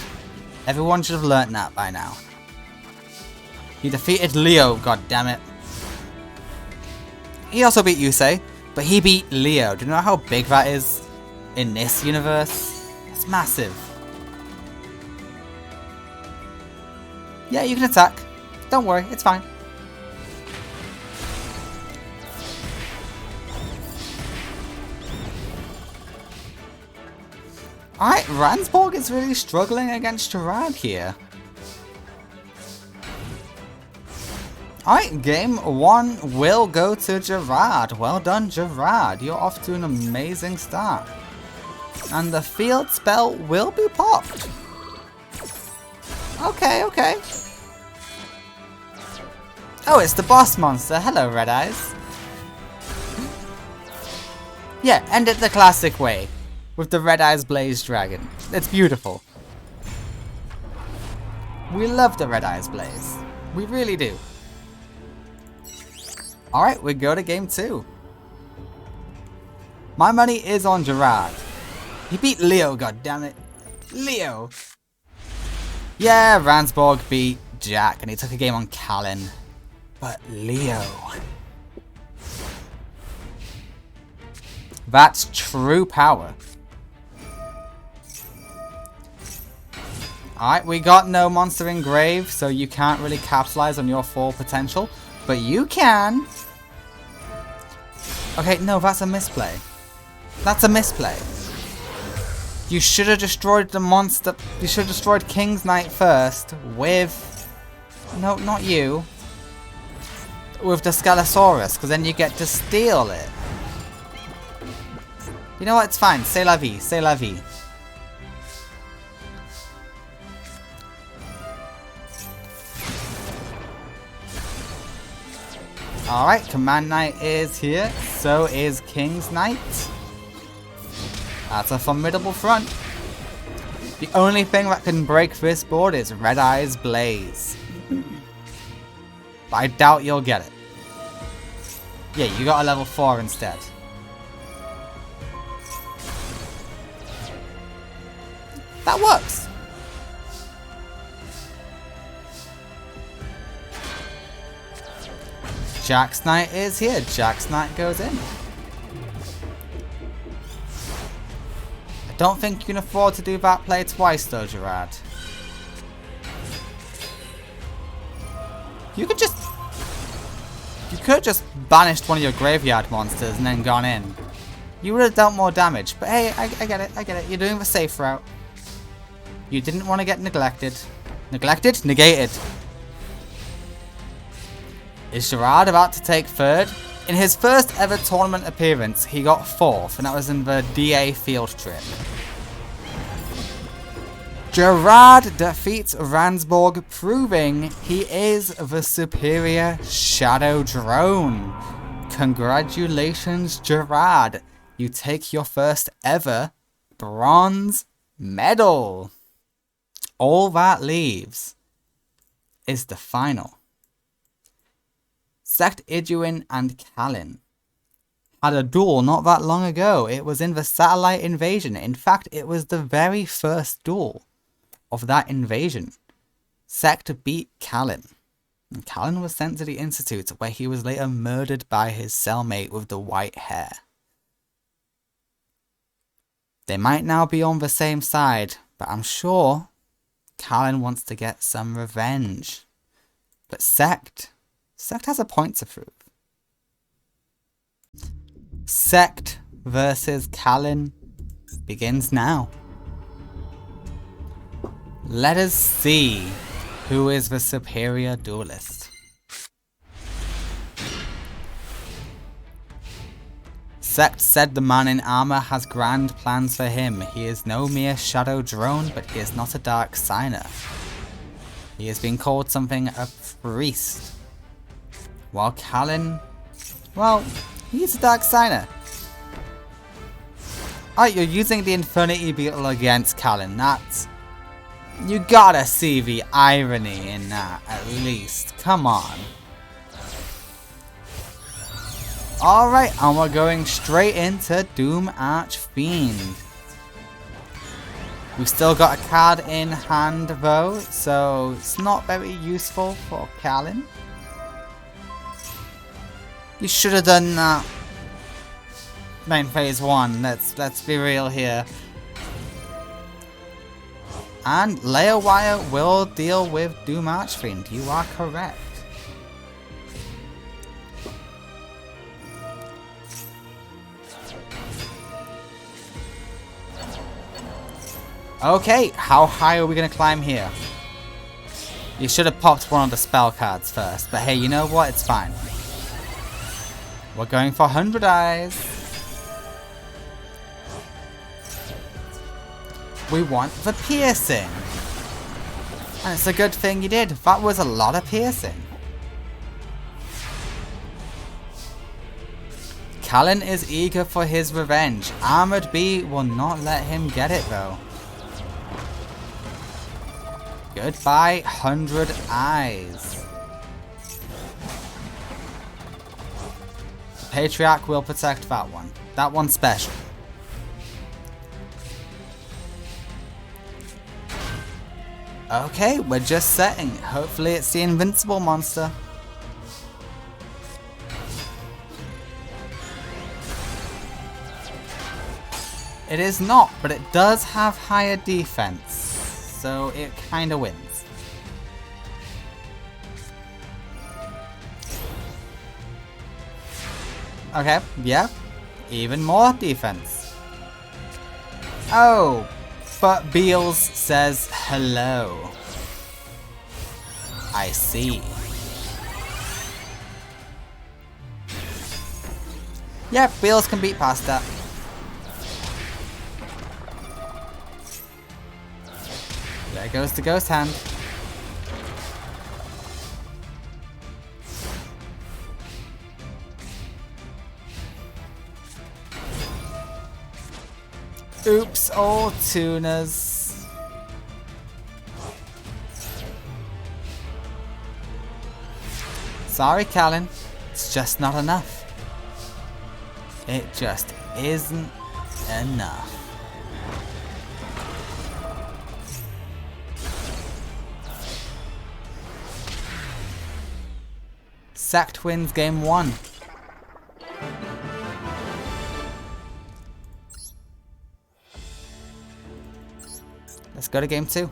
Everyone should have learnt that by now. He defeated Leo, goddammit. He also beat Yusei, but he beat Leo. Do you know how big that is in this universe? It's massive. Yeah, you can attack. Don't worry, it's fine. Alright, Ransborg is really struggling against Gerard here. Alright, game one will go to Gerard. Well done, Gerard. You're off to an amazing start. And the field spell will be popped. Okay, okay. Oh, it's the boss monster. Hello, Red Eyes. Yeah, end it the classic way. With the Red Eyes Blaze Dragon. It's beautiful. We love the Red Eyes Blaze. We really do. Alright, we go to game two. My money is on Gerard. He beat Leo, goddammit. Leo! Yeah, Ransborg beat Jack and he took a game on Callan. But Leo... that's true power. Alright, we got no monster engrave, so you can't really capitalize on your full potential. But you can. Okay, no, that's a misplay. That's a misplay. You should have destroyed the monster. You should have destroyed King's Knight first with... No, not you. With the Scalosaurus, because then you get to steal it. You know what? It's fine. C'est la vie. C'est la vie. Alright, Command Knight is here. So is King's Knight. That's a formidable front. The only thing that can break this board is Red Eyes Blaze. But I doubt you'll get it. Yeah, you got a level 4 instead. That works. Jack's Knight is here. Jack's Knight goes in. I don't think you can afford to do that play twice though, Gerard. You could just... You could have just banished one of your graveyard monsters and then gone in. You would have dealt more damage. But hey, I get it, I get it. You're doing the safe route. You didn't want to get neglected. Neglected? Negated. Is Gerard about to take third? In his first ever tournament appearance, he got 4th, and that was in the DA field trip. Gerard defeats Ransborg, proving he is the superior Shadow Drone. Congratulations, Gerard. You take your first ever bronze medal. All that leaves is the final. Sect Iduin and Kalin had a duel not that long ago. It was in the Satellite Invasion. In fact, it was the very first duel of that invasion. Sect beat Kalin. And Kalin was sent to the Institute, where he was later murdered by his cellmate with the white hair. They might now be on the same side, but I'm sure Kalin wants to get some revenge. But Sect has a point to prove. Sect versus Kalin begins now. Let us see who is the superior duelist. Sect said the man in armor has grand plans for him. He is no mere shadow drone, but he is not a dark signer. He has been called something a priest. While Kalin, well, he's a dark signer. Alright, you're using the Infernity Beetle against Kalin. That's... You gotta see the irony in that, at least. Come on. Alright, and we're going straight into Doom Archfiend. We've still got a card in hand though, so it's not very useful for Kalin. You should have done that. Main phase 1, let's be real here. And Layer Wire will deal with Doom Archfiend. You are correct. Okay, how high are we going to climb here? You should have popped one of the spell cards first, but hey, you know what? It's fine. We're going for 100 eyes. We want the piercing. And it's a good thing you did. That was a lot of piercing. Kalin is eager for his revenge. Armored Bee will not let him get it though. Goodbye, 100 eyes. The Patriarch will protect that one. That one's special. Okay, we're just setting. Hopefully it's the invincible monster. It is not, but it does have higher defense, so it kinda wins. Okay, yeah, even more defense. Oh, But Beals says hello. I see. Yep, Beals can beat past that. There goes the ghost hand. Oops, all tunas. Sorry, Callan. It's just not enough. It just isn't enough. Sect wins game 1. Let's go to game 2.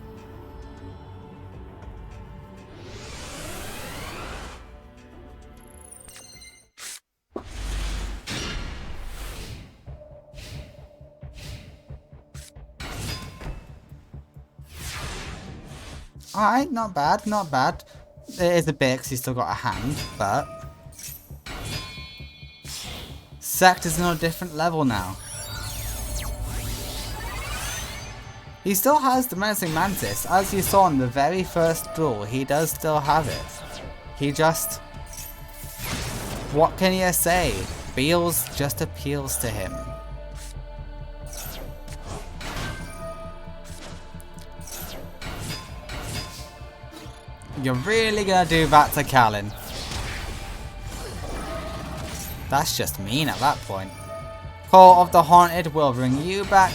Alright, not bad, not bad. It is a bit because he's still got a hand, but Sect is on a different level now. He still has the Menacing Mantis. As you saw in the very first duel, he does still have it. He just... what can you say? Beals just appeals to him. You're really gonna do that to Callan? That's just mean at that point. Call of the Haunted will bring you back,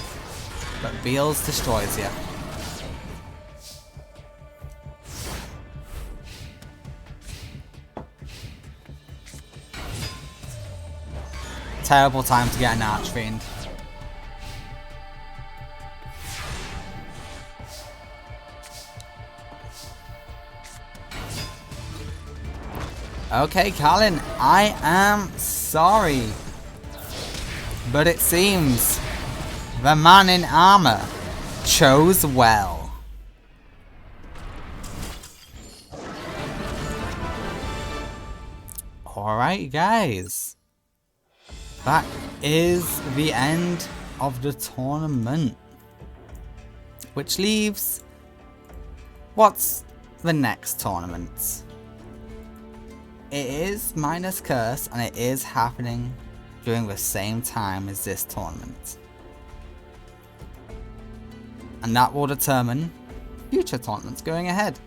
but Beals destroys you. Terrible time to get an Archfiend. Okay, Callan, I am sorry, but it seems the man in armor chose well. Alright, guys. That is the end of the tournament. Which leaves... what's the next tournament? It is minus curse and it is happening during the same time as this tournament. And that will determine future tournaments going ahead.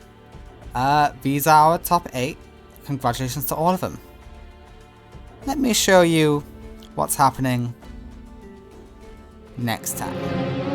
These are our top 8. Congratulations to all of them. Let me show you what's happening next time.